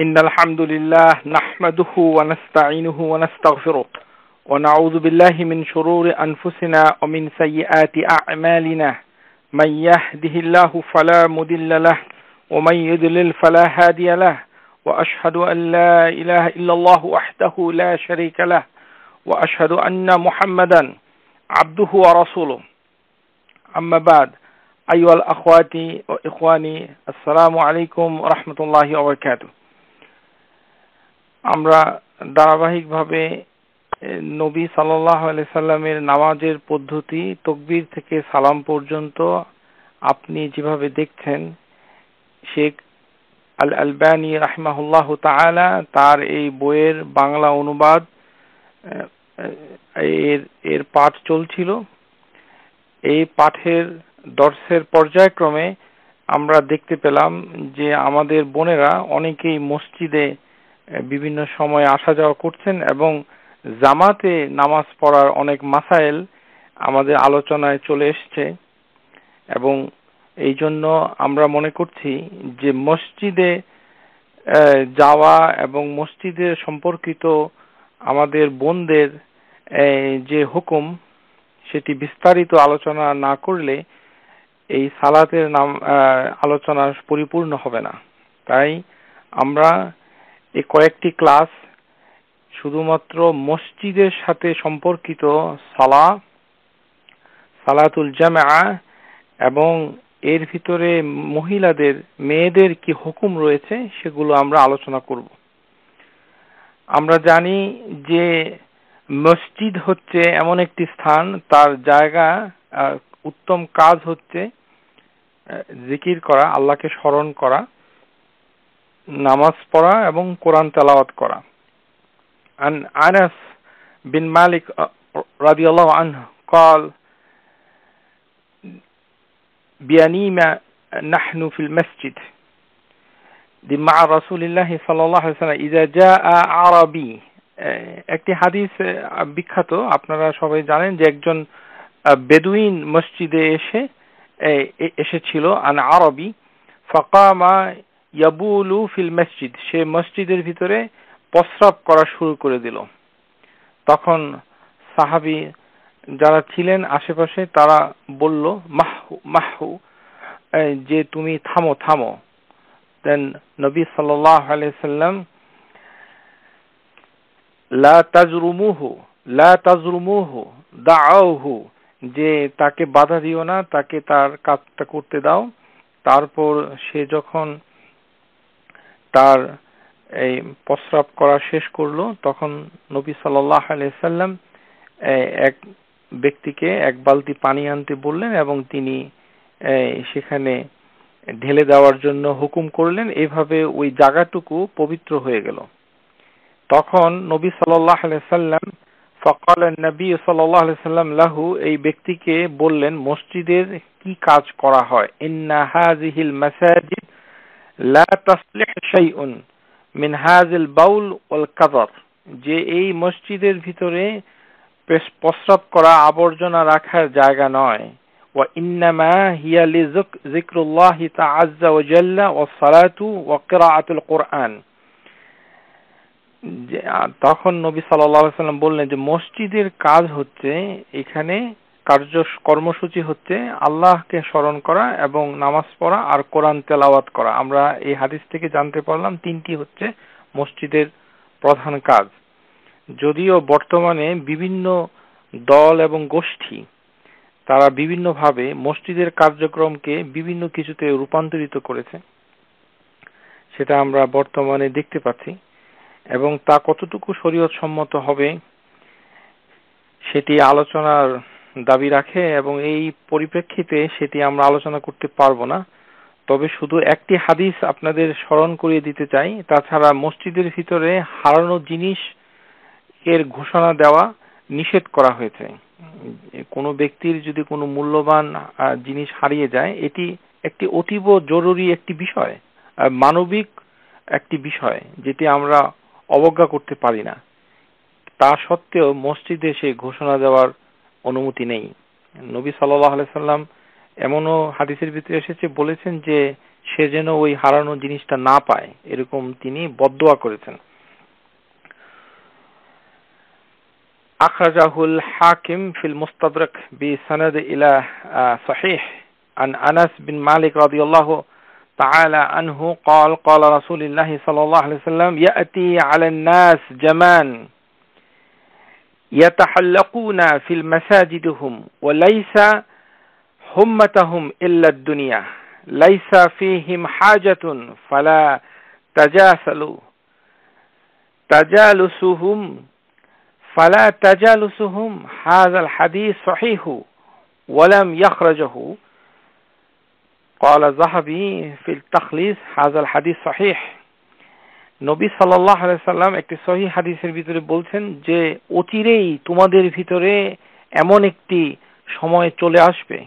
إن الحمد لله نحمده ونستعينه ونستغفره ونعوذ بالله من شرور أنفسنا ومن سيئات أعمالنا من يهده الله فلا مضل له ومن يضلل فلا هادي له وأشهد أن لا إله إلا الله وحده لا شريك له وأشهد أن محمدا عبده ورسوله أما بعد أيها الأخوات وإخواني السلام عليكم ورحمة الله وبركاته। আমরা ধারাবাহিকভাবে নবী সাল্লাল্লাহু আলাইহি সাল্লামের নামাজের পদ্ধতি তাকবীর থেকে সালাম পর্যন্ত আপনি যেভাবে দেখছেন, শেখ আল আলবানী রাহিমাহুল্লাহু তাআলা তার এই বইয়ের বাংলা অনুবাদ এর পাঠ চলছিল। এই পাঠের দর্শের পর্যায়ক্রমে আমরা দেখতে পেলাম যে আমাদের বোনেরা অনেকেই মসজিদে বিভিন্ন সময় আসা যাওয়া করছেন এবং জামাতে নামাজ পড়ার অনেক মাসাইল আমাদের আলোচনায় চলে এসছে, এবং এই জন্য আমরা মনে করছি যে মসজিদে যাওয়া এবং মসজিদের সম্পর্কিত আমাদের বোনদের যে হুকুম সেটি বিস্তারিত আলোচনা না করলে এই সালাতের আলোচনা পরিপূর্ণ হবে না। তাই আমরা এই কয়েকটি ক্লাস শুধুমাত্র মসজিদের সাথে সম্পর্কিত সালাতুল জামাআ এবং এর ভিতরে মহিলাদের মেয়েদের কি হুকুম রয়েছে সেগুলো আমরা আলোচনা করব। আমরা জানি যে মসজিদ হচ্ছে এমন একটি স্থান, তার জায়গা, উত্তম কাজ হচ্ছে জিকির করা, আল্লাহকে স্মরণ করা, নামাজ পড়া এবং কোরআন তেলাওয়াত করা। عن أنس بن مالك رضي الله عنه قال بينما نحن في المسجد مع رسول الله صلى الله عليه وسلم إذا جاء عربي। একটি হাদিস বিখ্যাত, আপনারা সবাই জানেন যে একজন বেদুইন মসজিদে এসেছিল আন আরবি ফাকামা ইয়াবুলু ফিল মসজিদ, সে মসজিদের ভিতরে প্রস্রাব করা শুরু করে দিল। তখন সাহাবী যারা ছিলেন আশেপাশে তারা বলল মাহু মাহু, যে তুমি থামো থামো। দেন নবী সাল্লাল্লাহু আলাইহি সাল্লাম লা তাজরুমুহু দাউহু, যে তাকে বাধা দিও না, তাকে তার কাজটা করতে দাও। তারপর সে যখন তার এই প্রস্রাব করা শেষ করলো তখন নবী সাল্লাল্লাহু আলাইহি সাল্লাম এক ব্যক্তিকে এক বালতি পানি আনতে বললেন এবং তিনি সেখানে ঢেলে দেওয়ার জন্য হুকুম করলেন। এইভাবে ওই জায়গাটুকু পবিত্র হয়ে গেল। তখন নবী সাল্লাল্লাহু আলাইহি সাল্লাম ফাকাল নবী সাল্লাল্লাহু আলাইহি সাল্লাম লাহু, এই ব্যক্তিকে বললেন মসজিদের কি কাজ করা হয়। ইন্না হাযিহিল মাসাজিদ লা তাসলিহ শাইউন মিন হাযিল বাউল ওয়াল কাযার, যে এই মসজিদের ভিতরে প্রস্রাব করা, আবর্জনা রাখার জায়গা নয়। ওয়া ইন্নামা হিয়া লিযিকরুল্লাহি তাআজ্জা ওয়া জাল্লা ওয়াস সালাতু ওয়া কিরাআতুল কুরআন। তখন নবী সাল্লাল্লাহু আলাইহি সাল্লাম বললেন যে মসজিদের কাজ হচ্ছে, এখানে কর্মসূচি হচ্ছে আল্লাহকে স্মরণ করা এবং নামাজ পড়া আর কোরআন তেলাওয়াত করা। আমরা এই হাদিস থেকে জানতে পারলাম তিনটি হচ্ছে মসজিদের প্রধান কাজ। যদিও বর্তমানে বিভিন্ন দল এবং গোষ্ঠী তারা বিভিন্নভাবে মসজিদের কার্যক্রমকে বিভিন্ন কিছুতে রূপান্তরিত করেছে, সেটা আমরা বর্তমানে দেখতে পাচ্ছি, এবং তা কতটুকু শরীয়ত সম্মত হবে সেটি আলোচনার দাবি রাখে, এবং এই পরিপ্রেক্ষিতে সেটি আমরা আলোচনা করতে পারবো না। তবে শুধু একটি হাদিস আপনাদের স্মরণ করিয়ে দিতে চাই। তাছাড়া মসজিদের ভিতরে হারানো জিনিস এর ঘোষণা দেওয়া নিষেধ করা হয়েছে। কোনো ব্যক্তির যদি কোনো মূল্যবান জিনিস হারিয়ে যায়, এটি একটি অতীব জরুরি একটি বিষয়, মানবিক একটি বিষয়, যেটি আমরা অবজ্ঞা করতে পারি না। তা সত্ত্বেও মসজিদে সেই ঘোষণা দেওয়ার অনুমতি নেই। নবী সাল্লাল্লাহু আলাইহি সাল্লাম এমনও হাদিসের ভিতরে এসেছে বলেছেন যে সে যেন ওই হারানো জিনিসটা না পায়, এরকম তিনি বদদোয়া করেছেন। আখরাজাহুল হাকিম ফিল মুস্তাদরাক বিসনাদ ইলা সহিহ عن أنس بن مالك رضي الله تعالى عنه قال قال رسول الله صلى الله عليه وسلم يأتي على الناس زمان يتحلقون في المساجدهم وليس همتهم إلا الدنيا ليس فيهم حاجة فلا تجالسهم هذا الحديث صحيح ولم يخرجه قال الذهبي في التخليص هذا الحديث صحيح। নবী সাল্লাল্লাহু আলাইহি সাল্লাম একটি সহিহ হাদিসের ভিতরে বলছেন যে অচিরেই তোমাদের ভিতরে এমন একটি সময় চলে আসবে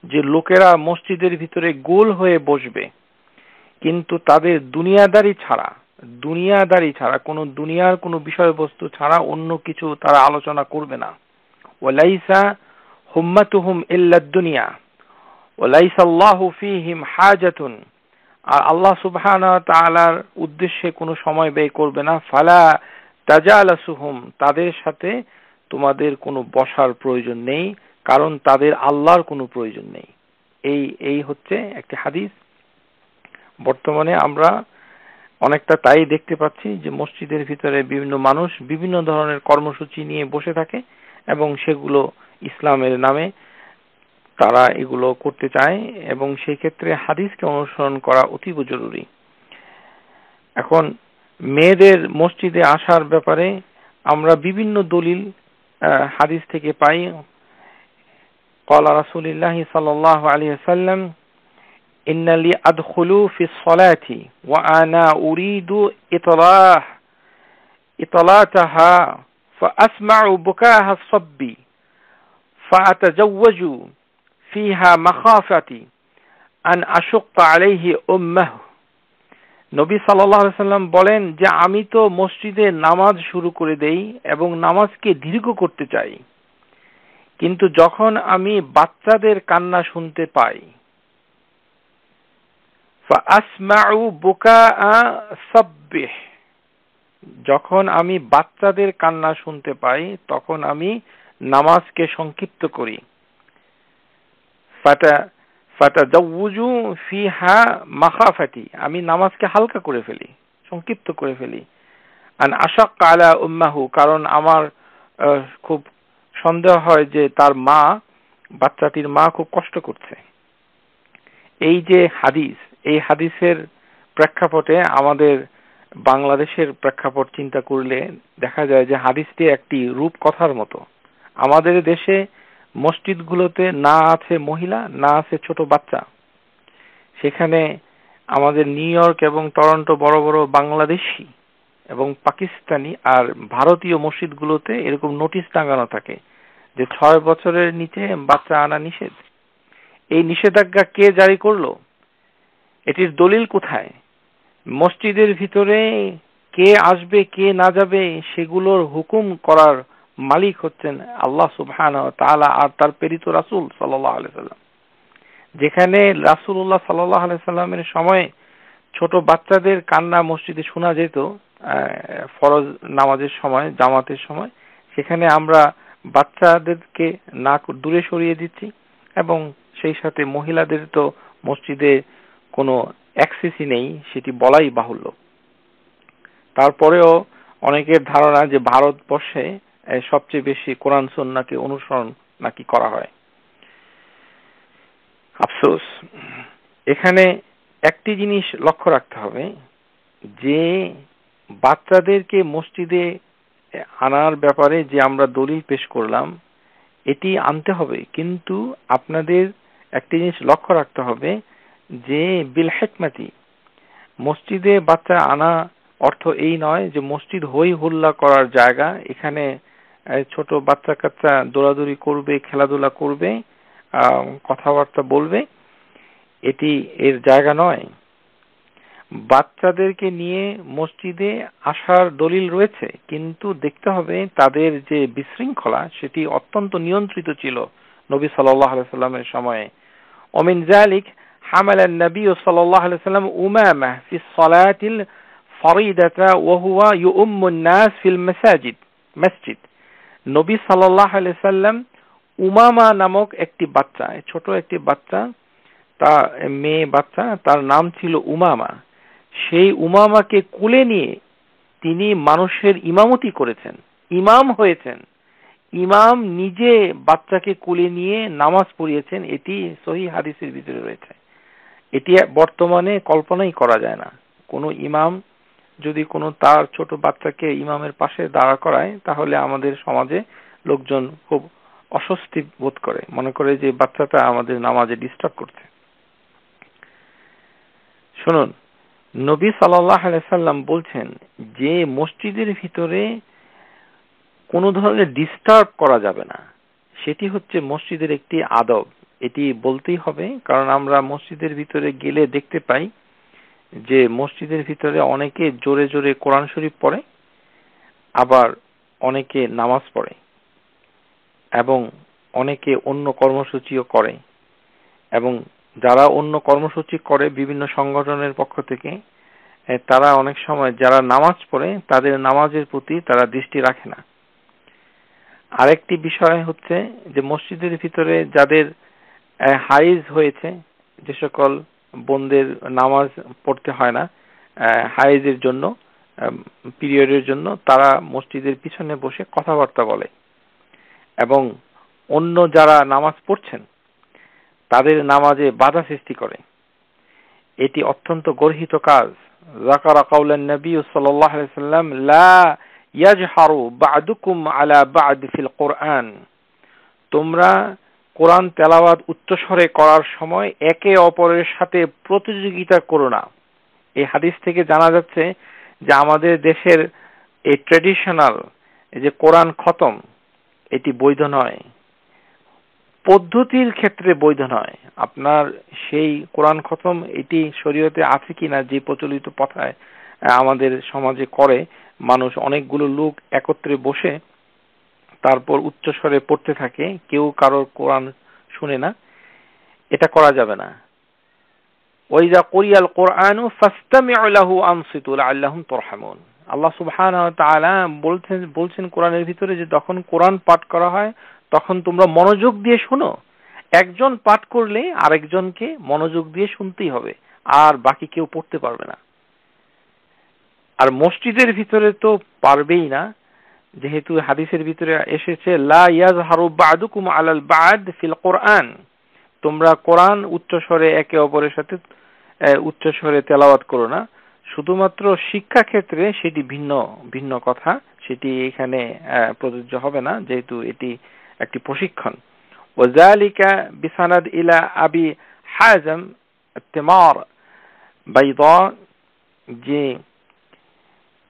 যে লোকেরা মসজিদের ভিতরে গোল হয়ে বসবে, কিন্তু তাদের দুনিয়াদারি ছাড়া কোনো দুনিয়ার কোনো বিষয়বস্তু ছাড়া অন্য কিছু তারা আলোচনা করবে না। ওয়ালাইসা হুম্মাতুহুম ইল্লাদ দুনিয়া ওয়ালাইসা আল্লাহু ফীহিম হাজাতুন, আর আল্লাহ সুবহানাহু ওয়া তাআলার উদ্দেশ্যে কোনো সময় ব্যয় করবে না। ফালা তাজালাসুহুম, তাদের সাথে তোমাদের কোনো বসার প্রয়োজন নেই, কারণ তাদের আল্লাহর কোনো প্রয়োজন নেই। এই হচ্ছে একটি হাদিস। বর্তমানে আমরা অনেকটা তাই দেখতে পাচ্ছি যে মসজিদের ভিতরে বিভিন্ন মানুষ বিভিন্ন ধরনের কর্মসূচি নিয়ে বসে থাকে এবং সেগুলো ইসলামের নামে তারা এগুলো করতে চায়, এবং সেই ক্ষেত্রে হাদিসকে অনুসরণ করা অতীব জরুরি। এখন মেয়েদের মসজিদে আসার ব্যাপারে আমরা বিভিন্ন দলিল হাদিস থেকে পাই। قال رسول الله صلى الله عليه وسلم إن لي أدخل في الصلاة وأنا أريد إطلاتها فأسمع بكاء الصب فأتزوج فيها مخافتي أن أشق عليه أمه। নবী সাল্লাল্লাহু আলাইহি সাল্লাম বলেন যে আমি তো মসজিদে নামাজ শুরু করে দেই এবং নামাজকে দীর্ঘ করতে চাই, কিন্তু যখন আমি বাচ্চাদের কান্না শুনতে পাই, ফাআসমাউ বুকাআ সাব্বিহ, যখন আমি বাচ্চাদের কান্না শুনতে পাই তখন আমি নামাজকে সংক্ষিপ্ত করি। ফাতাজাওয়ুজু ফিহা মাখাফাতি, আমি নামাজকে হালকা করে ফেলি, সংক্ষিপ্ত করে ফেলি। আন আশাক্কা আলা উম্মাহু, কারণ আমার খুব সন্দেহ হয় যে তার মা, বাচ্চাটির মা খুব কষ্ট করছে। এই যে হাদিস, এই হাদিসের প্রেক্ষাপটে আমাদের বাংলাদেশের প্রেক্ষাপট চিন্তা করলে দেখা যায় যে হাদিসটি একটি রূপকথার মতো। আমাদের দেশে মসজিদগুলোতে না আছে মহিলা, না আছে ছোট বাচ্চা। সেখানে আমাদের নিউ ইয়র্ক এবং টরন্টো বড় বড় বাংলাদেশি এবং পাকিস্তানি আর ভারতীয় মসজিদগুলোতে এরকম নোটিশ টাঙানো থাকে যে 6 বছরের নিচে বাচ্চা আনা নিষেধ। এই নিষেধাজ্ঞা কে জারি করলো? এটির দলিল কোথায়? মসজিদের ভিতরে কে আসবে কে না যাবে সেগুলোর হুকুম করার মালিক হচ্ছেন আল্লাহ সুবহানাহু ওয়া তাআলা আর তার প্রেরিত রাসূল সাল্লাল্লাহু আলাইহি সাল্লাম। যেখানে রাসূলুল্লাহ সাল্লাল্লাহু আলাইহি সাল্লামের সময় ছোট বাচ্চাদের কান্না মসজিদে শোনা যেত ফরজ নামাজের সময়, জামাতের সময়, সেখানে আমরা বাচ্চাদেরকে না দূরে সরিয়ে দিচ্ছি এবং সেই সাথে মহিলাদের তো মসজিদে কোনো অ্যাক্সেসই নেই, সেটি বলাই বাহুল্য। তারপরেও অনেকের ধারণা যে ভারতবর্ষে সবচেয়ে বেশি কোরআন সুন্নাহকে অনুসরণ নাকি করা হয়। আফসোস, এখানে একটি জিনিস লক্ষ্য রাখতে হবে যে বাচ্চাদেরকে মসজিদে আনার ব্যাপারে যে আমরা দলিল পেশ করলাম এটি আনতে হবে, কিন্তু আপনাদের একটি জিনিস লক্ষ্য রাখতে হবে যে বিল হিকমাতি, মসজিদে বাচ্চা আনা অর্থ এই নয় যে মসজিদ হই হুল্লা করার জায়গা, এখানে ছোট বাচ্চা কাচ্চা দৌড়াদৌড়ি করবে, খেলাধুলা করবে, কথাবার্তা বলবে, এটি এর জায়গা নয়। বাচ্চাদেরকে নিয়ে মসজিদে আসার দলিল রয়েছে, কিন্তু দেখতে হবে তাদের যে বিশৃঙ্খলা সেটি অত্যন্ত নিয়ন্ত্রিত ছিল নবী সাল্লাল্লাহু আলাইহি সাল্লামের সময়ে। ওমিন যালিক حمل النبي صلى الله عليه وسلم أمامة في الصلاة الفريضة وهو يؤم الناس في المساجد مسجد নবী সাল্লাল্লাহু আলাইহি সাল্লাম উমামা নামক একটি বাচ্চা, ছোট একটি বাচ্চা, তার মেয়ে বাচ্চা, তার নাম ছিল উমামা। সেই উমামাকে কোলে নিয়ে তিনি মানুষের ইমামতি করেছেন, ইমাম হয়েছেন। ইমাম নিজে বাচ্চাকে কোলে নিয়ে নামাজ পড়িয়েছেন। এটি সহিহ হাদিসের ভিতরে রয়েছে। এটি বর্তমানে কল্পনাই করা যায় না। কোনো ইমাম যদি কোনো তার ছোট বাচ্চাকে ইমামের পাশে দাঁড়া করায়, তাহলে আমাদের সমাজে লোকজন খুব অস্বস্তি বোধ করে, মনে করে যে বাচ্চাটা আমাদের নামাজে ডিস্টার্ব করছে। শুনুন, নবী সাল্লাল্লাহু আলাইহি সাল্লাম বলছেন যে মসজিদের ভিতরে কোনো ধরনের ডিস্টার্ব করা যাবে না। সেটি হচ্ছে মসজিদের একটি আদব। এটি বলতেই হবে, কারণ আমরা মসজিদের ভিতরে গেলে দেখতে পাই যে মসজিদের ভিতরে অনেকে জোরে জোরে কোরআন শরীফ পড়ে, আবার অনেকে নামাজ পড়ে, এবং অনেকে অন্য কর্মসূচিও করে। এবং যারা অন্য কর্মসূচি করে বিভিন্ন সংগঠনের পক্ষ থেকে, তারা অনেক সময় যারা নামাজ পড়ে তাদের নামাজের প্রতি তারা দৃষ্টি রাখে না। আরেকটি বিষয় হচ্ছে যে মসজিদের ভিতরে যাদের হাইজ হয়েছে, যে সকল বোনদের নামাজ পড়তে হয় না হাইজের জন্য, পিরিয়ডের জন্য, তারা মসজিদের পিছনে বসে কথাবার্তা বলে এবং অন্য যারা নামাজ পড়ছেন তাদের নামাজে বাধা সৃষ্টি করে। এটি অত্যন্ত গর্হিত কাজ। যাকারা কাউলান নবী সাল্লাল্লাহু আলাইহি সাল্লাম লা ইয়াজহারু বা'দুকুম আলা বা'দ ফিল কুরআন। তোমরা কোরআন তেলাওয়াত উচ্চস্বরে করার সময় একে অপরের সাথে প্রতিযোগিতা করো না। এই হাদিস থেকে জানা যাচ্ছে যে আমাদের দেশের এই ট্র্যাডিশনাল যে কোরআন খতম, এটি বৈধ নয়, পদ্ধতির ক্ষেত্রে বৈধ নয়। আপনার সেই কোরআন খতম এটি শরীয়তে আছে কিনা, যে প্রচলিত প্রথায় আমাদের সমাজে করে, মানুষ অনেকগুলো লোক একত্রে বসে তারপর উচ্চস্বরে পড়তে থাকে, কেউ কারোর কোরআন শুনে না, এটা করা যাবে না। ওয়াইজা কুরিয়াল কুরআনু ফাসতামিউ লাহু আনসিতু লাআল্লাহুম তুরহামুন। আল্লাহ সুবহানাহু ওয়া তাআলা বলছেন কোরআনের ভিতরে যে যখন কোরআন পাঠ করা হয় তখন তোমরা মনোযোগ দিয়ে শোনো। একজন পাঠ করলে আরেকজনকে মনোযোগ দিয়ে শুনতেই হবে, আর বাকি কেউ পড়তে পারবে না। আর মসজিদের ভিতরে তো পারবেই না, যেহেতু হাদিসের ভিতরে এসেছে লা ইয়াজহারু বা'দুকুম আলাল বা'দ ফিল কুরআন। তোমরা কোরআন উচ্চস্বরে একে অপরের সাথে উচ্চস্বরে তেলাওয়াত করো না। শুধুমাত্র শিক্ষা ক্ষেত্রে সেটি ভিন্ন ভিন্ন কথা, সেটি এখানে প্রযোজ্য হবে না, যেহেতু এটি একটি প্রশিক্ষণ। ওয়াযালিকা বিসানাদ ইলা আবি হাযম আত-তিমার বাইদা, যে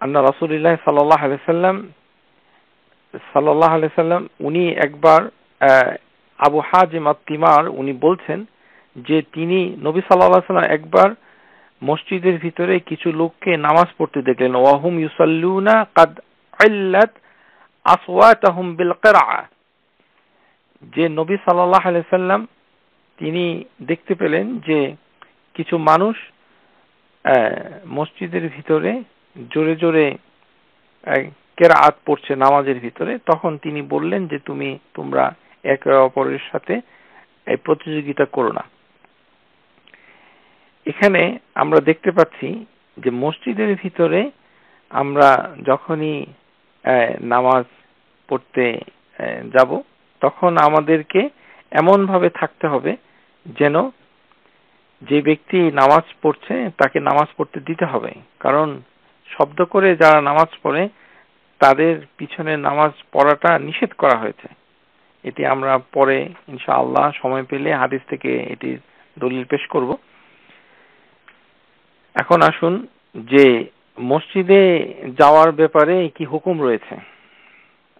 আন্না রাসূলুল্লাহ সাল্লাল্লাহু আলাইহি সাল্লাম উনি একবার আবু হাজিম আত-তিমার উনি বলছেন যে তিনি নবী সাল্লাল্লাহু আলাইহি সাল্লাম একবার মসজিদের ভিতরে কিছু লোককে নামাজ পড়তে দেখলেন। ওয়াহুম ইউসাল্লুনা কাদ ইল্লাত আসওয়াতাহুম বিল কিরাআ। যে নবী সাল্লাল্লাহু আলাইহি সাল্লাম তিনি দেখতে পেলেন যে কিছু মানুষ মসজিদের ভিতরে জোরে জোরে কিরাআত পড়ছে নামাজের ভিতরে। তখন তিনি বললেন যে তোমরা একে অপরের সাথে এই প্রতিযোগিতা করো না। এখানে আমরা দেখতে পাচ্ছি যে মসজিদের ভিতরে আমরা যখনই নামাজ পড়তে যাব তখন আমাদেরকে এমন ভাবে থাকতে হবে যেন যে ব্যক্তি নামাজ পড়ছে তাকে নামাজ পড়তে দিতে হবে, কারণ শব্দ করে যারা নামাজ পড়ে তাদের পিছনে নামাজ পড়াটা নিষেধ করা হয়েছে। এটি আমরা পরে ইনশাআল্লাহ সময় পেলে হাদিস থেকে এটি দলিল পেশ করব। এখন আসুন যে মসজিদে যাওয়ার ব্যাপারে কি হুকুম রয়েছে।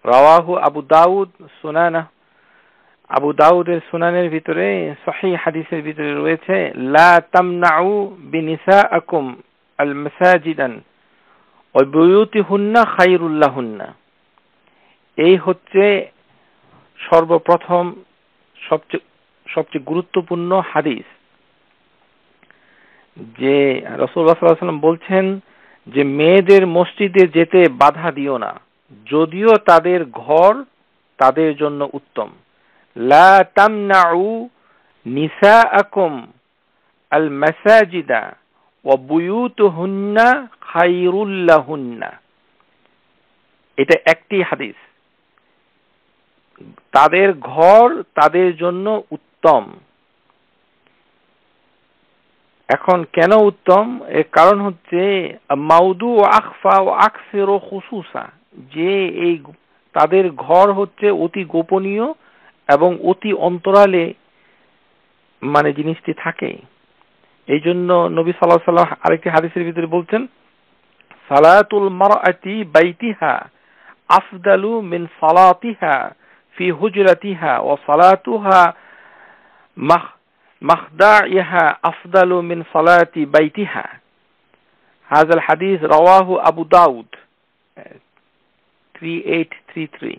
রাওয়াহু আবু দাউদ সুনানা, আবু দাউদের সুনানের ভিতরে সহিহ হাদিসের ভিতরে রয়েছে লা তামনাউ বিনিসাআকুম আল মাসাজিদান ওয়া বুয়ুতিহুন্না খায়রুল লাহুন্না। এই হচ্ছে সর্বপ্রথম সবচেয়ে গুরুত্বপূর্ণ হাদিস যে রাসূলুল্লাহ সাল্লাল্লাহু আলাইহি ওয়াসাল্লাম বলছেন যে মেয়েদের মসজিদে যেতে বাধা দিও না, যদিও তাদের ঘর তাদের জন্য উত্তম। লা তামনাউ নিসাআকুম আল মাসাজিদা ওয়া বুয়ুতুহুন্না খায়রুল লাহুন্না। এটা একটি হাদিস। তাদের ঘর তাদের জন্য উত্তম। এখন কেন উত্তম? এর কারণ হচ্ছে মাউদু আখফা ও আকসির ও খুসুসা, যে এই তাদের ঘর হচ্ছে অতি গোপনীয় এবং অতি অন্তরালে মানে জিনিসটি থাকে। এই জন্য নবী সাল্লাল্লাহু আলাইহি ওয়াসাল্লাম আরেকটি হাদিসের ভিতরে বলছেন, সালাতুল মারআতি বাইতিহা আফদালু মিন সালাতিহা ফি হুজরাতিহা ওয়া সালাতুহা مخدعها أفضل من صلاة بيتها. هذا الحديث رواه أبو داود 3833.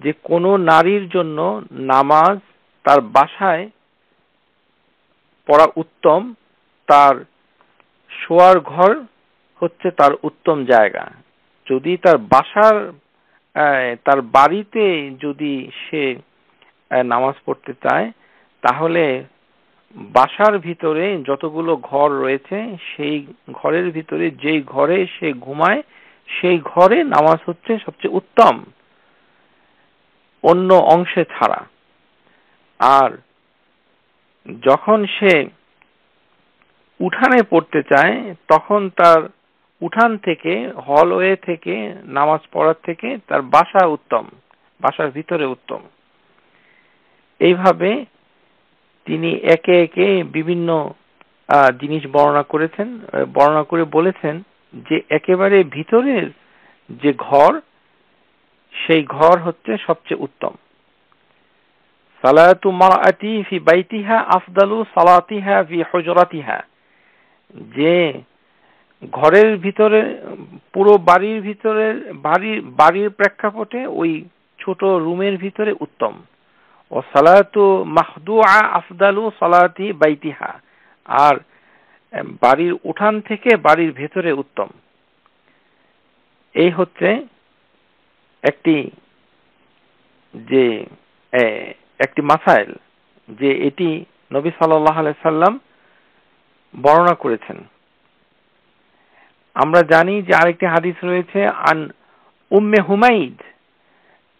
যে কোন নারীর জন্য নামাজ তার বাসায় পড়া উত্তম, তার শোয়ার ঘর হচ্ছে তার উত্তম জায়গা। যদি তার বাসার তার বাড়িতে যদি সে নামাজ পড়তে চায়, তাহলে বাসার ভিতরে যতগুলো ঘর রয়েছে সেই ঘরের ভিতরে যেই ঘরে সে ঘুমায় সেই ঘরে নামাজ হচ্ছে সবচেয়ে উত্তম, অন্য অংশে ছাড়া। আর যখন সে উঠানে পড়তে চায় তখন তার উঠান থেকে, হলওয়ে থেকে নামাজ পড়ার থেকে তার বাসা উত্তম, বাসার ভিতরে উত্তম। এইভাবে তিনি একে একে বিভিন্ন জিনিস বর্ণনা করেছেন, বর্ণনা করে বলেছেন যে একেবারে ভিতরের যে ঘর সেই ঘর হচ্ছে সবচেয়ে উত্তম। সালাতু মারআতি ফি বাইতিহা আফদালু সালাতিহা ফি হুজরাতিহা, যে ঘরের ভিতরে পুরো বাড়ির ভিতরে বাড়ির প্রেক্ষাপটে ওই ছোট রুমের ভিতরে উত্তম। ও সালাতু মাখদুআ আফদালু সালাতি বাইতিহা, আর বাড়ির উঠান থেকে বাড়ির ভেতরে উত্তম। এই হচ্ছে একটি মাসাইল, যে এটি নবী সাল্লাল্লাহু আলাইহি সাল্লাম বর্ণনা করেছেন। আমরা জানি যে আরেকটি হাদিস রয়েছে, আন উম্মে হুমাইদ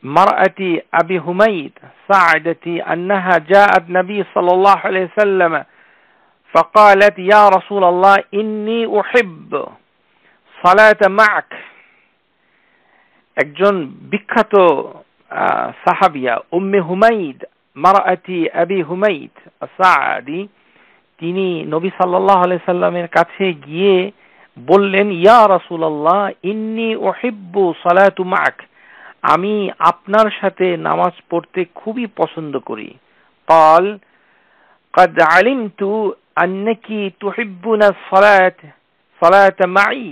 مرأتي أبي حميد ساعدتي أنها جاءت النبي صلى الله عليه وسلم فقالت يا رسول الله إني أحب صلاة معك. একজন বিখ্যাত সাহাবিয়া উম্মে হুমাইদ মারআতি আবি হুমাইদ সাআদি, তিনি নবী সাল্লাল্লাহু আলাইহি সাল্লামের কাছে গিয়ে বললেন, ইয়া রাসূলুল্লাহ ইন্নী উহিব্বু সালাতু মা'ক, আমি আপনার সাথে নামাজ পড়তে খুবই পছন্দ করি। قال قد علمت أنك تحبون الصلاة معي.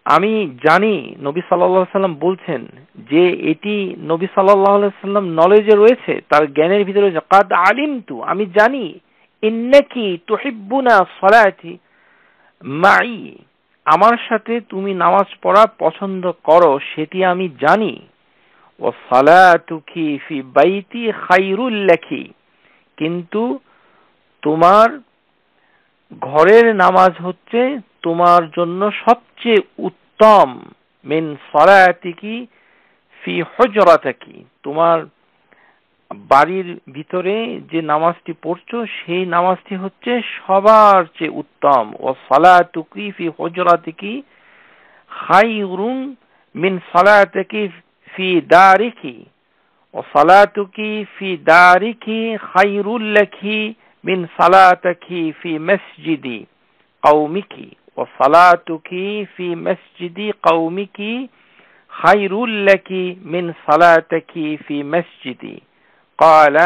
আমি জানি, নবী সাল্লাল্লাহু আলাইহি সাল্লাম বলছেন যে এটি নবী সাল্লাল্লাহু আলাইহি সাল্লাম নলেজে রয়েছে, তার জ্ঞানের ভিতরে রয়েছে। قد علمت, আমি জানি, ইন্নাকি তুহিব্বুনা সালাতি মাই, আমার সাথে তুমি নামাজ পড়া পছন্দ করো সেটি আমি জানি। ও সালাতুকি ফি বাইতি খায়রুল লাকি, কিন্তু তোমার ঘরের নামাজ হচ্ছে তোমার জন্য সবচেয়ে উত্তম। মিন সালাতিকি ফি হুজরাতিকি, তোমার বাড়ির ভিতরে যে নামাজটি পড়ছো সেই নামাজটি হচ্ছে সবার চেয়ে উত্তম। ও সালাতুকি ফি হুজরাতিকি খায়রুন মিন সালাতিকি ফি দারিকি, ও সালাতুকি ফি দারিকি খায়রুল লাকি মিন সালাতিকি ফি মসজিদি কওমিকি, ও সালাতুকি ফি মসজিদি কওমিকি খায়রুল লাকি মিন সালাতিকি ফি মসজিদি। قال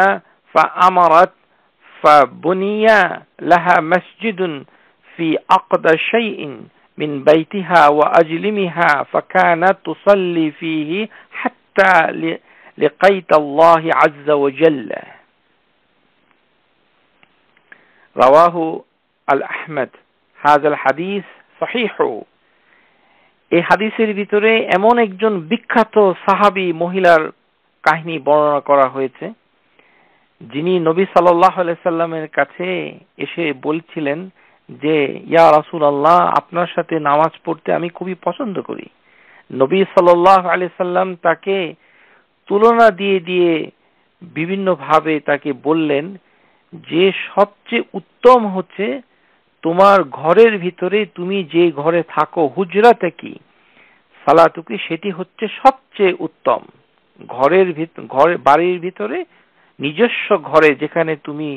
فأمرت فبني لها مسجد في أقدى شيء من بيتها وأجلمها فكانت تصلي فيه حتى لقيت الله عز وجل. রাওয়াহু আল আহমদ হাযাল হাদিস সহিহ। এই হাদিসের ভিতরে এমন একজন বিখ্যাত সাহাবী মহিলার কাহিনী বর্ণনা করা হয়েছে, যিনি নবী সাল্লাল্লাহু আলাইহি সাল্লামের কাছে এসে বলছিলেন যে, ইয়া রাসূলুল্লাহ, আপনার সাথে নামাজ পড়তে আমি খুবই পছন্দ করি। নবী সাল্লাল্লাহু আলাইহি সাল্লাম তাকে তুলনা দিয়ে দিয়ে বিভিন্ন ভাবে তাকে বললেন যে সবচেয়ে উত্তম হচ্ছে তোমার ঘরের ভিতরে, তুমি যে ঘরে থাকো, হুজরাতে কি সালাতুকি, সেটি হচ্ছে সবচেয়ে উত্তম। ঘরে বাড়ির ভিতরে নিজস্ব ঘরে যেখানে তুমি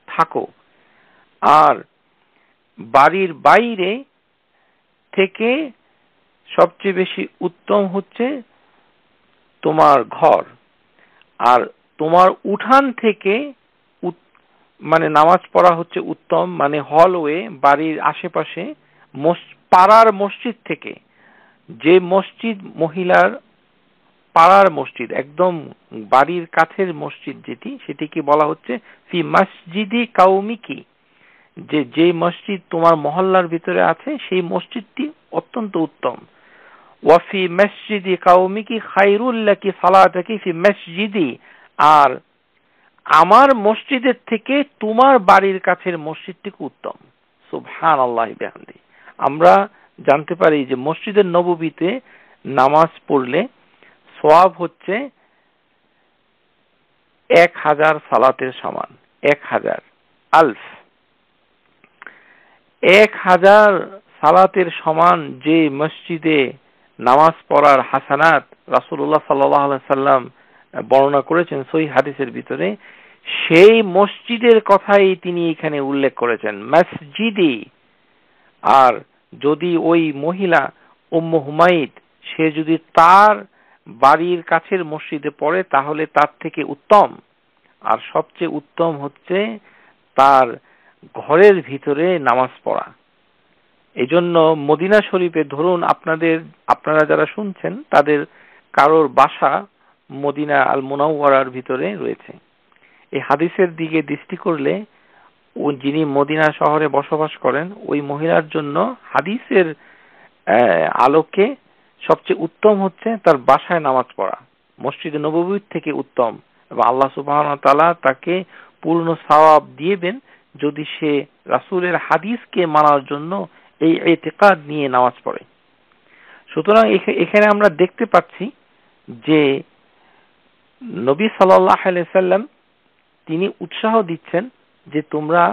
থাকো, আর বাড়ির বাইরে থেকে সবচেয়ে বেশি উত্তম হচ্ছে তোমার ঘর। আর তোমার উঠান থেকে মানে নামাজ পড়া হচ্ছে উত্তম, মানে হলওয়ে, বাড়ির আশেপাশে পাড়ার মসজিদ থেকে, যে মসজিদ মহিলার পাড়ার মসজিদ, একদম বাড়ির কাছের মসজিদ যেটি, সেটিকে বলা হচ্ছে ফি মসজিদি কাউমিকি, যে মসজিদ তোমার মহল্লার ভিতরে আছে সেই মসজিদটি অত্যন্ত উত্তম। ওয়াফি মসজিদি কাউমিকি খায়রুল লাকি সালাতাকি ফি মসজিদি, আর আমার মসজিদের থেকে তোমার বাড়ির কাছের মসজিদটি উত্তম। সুবহানাল্লাহি বিহামদি। আমরা জানতে পারি যে মসজিদের নববীতে নামাজ পড়লে সওয়াব হচ্ছে 1000 সালাতের সমান। 1000 আলফ 1000 সালাতের সমান যে মসজিদে নামাজ পড়ার হাসানাত রাসূলুল্লাহ সাল্লাল্লাহু আলাইহি সাল্লাম বর্ণনা করেছেন সহিহ হাদিসের ভিতরে, সেই মসজিদের কথাই তিনি এখানে উল্লেখ করেছেন, মসজিদি। আর যদি ওই মহিলা উম্মু হুমাইদ, সে যদি তার বাড়ির কাছের মসজিদে পড়ে তাহলে তার থেকে উত্তম। আর সবচেয়ে উত্তম হচ্ছে তার ঘরের ভিতরে নামাজ পড়া। এজন্য মদিনা শরীফে ধরুন আপনারা যারা শুনছেন তাদের কারোর বাসা মদিনা আল মুনাওয়ারার ভিতরে রয়েছে, এই হাদিসের দিকে দৃষ্টি করলে যিনি মদিনা শহরে বসবাস করেন ওই মহিলার জন্য হাদিসের আলোকে সবচেয়ে উত্তম হচ্ছে তার বাসায় নামাজ পড়া, মসজিদে নববীর থেকে উত্তম। এবং আল্লাহ সুবহানাহু ওয়া তাআলা তাকে পূর্ণ সওয়াব দিবেন যদি সে রাসূলের হাদিসকে মানার জন্য এই ইতিকাদ নিয়ে নামাজ পড়ে। সুতরাং এখানে আমরা দেখতে পাচ্ছি যে নবী সাল্লাল্লাহু আলাইহি সাল্লাম তিনি উৎসাহ দিচ্ছেন যে তোমরা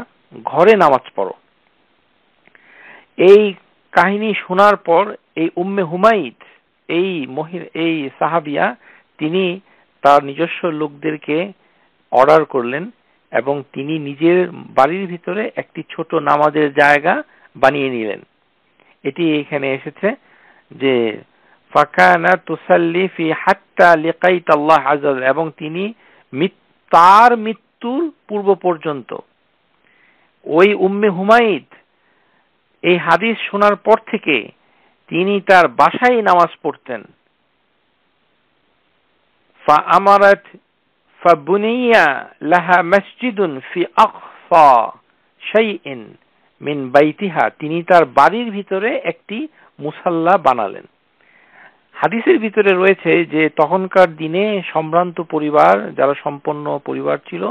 ঘরে নামাজ পড়ো। এই কাহিনী শোনার পর এই উম্মে হুমাইদ, এই সাহাবিয়া, তিনি তার নিজস্ব লোকদেরকে অর্ডার করলেন এবং তিনি নিজের বাড়ির ভিতরে একটি ছোট নামাজের জায়গা বানিয়ে নিলেন। এটি এখানে এসেছে যে ফাকানা তুসাল্লি ফি হাত্তা লিকাইত আল্লাহ আযজা ওয়া জাল্লা, এবং তিনি তার মৃত্যুর পূর্ব পর্যন্ত ওই উম্মে হুমাইদ এই হাদিস শোনার পর থেকে তিনি তার বাসায় নামাজ পড়তেন। ফাআমারাত ফাবুনিয়া লাহা মসজিদুন ফি আকসা শাইইন মিন বাইতিহা, তিনি তার বাড়ির ভিতরে একটি মুসাল্লা বানালেন। হাদিসের ভিতরে রয়েছে যে তখনকার দিনে সম্ভ্রান্ত পরিবার, যারা সম্পন্ন পরিবার ছিল,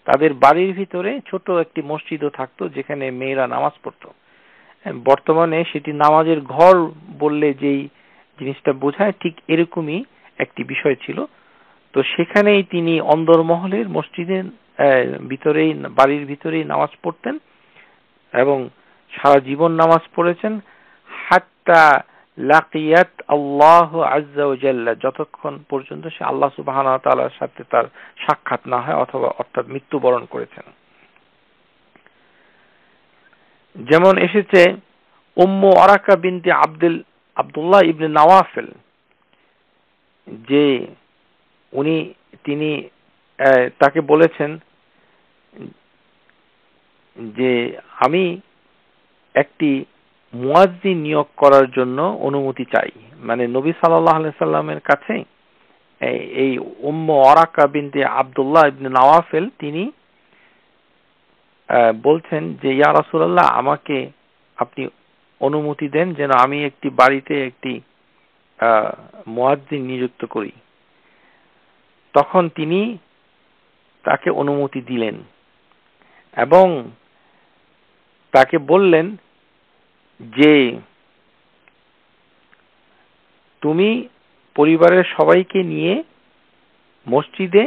তাদের বাড়ির ভিতরে ছোট একটি মসজিদও থাকতো যেখানে মেয়েরা নামাজ পড়তো। বর্তমানে সেটি নামাজের ঘর বললে যেই জিনিসটা বোঝায় ঠিক এরকমই একটি বিষয় ছিল। তো সেখানেই তিনি অন্দরমহলের মসজিদের ভিতরেই, বাড়ির ভিতরেই নামাজ পড়তেন এবং সারা জীবন নামাজ পড়েছেন হাত্তা লাকিয়াত আল্লাহ আযজা ওয়া জাল্লা, যতক্ষণ পর্যন্ত সে আল্লাহ সুবহানাহু ওয়া তাআলার সাথে তার সাক্ষাৎ না হয়, অথবা অর্থাৎ মৃত্যুবরণ করেছেন। যেমন এসেছে উম্মু আরাকা বিনতে আব্দুল্লাহ ইবনে নওয়াফেল, যে তিনি তাকে বলেছেন যে আমি একটি মুয়াজ্জিন নিয়োগ করার জন্য অনুমতি চাই। মানে নবী সাল্লাল্লাহু আলাইহি সাল্লামের কাছে এই উম্মু আরাকা বিনতে আব্দুল্লাহ ইবনে নওয়াফেল তিনি বলছেন যে ইয়া রাসূলুল্লাহ, আমাকে আপনি অনুমতি দেন যেন আমি একটি বাড়িতে একটি মুয়াজ্জিন নিযুক্ত করি। তখন তিনি তাকে অনুমতি দিলেন এবং তাকে বললেন যে তুমি পরিবারের সবাইকে নিয়ে মসজিদে,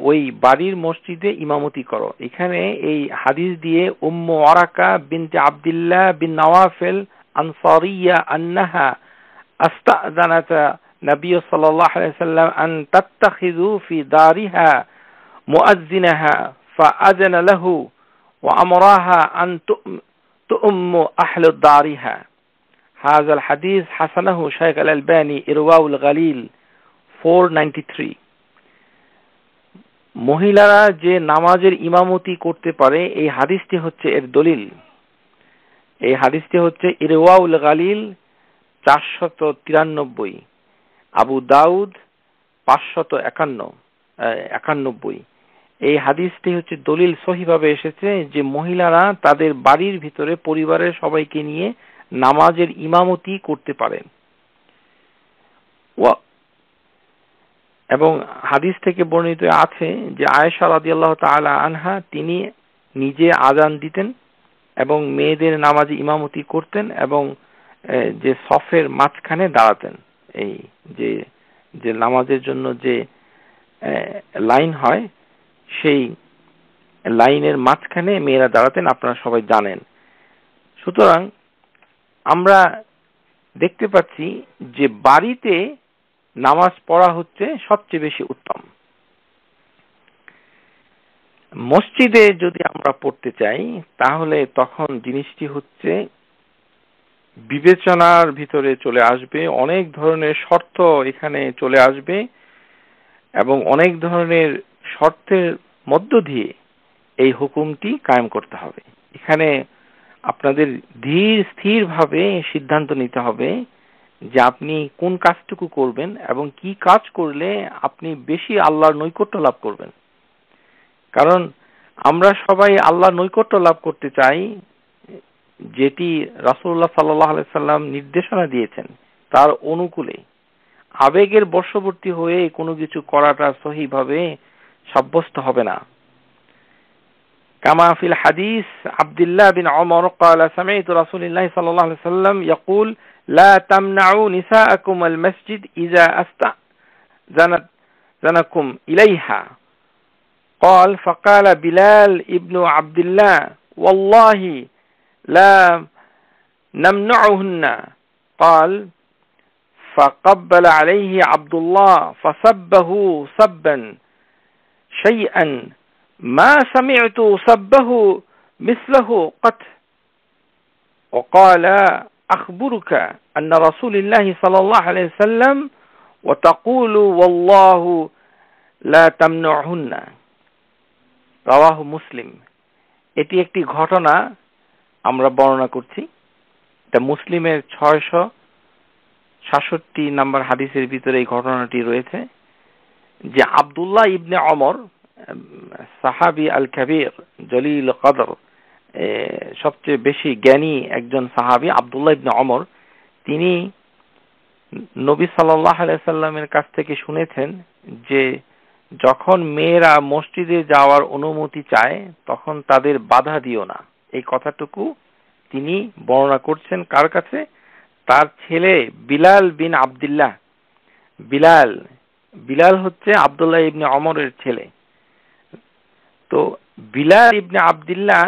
ওই বাড়ির মসজিদে ইমামতি করো। এখানে এই হাদিস দিয়ে উম্মু ওয়ারাকা বিনতে আব্দুল্লাহ বিন নওয়াফিল আনসারিয়া আন্নাহা আস্তাযানাত নবী সাল্লাল্লাহু আলাইহি ওয়াসাল্লাম আন তাত্তাখিযু ফি দারিহা মুআজ্জিনাহা ফাআযানা লাহু ওয়া আমরাহা আন তুম্মু আহলু দারিহা। হাযাল হাদিস হাসানাহু শাইখ আল-আলবানী ইরওয়াউল গালিল 493। মহিলারা যে নামাজের ইমামতি করতে পারে এই হাদিসটি হচ্ছে এর দলিল। এই হাদিসটি হচ্ছে ইরওয়াউল গালিল 493, আবু দাউদ 591। এই হাদিসটি হচ্ছে দলিল, সহিভাবে এসেছে যে মহিলারা তাদের বাড়ির ভিতরে পরিবারের সবাইকে নিয়ে নামাজের ইমামতি করতে পারেন। এবং হাদিস থেকে বর্ণিত আছে যে আয়েশা রাদিয়াল্লাহু তাআলা আনহা তিনি নিজে আযান দিতেন এবং মেয়েদের নামাজে ইমামতি করতেন এবং যে সফের মাঝখানে দাঁড়াতেন। এই যে নামাজের জন্য যে লাইন হয় সেই লাইনের মাঝখানে মেয়েরা দাঁড়াতেন, আপনারা সবাই জানেন। সুতরাং আমরা দেখতে পাচ্ছি যে বাড়িতে নামাজ পড়া হচ্ছে সবচেয়ে বেশি উত্তম। মসজিদে যদি আমরা পড়তে চাই তাহলে তখন জিনিসটি হচ্ছে বিবেচনার ভিতরে চলে আসবে, অনেক ধরনের শর্ত এখানে চলে আসবে এবং অনেক ধরনের শর্তের মধ্য দিয়ে এই হুকুমটি কায়েম করতে হবে। এখানে আপনাদের ধীর স্থিরভাবে সিদ্ধান্ত নিতে হবে যে আপনি কোন কাজটুকু করবেন এবং কি কাজ করলে আপনি বেশি আল্লাহর নৈকট্য লাভ করবেন। কারণ আমরা সবাই আল্লাহর নৈকট্য লাভ করতে চাই, যেটি রাসূলুল্লাহ সাল্লাল্লাহু আলাইহি সাল্লাম নির্দেশনা দিয়েছেন তার অনুকূলে। আবেগের বশবর্তী হয়ে কোনো কিছু করাটা সহিভাবে সাব্যস্ত হবে না। كما في الحديث عبد الله بن عمر قال سمعت رسول الله صلى الله عليه وسلم يقول لا تمنعوا نساءكم المسجد إذا أستأذنكم إليها. قال فقال بلال ابن عبد الله والله لا نمنعهن. قال فقبل عليه عبد الله فسبه سبا شيئا ما سمعت سبه مثله قط. وقال أخبرك أن رسول الله صلى الله عليه وسلم وتقول والله لا تمنعهن. রাওয়াহু মুসলিম। এটি একটি ঘটনা আমরা বর্ণনা করছি। এটা মুসলিমের 667 নম্বর হাদিসের ভিতরে এই ঘটনাটি রয়েছে যে আব্দুল্লাহ ইবনে ওমর, সাহাবী আল কাবীর জলিল কদর, সবচেয়ে বেশি জ্ঞানী একজন সাহাবী আব্দুল্লাহ ইবনে ওমর, তিনি নবী সাল্লাল্লাহু আলাইহি সাল্লামের কাছ থেকে শুনেছেন যে যখন মেয়েরা মসজিদে যাওয়ার অনুমতি চায় তখন তাদের বাধা দিও না। এই কথাটুকু তিনি বর্ণনা করছেন কার কাছে? তার ছেলে বিলাল বিন আব্দুল্লাহ। বিলাল হচ্ছে আব্দুল্লাহ ইবনে ওমরের ছেলে। তো বিলাল ইবনে আব্দুল্লাহ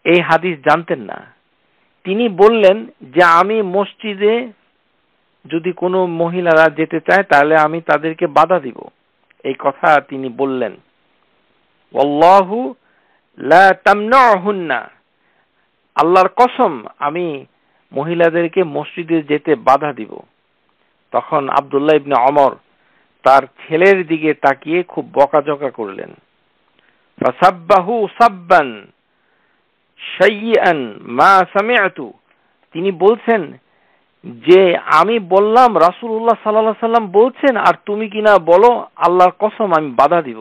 এই হাদিস জানতেন না। তিনি বললেন যে আমি মসজিদে যদি কোনো মহিলারা যেতে চায় তাহলে আমি তাদেরকে বাধা দিব। এই কথা তিনি বললেন, ওয়াল্লাহু লা তামনাউহুন্না, আল্লাহর কসম আমি মহিলাদেরকে মসজিদে যেতে বাধা দিব। তখন আব্দুল্লাহ ইবনে ওমর তার ছেলের দিকে তাকিয়ে খুব বকাঝকা করলেন। ফাসাব্বাহু সাব্বান শাইয়ান মা সামিআতু, তিনি বলছেন যে আমি বললাম রাসূলুল্লাহ সাল্লাল্লাহু আলাইহি সাল্লাম বলছেন আর তুমি কিনা বলো আল্লাহর কসম আমি বাধা দিব।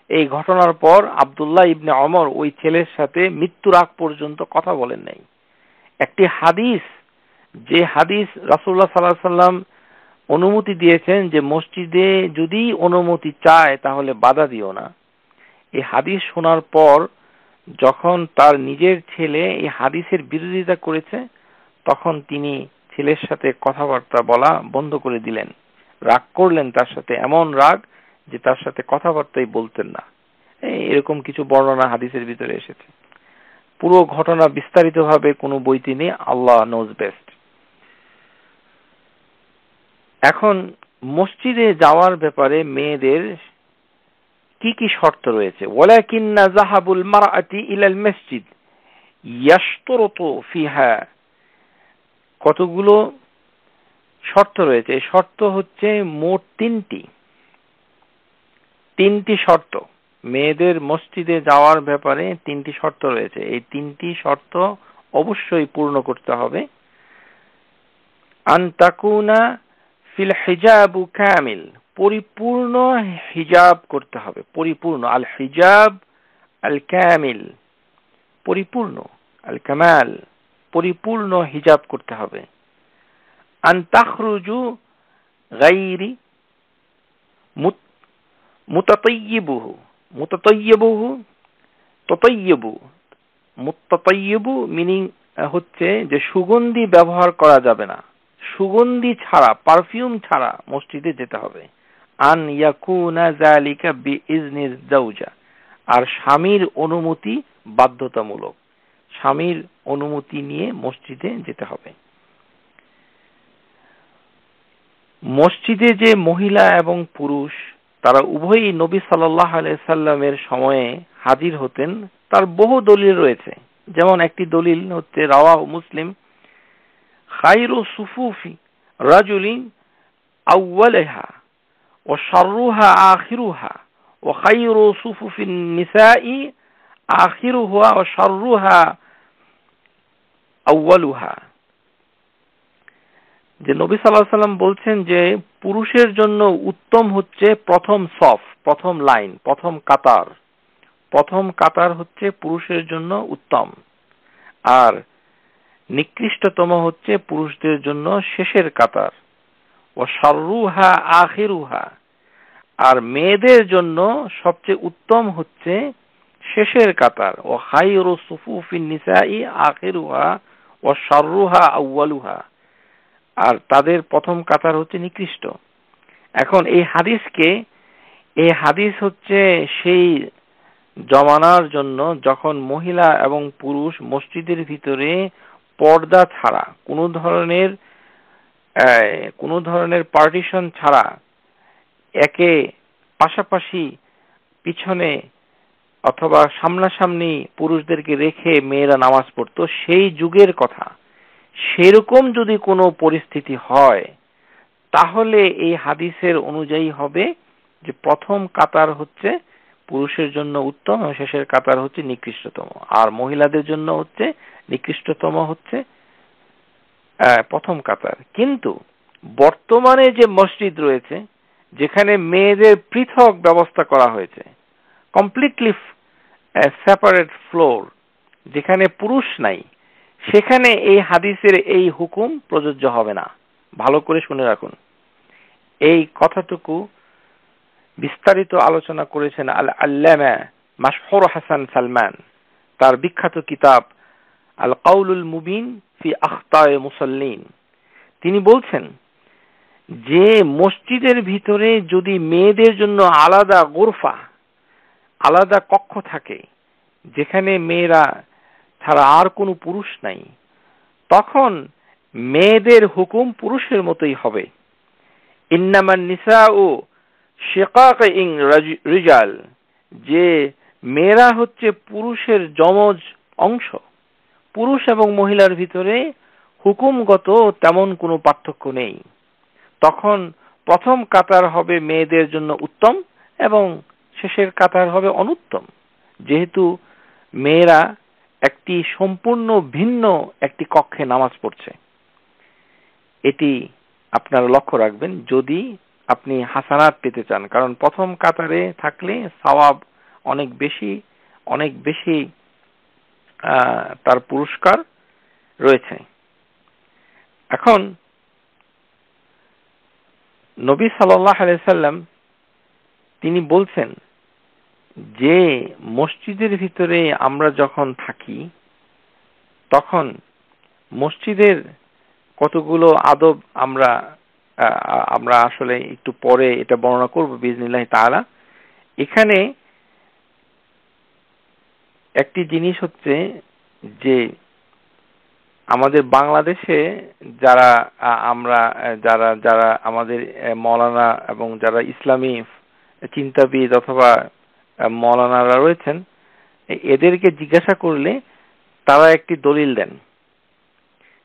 এই ঘটনার পর আব্দুল্লাহ ইবনে ওমর ওই ছেলের সাথে মৃত্যুর আগ পর্যন্ত কথা বলেন নাই। একটি হাদিস, যে হাদিস রাসূলুল্লাহ সাল্লাল্লাহু আলাইহি ওয়াসাল্লাম অনুমতি দিয়েছেন যে মসজিদে যদি অনুমতি চায় তাহলে বাধা দিও না, এই হাদিস শোনার পর যখন তার নিজের ছেলে এই হাদিসের বিরোধিতা করেছে, তখন তিনি ছেলের সাথে কথাবার্তা বলা বন্ধ করে দিলেন, রাগ করলেন তার সাথে, এমন রাগ যে তার সাথে কথাবার্তাই বলতেন না। এরকম কিছু বর্ণনা হাদিসের ভিতরে এসেছে। পুরো ঘটনা বিস্তারিতভাবে কোনো বইতে নেই, আল্লাহ নোজ বেস্ট। এখন মসজিদে যাওয়ার ব্যাপারে মেয়েদের কি কি শর্ত রয়েছে? ওয়ালাকিন্না যাহাবুল মারআতি ইলাল মসজিদ ইয়াশতারতু ফিহা, কতগুলো শর্ত রয়েছে। এই শর্ত হচ্ছে মোট তিনটি শর্ত। মেয়েদের মসজিদে যাওয়ার ব্যাপারে তিনটি শর্ত রয়েছে। এই তিনটি শর্ত অবশ্যই পূর্ণ করতে হবে। আন তাকুনা ফিল হিজাবু কামিল, পরিপূর্ণ হিজাব করতে হবে, পরিপূর্ণ। আল হিজাব আল কামিল, পরিপূর্ণ। আল কামাল, পরিপূর্ণ হিজাব করতে হবে। আন তাখরুজু গায়রি মুতাতাইয়িবুহু, মুতাতাইয়িবু মিনিং হচ্ছে যে সুগন্ধি ব্যবহার করা যাবে না, সুগন্ধি ছাড়া, পারফিউম ছাড়া মসজিদে যেতে হবে। আন ইয়াকুনা যালিকা বিইজনিজ যাওজা, আর স্বামীর অনুমতি বাধ্যতামূলক, স্বামীর অনুমতি নিয়ে মসজিদে যেতে হবে। মসজিদে যে মহিলা এবং পুরুষ তারা উভয়ই নবী সাল্লাল্লাহু আলাইহি সাল্লামের সময়ে হাজির হতেন, তার বহু দলিল রয়েছে। যেমন একটি দলিল হচ্ছে রাওয়াহু মুসলিম, খায়রু সুফুফি রাজুলিন আউওয়ালাহা ওয়া শাররুহা আখিরুহা ওয়া খায়রু সুফুফিন নিসাই আখিরুহা ওয়া শাররুহা আউওয়ালুহা। যে নবী সাল্লাল্লাহু আলাইহি সাল্লাম বলছেন যে পুরুষের জন্য উত্তম হচ্ছে প্রথম সফ, প্রথম লাইন, প্রথম কাতার। প্রথম কাতার হচ্ছে পুরুষের জন্য উত্তম, আর নিকৃষ্টতম হচ্ছে পুরুষদের জন্য শেষের কাতার। ও শাররুহা আখিরুহা, আর মেয়েদের জন্য সবচেয়ে উত্তম হচ্ছে শেষের কাতার। ও খায়রু সুফুফিন নিসাই আখিরুহা ও শাররুহা আউওয়ালুহা, আর তাদের প্রথম কাতার হচ্ছে নিকৃষ্ট। এখন এই হাদিস হচ্ছে সেই জমানার জন্য যখন মহিলা এবং পুরুষ মসজিদের ভিতরে পর্দা ছাড়া, কোনো ধরনের পার্টিশন ছাড়া একে পাশাপাশি পিছনে অথবা সামনাসামনি পুরুষদেরকে রেখে মেয়েরা নামাজ পড়তো, সেই যুগের কথা। সেরকম যদি কোনো পরিস্থিতি হয় তাহলে এই হাদিসের অনুযায়ী হবে যে প্রথম কাতার হচ্ছে পুরুষের জন্য উত্তম এবং শেষের কাতার হচ্ছে নিকৃষ্টতম, আর মহিলাদের জন্য হচ্ছে নিকৃষ্টতম হচ্ছে প্রথম কাতার। কিন্তু বর্তমানে যে মসজিদ রয়েছে যেখানে মেয়েদের পৃথক ব্যবস্থা করা হয়েছে, কমপ্লিটলি সেপারেট ফ্লোর, যেখানে পুরুষ নাই, সেখানে এই হাদিসের এই হুকুম প্রযোজ্য হবে না। ভালো করে শুনে রাখুন। এই কথাটুকু বিস্তারিত আলোচনা করেছেন আল-আল্লামা মাশহুর হাসান সালমান তার বিখ্যাত কিতাব আল কাউলুল মুবিন ফি আখতায়ে মুসাল্লিন। তিনি বলছেন যে মসজিদের ভিতরে যদি মেয়েদের জন্য আলাদা গোরফা, আলাদা কক্ষ থাকে যেখানে মেয়েরা ছাড়া আর কোনো পুরুষ নাই, তখন মেয়েদের হুকুম পুরুষের মতোই হবে। ইন্নামান নিসাউ শিকাকিন রিজাল, যে মেয়েরা হচ্ছে পুরুষের যমজ অংশ। পুরুষ এবং মহিলার ভিতরে হুকুমগত তেমন কোনো পার্থক্য নেই। তখন প্রথম কাতার হবে মেয়েদের জন্য উত্তম এবং শেষের কাতার হবে অনুত্তম, যেহেতু মেয়েরা একটি সম্পূর্ণ ভিন্ন একটি কক্ষে নামাজ পড়ছে। এটি আপনারা লক্ষ্য রাখবেন যদি আপনি হাসানাত পেতে চান, কারণ প্রথম কাতারে থাকলে সওয়াব অনেক বেশি তার পুরস্কার রয়েছে। এখন নবী সাল্লাল্লাহু আলাইহি সাল্লাম তিনি বলছেন যে মসজিদের ভিতরে আমরা যখন থাকি তখন মসজিদের কতগুলো আদব আমরা আসলে একটু পরে এটা বর্ণনা করব বিইজনিল্লাহ তাআলা। এখানে একটি জিনিস হচ্ছে যে আমাদের বাংলাদেশে যারা আমাদের মাওলানা এবং যারা ইসলামী চিন্তাবিদ অথবা মাওলানারা রয়েছেন, এদেরকে জিজ্ঞাসা করলে তারা একটি দলিল দেন।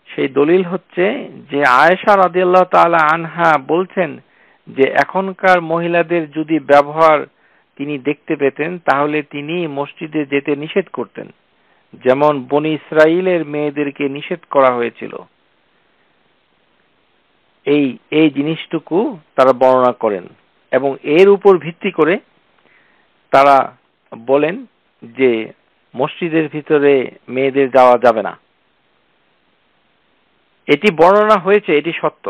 সেই দলিল হচ্ছে যে আয়েশা রাদিয়াল্লাহু তাআলা আনহা বলছেন যে এখনকার মহিলাদের যদি ব্যবহার তিনি দেখতে পেতেন তাহলে তিনি মসজিদে যেতে নিষেধ করতেন, যেমন বনি ইসরাইলের মেয়েদেরকে নিষেধ করা হয়েছিল। এই জিনিসটুকু তারা বর্ণনা করেন এবং এর উপর ভিত্তি করে তারা বলেন যে মসজিদের ভিতরে মেয়েদের যাওয়া যাবে না। এটি বর্ণনা হয়েছে, এটি সত্য,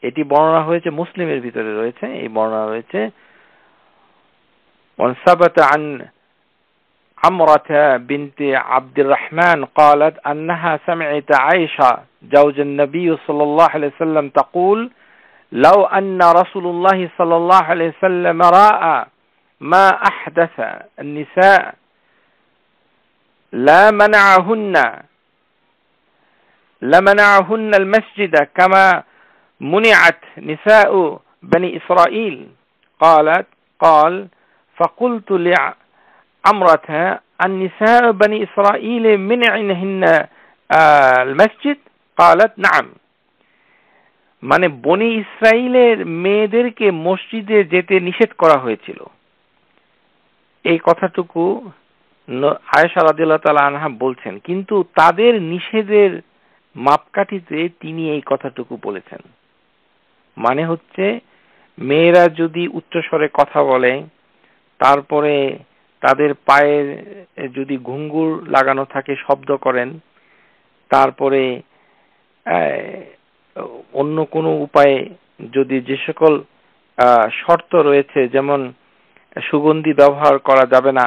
এটি বর্ণনা হয়েছে মুসলিমের ভিতরে রয়েছে, এই বর্ণনা রয়েছে ওয়ানসাবাতা আন আমরাতা বিনতে আব্দুর রহমান قالت انها سمعت عائشه زوج النبي صلى الله عليه وسلم تقول لو ان رسول الله صلى الله عليه وسلم راى ما احدث النساء لا منعهن المسجد كما منعت نساء بني إسرائيل قال فقلت لعمرتها النساء بني إسرائيل منعنهن المسجد قالت نعم। মানে বনি ইসরাইলের মেয়েদেরকে মসজিদে যেতে নিষেধ করা হয়েছিল, এই কথাটুকু আয়েশা রাদিয়াল্লাহু তাআলা আনহা বলছেন, কিন্তু তাদের নিষেধের মাপকাঠিতে তিনি এই কথাটুকু বলেছেন। মানে হচ্ছে মেয়েরা যদি উচ্চস্বরে কথা বলে, তারপরে তাদের পায়ে যদি ঘুঙ্গুর লাগানো থাকে শব্দ করেন, তারপরে অন্য কোনো উপায়ে যদি যে সকল শর্ত রয়েছে, যেমন সুগন্ধি ব্যবহার করা যাবে না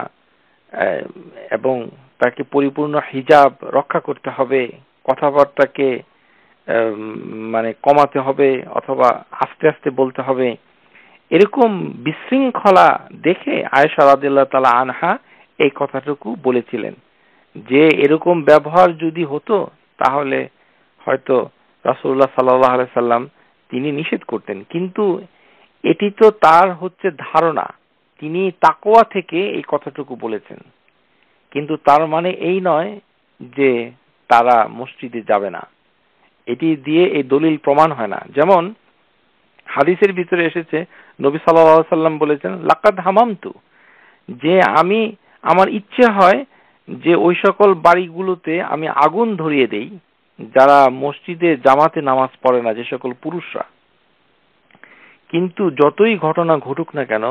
এবং তাকে পরিপূর্ণ হিজাব রক্ষা করতে হবে, কথাবার্তাকে মানে কমাতে হবে অথবা আস্তে আস্তে বলতে হবে, এরকম বিশৃঙ্খলা দেখে আয়েশা রাদিয়াল্লাহু তাআলা আনহা এই কথাটুকু বলেছিলেন যে এরকম ব্যবহার যদি হতো তাহলে হয়তো রাসূলুল্লাহ সাল্লাল্লাহু আলাইহি সাল্লাম তিনি নিষেধ করতেন। কিন্তু এটি তো তার হচ্ছে ধারণা, তিনি তাকওয়া থেকে এই কথাটুকু বলেছেন, কিন্তু তার মানে এই নয় যে তারা মসজিদে যাবে না। এটি দিয়ে এই দলিল প্রমাণ হয় না। যেমন হাদিসের ভিতরে এসেছে নবী সাল্লাল্লাহু আলাইহি সাল্লাম বলেছেন লাকাদ হামামতু, যে আমার ইচ্ছে হয় যে ওই সকল বাড়িগুলোতে আমি আগুন ধরিয়ে দেই যারা মসজিদে জামাতে নামাজ পড়ে না, যে সকল পুরুষরা। কিন্তু যতই ঘটনা ঘটুক না কেন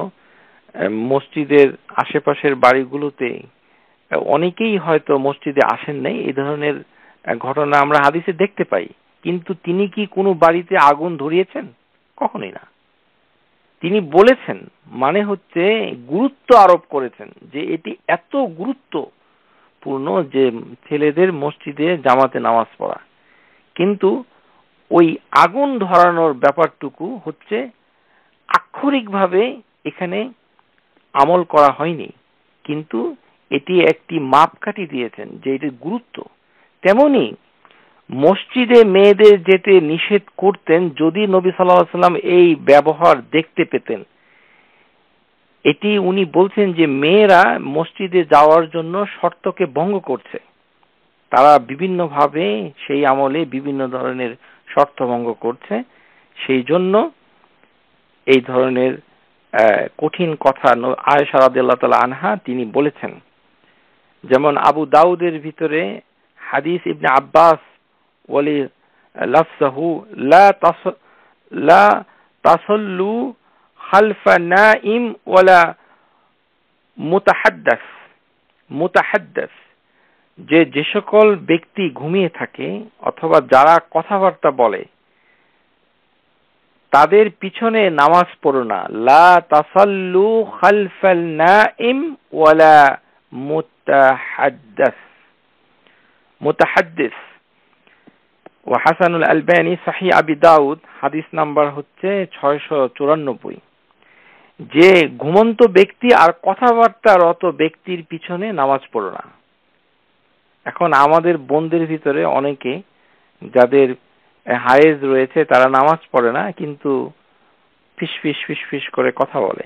মসজিদের আশেপাশের বাড়িগুলোতে অনেকেই হয়তো মসজিদে আসেন নাই, এই ধরনের ঘটনা আমরা হাদিসে দেখতে পাই। কিন্তু তিনি কি কোনো বাড়িতে আগুন ধরিয়েছেন? কখনোই না। তিনি বলেছেন, মানে হচ্ছে গুরুত্ব আরোপ করেছেন যে এটি এত গুরুত্বপূর্ণ যে ছেলেদের মসজিদে জামাতে নামাজ পড়া। কিন্তু ওই আগুন ধরানোর ব্যাপারটুকু হচ্ছে আক্ষরিকভাবে এখানে আমল করা হয়নি, কিন্তু এটি একটি মাপকাঠি দিয়েছেন যে এটির গুরুত্ব। তেমনি মসজিদে মেয়েদের যেতে নিষেধ করতেন যদি নবী সাল্লাল্লাহু আলাইহি ওয়াসাল্লাম এই ব্যবহার দেখতে পেতেন। এটি উনি বলছেন যে মেয়েরা মসজিদে যাওয়ার জন্য শর্তকে ভঙ্গ করছে, তারা বিভিন্নভাবে সেই আমলে বিভিন্ন ধরনের শর্ত ভঙ্গ করছে, সেই জন্য এই ধরনের কঠিন কথা আয়েশা রাদিয়াল্লাহু তাআলা আনহা তিনি বলেছেন। যেমন আবু দাউদের ভিতরে হাদিস ইবনে আব্বাস ওয়ালি লাফসাহু লা তাসাল্লু খালফা নাইম ওয়ালা মুতাহাদ্দাস, মুতাহাদ্দাস যে সকল ব্যক্তি ঘুমিয়ে থাকে অথবা যারা কথাবার্তা বলে তাদের পিছনে নামাজ পড়ো না। লা তাসাল্লু খালফাল নাইম ওয়ালা মুতাহাদ্দাস, মুতাহাদ্দিস। ওয়া হাসানুল আলবানী সহিহ আবি দাউদ হাদিস নাম্বার হচ্ছে 694। যে ঘুমন্ত ব্যক্তি আর কথাবার্তারত ব্যক্তির পিছনে নামাজ পড়ো না। এখন আমাদের বোনদের ভিতরে অনেকে যাদের হায়েজ রয়েছে তারা নামাজ পড়ে না, কিন্তু ফিসফিস ফিসফিস করে কথা বলে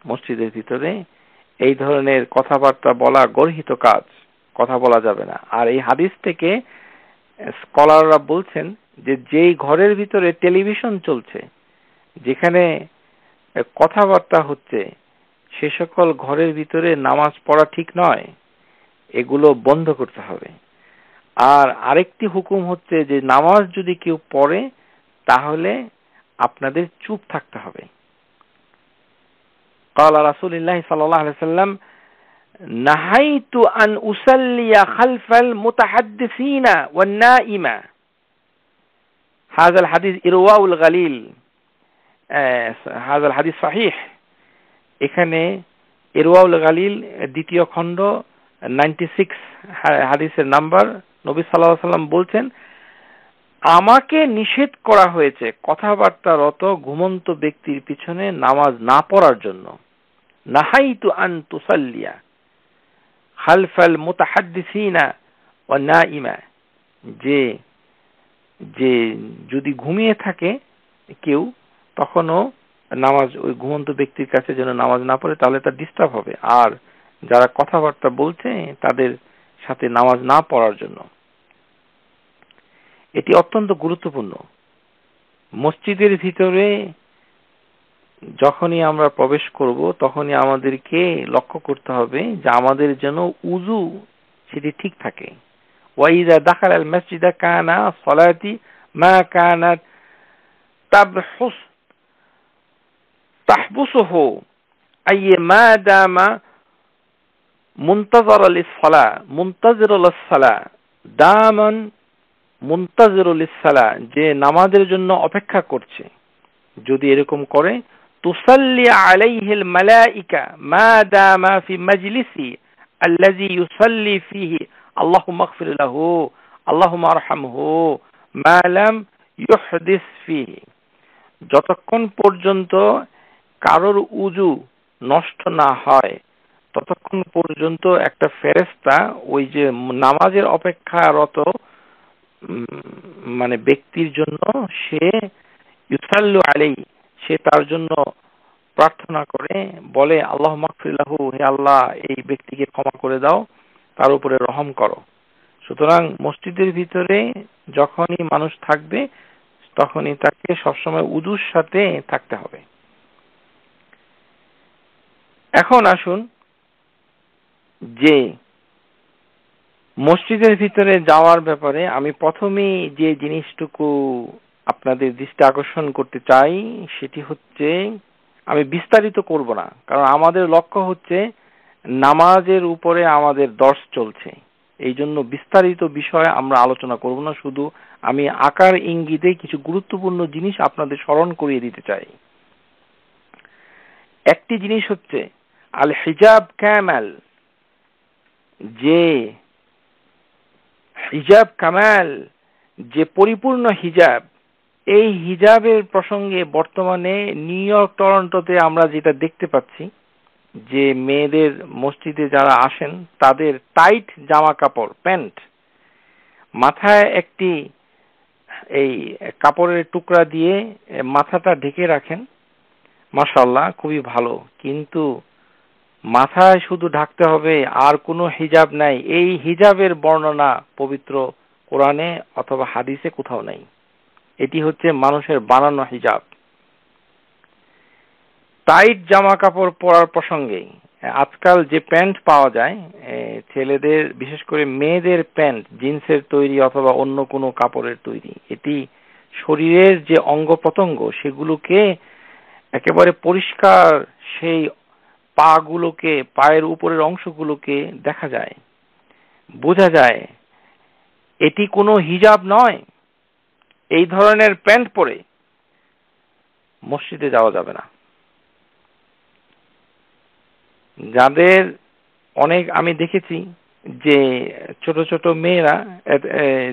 মসজিদের ভিতরে। এই ধরনের কথাবার্তা বলা গর্হিত কাজ, কথা বলা যাবে না। আর এই হাদিস থেকে স্কলাররা বলছেন যে যেই ঘরের ভিতরে টেলিভিশন চলছে, যেখানে কথাবার্তা হচ্ছে, সে সকল ঘরের ভিতরে নামাজ পড়া ঠিক নয়, এগুলো বন্ধ করতে হবে। আর আরেকটি হুকুম হচ্ছে যে নামাজ যদি কেউ পড়ে তাহলে আপনাদের চুপ থাকতে হবে। قال رسول الله صلى الله عليه وسلم نهيت أن أصلي خلف المتحدثين والنائم। هذا الحديث إرواء الغليل، هذا الحديث صحيح। এখানে ইরওয়াউল গালিল দ্বিতীয় খণ্ড 96 হাদিসের নাম্বার। নবী সাল্লাল্লাহু আলাইহি ওয়াসাল্লাম বলছেন, আমাকে নিষেধ করা হয়েছে কথাবার্তারত ঘুমন্ত ব্যক্তির পিছনে নামাজ না পড়ার জন্য। নাহাইতু আন তুসাল্লিয়া খালফাল মুতাহাদ্দিসিনা ওয়া নাইমা, যে যদি ঘুমিয়ে থাকে কেউ তখনও নামাজ ওই ঘুমন্ত ব্যক্তির কাছে যেন নামাজ না পড়ে, তাহলে তার ডিস্টার্ব হবে। আর যারা কথাবার্তা বলছে তাদের সাথে নামাজ না পড়ার জন্য। এটি অত্যন্ত গুরুত্বপূর্ণ। মসজিদের ভিতরে যখনই আমরা প্রবেশ করব তখনই আমাদেরকে লক্ষ্য করতে হবে যে আমাদের যেন উযু সেটি ঠিক থাকে। ওয়াইদা দাখাল আল মসজিদা কানা সালাতি মা কানাত তাহবুসুহু আই মা দামা মুনতাযিরা লিস-সালাহ, মুনতাযিরা লিস-সালাহ, দামান মুনতাযিরা লিস-সালাহ, যে নামাজের জন্য অপেক্ষা করছে, যদি এরকম করে তুসাল্লি আলাইহিল মালাইকা মা দামা ফি মাজলিসি আল্লাযী ইউসাল্লি ফীহি আল্লাহুম্মা ইগফির লাহু আল্লাহুম্মা আরহামহু মা লাম ইউহদিস ফীহি। যতক্ষণ পর্যন্ত কারোর উযু নষ্ট না হয় ততক্ষণ পর্যন্ত একটা ফেরেশতা ওই যে নামাজের অপেক্ষারত মানে ব্যক্তির জন্য সে ইউসাল্লু আলাইহি, সে তার জন্য প্রার্থনা করে, বলে আল্লাহুম্মা ইগফির লাহু, হে আল্লাহ এই ব্যক্তিকে ক্ষমা করে দাও, তার উপরে রহম করো। সুতরাং মসজিদের ভিতরে যখনই মানুষ থাকবে তখনই তাকে সবসময় উযুর সাথে থাকতে হবে। এখন আসুন যে মসজিদের ভিতরে যাওয়ার ব্যাপারে আমি প্রথমেই যে জিনিসটুকু আপনাদের দৃষ্টি আকর্ষণ করতে চাই সেটি হচ্ছে, আমি বিস্তারিত করব না, কারণ আমাদের লক্ষ্য হচ্ছে নামাজের উপরে আমাদের দর্শ চলছে, এই জন্য বিস্তারিত বিষয়ে আমরা আলোচনা করব না। শুধু আমি আকার ইঙ্গিতে কিছু গুরুত্বপূর্ণ জিনিস আপনাদের স্মরণ করিয়ে দিতে চাই। একটি জিনিস হচ্ছে আল হিজাব কামাল, যে হিজাব কামাল, যে পরিপূর্ণ হিজাব, এই হিজাবের প্রসঙ্গে বর্তমানে নিউ ইয়র্ক, টরন্টোতে আমরা যেটা দেখতে পাচ্ছি যে মেয়েদের মসজিদে যারা আসেন তাদের টাইট জামা কাপড়, প্যান্ট, মাথায় একটি এই কাপড়ের টুকরা দিয়ে মাথাটা ঢেকে রাখেন, মাশাআল্লাহ খুবই ভালো, কিন্তু মাথায় শুধু ঢাকতে হবে আর কোনো হিজাব নাই। এই হিজাবের বর্ণনা পবিত্র কোরআনে অথবা হাদিসে কোথাও নাই। এটি হচ্ছে মানুষের বানানো হিজাব। টাইট জামা কাপড় পরার প্রসঙ্গে আজকাল যে প্যান্ট পাওয়া যায় ছেলেদের, বিশেষ করে মেয়েদের প্যান্ট জিন্সের তৈরি অথবা অন্য কোনো কাপড়ের তৈরি, এটি শরীরের যে অঙ্গ প্রত্যঙ্গ সেগুলোকে একেবারে পরিষ্কার সেই পাগুলোকে, পায়ের উপরের অংশগুলোকে দেখা যায়, বোঝা যায়। এটি কোনো হিজাব নয়। এই ধরনের প্যান্ট পরে মসজিদে যাওয়া যাবে না। যাদের অনেক, আমি দেখেছি যে ছোট ছোট মেয়েরা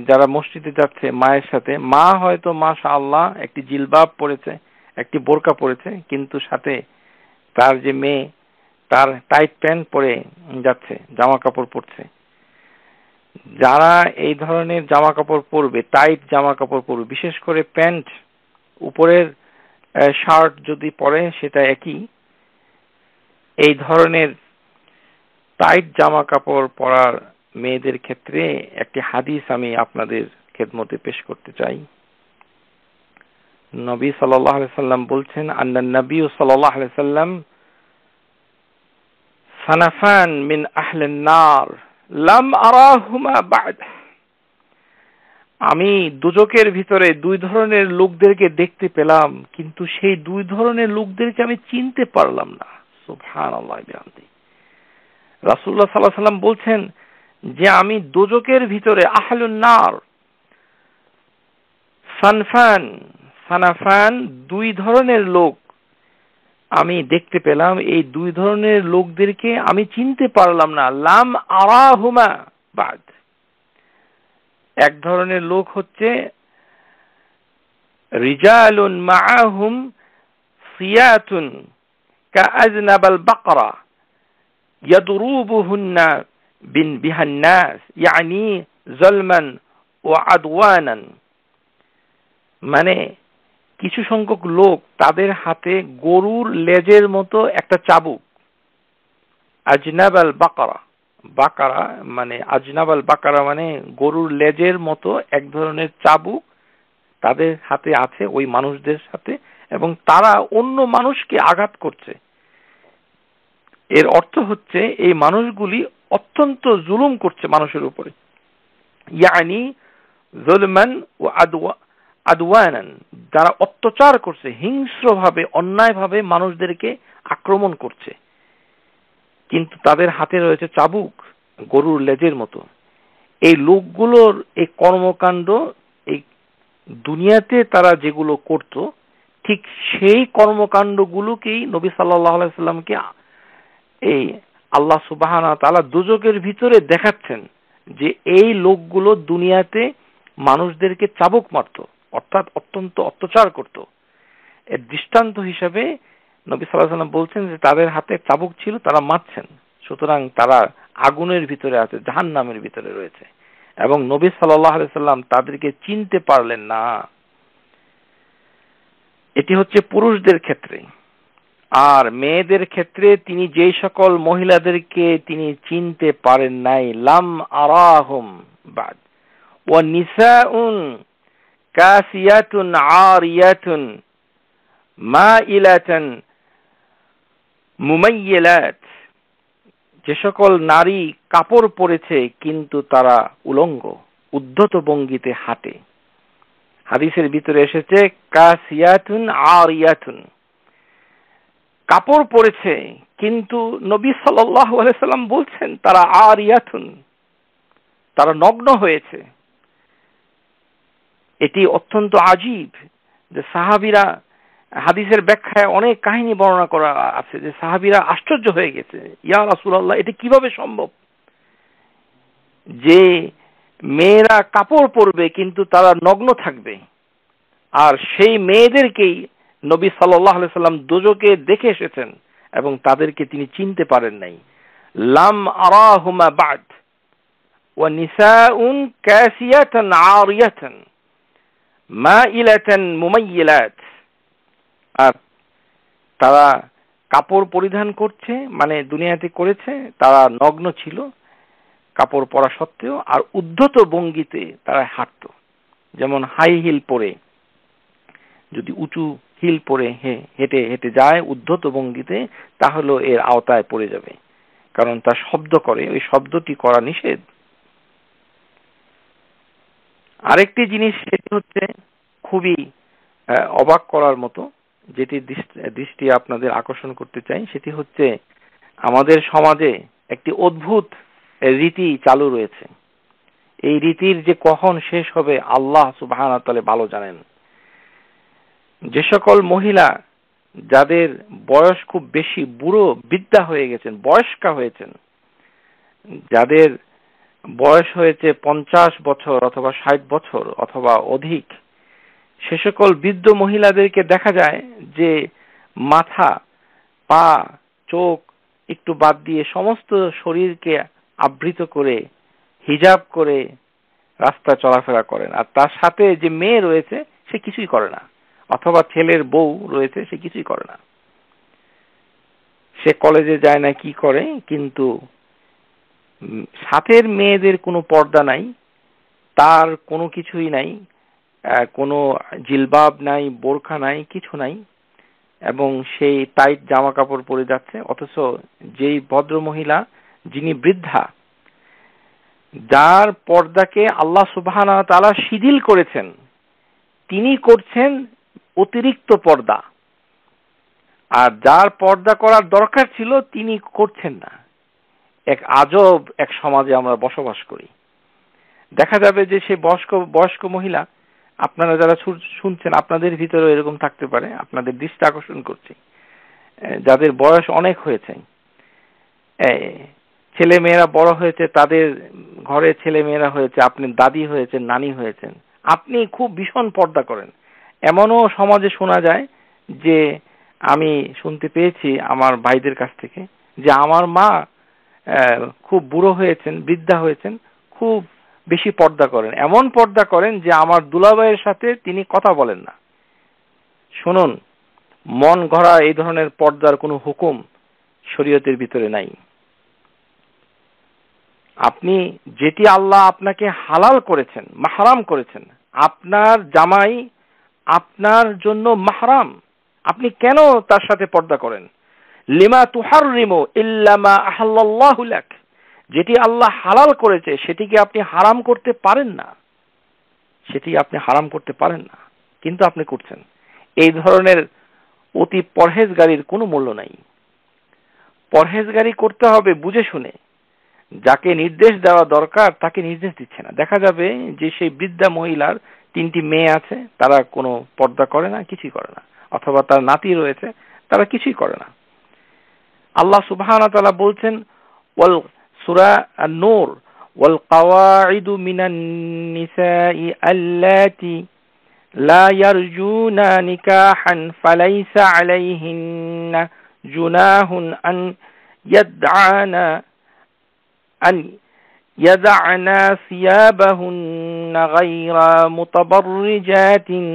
যারা মসজিদে যাচ্ছে মায়ের সাথে, মা হয়তো মাশাআল্লাহ একটি জিলবাব পরেছে, একটি বোরকা পরেছে, কিন্তু সাথে তার যে মেয়ে তার টাইট প্যান্ট পরে যাচ্ছে, জামা কাপড় পরছে। যারা এই ধরনের জামা কাপড় পরবে, টাইট জামা কাপড় পরবে, বিশেষ করে প্যান্ট, উপরের শার্ট যদি পরে সেটা একই, এই ধরনের টাইট জামা কাপড় পরার মেয়েদের ক্ষেত্রে একটি হাদিস আমি আপনাদের খেদমতে পেশ করতে চাই। নবী সাল্লাল্লাহু আলাইহি সাল্লাম বলছেন, আন্নান নবী সাল্লাল্লাহু আলাইহি সাল্লাম সানাফান মিন আহলিন নার লাম আরাহুমা বা'দ। আমি দুজকের ভিতরে দুই ধরনের লোকদেরকে দেখতে পেলাম, কিন্তু সেই দুই ধরনের লোকদেরকে আমি চিনতে পারলাম না। সুবহানাল্লাহ। রাসূলুল্লাহ সাল্লাল্লাহু আলাইহি সাল্লাম বলছেন যে আমি দোজকের ভিতরে আহলুন নার সানাফান দুই ধরনের লোক আমি দেখতে পেলাম, এই দুই ধরনের লোকদেরকে আমি চিনতে পারলাম না। লাম আরাহুমা বাদ। এক ধরনের লোক হচ্ছে রিজালুন মাআহুম সিয়াতুন কাআজনাবাল বাকরা ইয়াদরুবুহুন্না বিহান নাস ইয়ানি যালমান ওয়া আদওয়ানান। মানে কিছু সংখ্যক লোক, তাদের হাতে গরুর লেজের মতো একটা চাবুক, আজনাবাল বাকরা, বাকারা মানে আজনাবাল বাকারা মানে গরুর লেজের মতো এক ধরনের চাবুক তাদের হাতে আছে ওই মানুষদের সাথে, এবং তারা অন্য মানুষকে আঘাত করছে। এর অর্থ হচ্ছে এই মানুষগুলি অত্যন্ত জুলুম করছে মানুষের উপরে। ইয়ানি যুলমান ওয়া আদওয়ানান, যারা অত্যাচার করছে, হিংস্রভাবে অন্যায়ভাবে মানুষদেরকে আক্রমণ করছে, কিন্তু তাদের হাতে রয়েছে চাবুক গরুর লেজের মতো। এই লোকগুলোর এই কর্মকাণ্ড, এই দুনিয়াতে তারা যেগুলো করত, ঠিক সেই কর্মকাণ্ডগুলোকেই নবী সাল্লাল্লাহু আলাইহি সাল্লামকে এই আল্লাহ সুবহানাহু ওয়া তাআলা দুজকের ভিতরে দেখাচ্ছেন যে এই লোকগুলো দুনিয়াতে মানুষদেরকে চাবুক মারত, অর্থাৎ অত্যন্ত অত্যাচার করত। এর দৃষ্টান্ত হিসেবে নবী সাল্লাল্লাহু আলাইহি সাল্লাম বলছেন যে তাদের হাতে চাবুক ছিল, তারা মারছেন, সুতরাং তারা আগুনের ভিতরে আছে, জাহান্নামের ভিতরে রয়েছে, এবং নবী সাল্লাল্লাহু আলাইহি সাল্লাম তাদেরকে চিনতে পারলেন না। এটি হচ্ছে পুরুষদের ক্ষেত্রে। আর মেয়েদের ক্ষেত্রে তিনি যেই সকল মহিলাদেরকে তিনি চিনতে পারেন নাই, লাম আরাহুম বাদ। ওয়া নিসাউন কাসিয়াতুন আরিয়াতুন মাইলাতুন মুমাইয়িলাত, যে সকল নারী কাপড় পরেছে কিন্তু তারা উলঙ্গ, উদ্ধত ভঙ্গিতে হাঁটে। হাদিসের ভিতরে এসেছে কাসিয়াতুন আরিয়াতুন, কাপড় পরেছে, কিন্তু নবী সাল্লাল্লাহু আলাইহি সাল্লাম বলছেন তারা আরিয়াতুন, তারা নগ্ন হয়েছে। এটি অত্যন্ত আজীব যে সাহাবীরা, হাদিসের ব্যাখ্যায় অনেক কাহিনী বর্ণনা করা আছে যে সাহাবীরা আশ্চর্য হয়ে গেছে, ইয়া রাসূলুল্লাহ, এটা কিভাবে সম্ভব যে মেয়েরা কাপড় পরবে কিন্তু তারা নগ্ন থাকবে? আর সেই মেয়েদেরকেই নবী সাল্লাল্লাহু আলাইহি সাল্লাম দোজকে দেখে এসেছেন এবং তাদেরকে তিনি চিনতে পারেন নাই। লাম আরাহুমা বাদ ওয়া নিসাউন কাসিয়াতুন আরিয়াতুন মাইলাতুন মুমাইয়িলাত। আর তারা কাপড় পরিধান করছে, মানে দুনিয়াতে করেছে, তারা নগ্ন ছিল কাপড় পরা সত্ত্বেও, আর উদ্ধত ভঙ্গিতে তারা হাঁটত। যেমন হাই হিল পরে, যদি উঁচু হিল পরে হেঁটে হেঁটে যায় উদ্ধত ভঙ্গিতে, তাহলে এর আওতায় পড়ে যাবে, কারণ তা শব্দ করে, ওই শব্দটি করা নিষেধ। আরেকটি জিনিস, সেটি হচ্ছে খুবই অবাক করার মতো, যেটি দৃষ্টি আপনাদের আকর্ষণ করতে চাই, সেটি হচ্ছে আমাদের সমাজে একটি অদ্ভুত রীতি চালু রয়েছে। এই রীতির যে কখন শেষ হবে আল্লাহ সুবহানাহু ওয়া তাআলা ভালো জানেন। যে সকল মহিলা যাদের বয়স খুব বেশি, বুড়ো বৃদ্ধা হয়ে গেছেন, বয়স্কা হয়েছেন, যাদের বয়স হয়েছে 50 বছর অথবা 60 বছর অথবা অধিক, সে সকল বৃদ্ধ মহিলাদেরকে দেখা যায় যে মাথা, পা, চোখ একটু বাদ দিয়ে সমস্ত শরীরকে আবৃত করে হিজাব করে রাস্তা চলাফেরা করেন। আর তার সাথে যে মেয়ে রয়েছে সে কিছুই করে না, অথবা ছেলের বউ রয়েছে সে কিছুই করে না। সে কলেজে যায় না, কি করে, কিন্তু সাথের মেয়েদের কোনো পর্দা নাই, তার কোনো কিছুই নাই, কোনো জিলবাব নাই, বোরখা নাই, কিছু নাই, এবং সেই টাইট জামা কাপড় পরে যাচ্ছে। অথচ যেই ভদ্র মহিলা, যিনি বৃদ্ধা, যার পর্দাকে আল্লাহ সুবহানাহু ওয়া তাআলা শিথিল করেছেন, তিনি করছেন অতিরিক্ত পর্দা, আর যার পর্দা করার দরকার ছিল তিনি করছেন না। এক আজব এক সমাজে আমরা বসবাস করি। দেখা যাবে যে সে বয়স্ক মহিলা, আপনারা যারা শুনছেন আপনাদের ভিতরেও এরকম থাকতে পারে, আপনাদের দৃষ্টি আকর্ষণ করছি, যাদের বয়স অনেক হয়েছে, ছেলে মেয়েরা বড় হয়েছে, তাদের ঘরে ছেলে মেয়েরা হয়েছে, আপনি দাদি হয়েছেন, নানি হয়েছেন, আপনি খুব ভীষণ পর্দা করেন। এমনও সমাজে শোনা যায় যে, আমি শুনতে পেয়েছি আমার ভাইদের কাছ থেকে, যে আমার মা খুব বুড়ো হয়েছেন, বৃদ্ধা হয়েছেন, খুব বেশি পর্দা করেন, এমন পর্দা করেন যে আমার দুলাভাইয়ের সাথে তিনি কথা বলেন না। শুনুন, মন গড়া এই ধরনের পর্দার কোনো হুকুম শরীয়তের ভিতরে নাই। আপনি যেটি আল্লাহ আপনাকে হালাল করেছেন, মাহরাম করেছেন, আপনার জামাই আপনার জন্য মাহরাম, আপনি কেন তার সাথে পর্দা করেন? লিমা তুহাররিমু ইল্লা মা আহাল্লাল্লাহু লাক, যেটি আল্লাহ হালাল করেছে সেটিকে আপনি হারাম করতে পারেন না, সেটি আপনি হারাম করতে পারেন না, কিন্তু আপনি করছেন। এই ধরনের অতি পরহেজগারির কোনো মূল্য নাই। পরহেজগারি করতে হবে বুঝে শুনে, যাকে নির্দেশ দেওয়া দরকার তাকে নির্দেশ দিচ্ছে না। দেখা যাবে যে সেই বৃদ্ধা মহিলার 3টি মেয়ে আছে, তারা কোনো পর্দা করে না, কিছুই করে না, অথবা তার নাতি রয়েছে, তারা কিছুই করে না। আল্লাহ সুবহানাহু ওয়া তাআলা বলছেন, ওয়াল সূরা আন-নূর, ওয়াল কাওয়াইদু মিনান নিসাই আল্লাতি লা ইয়ারজুনা নিকাহান ফালাইসা আলাইহিন্না জুনাহুন আন ইয়াদআনা সিয়াবাহুন্না গায়রা মুতাবাররিজাতিন,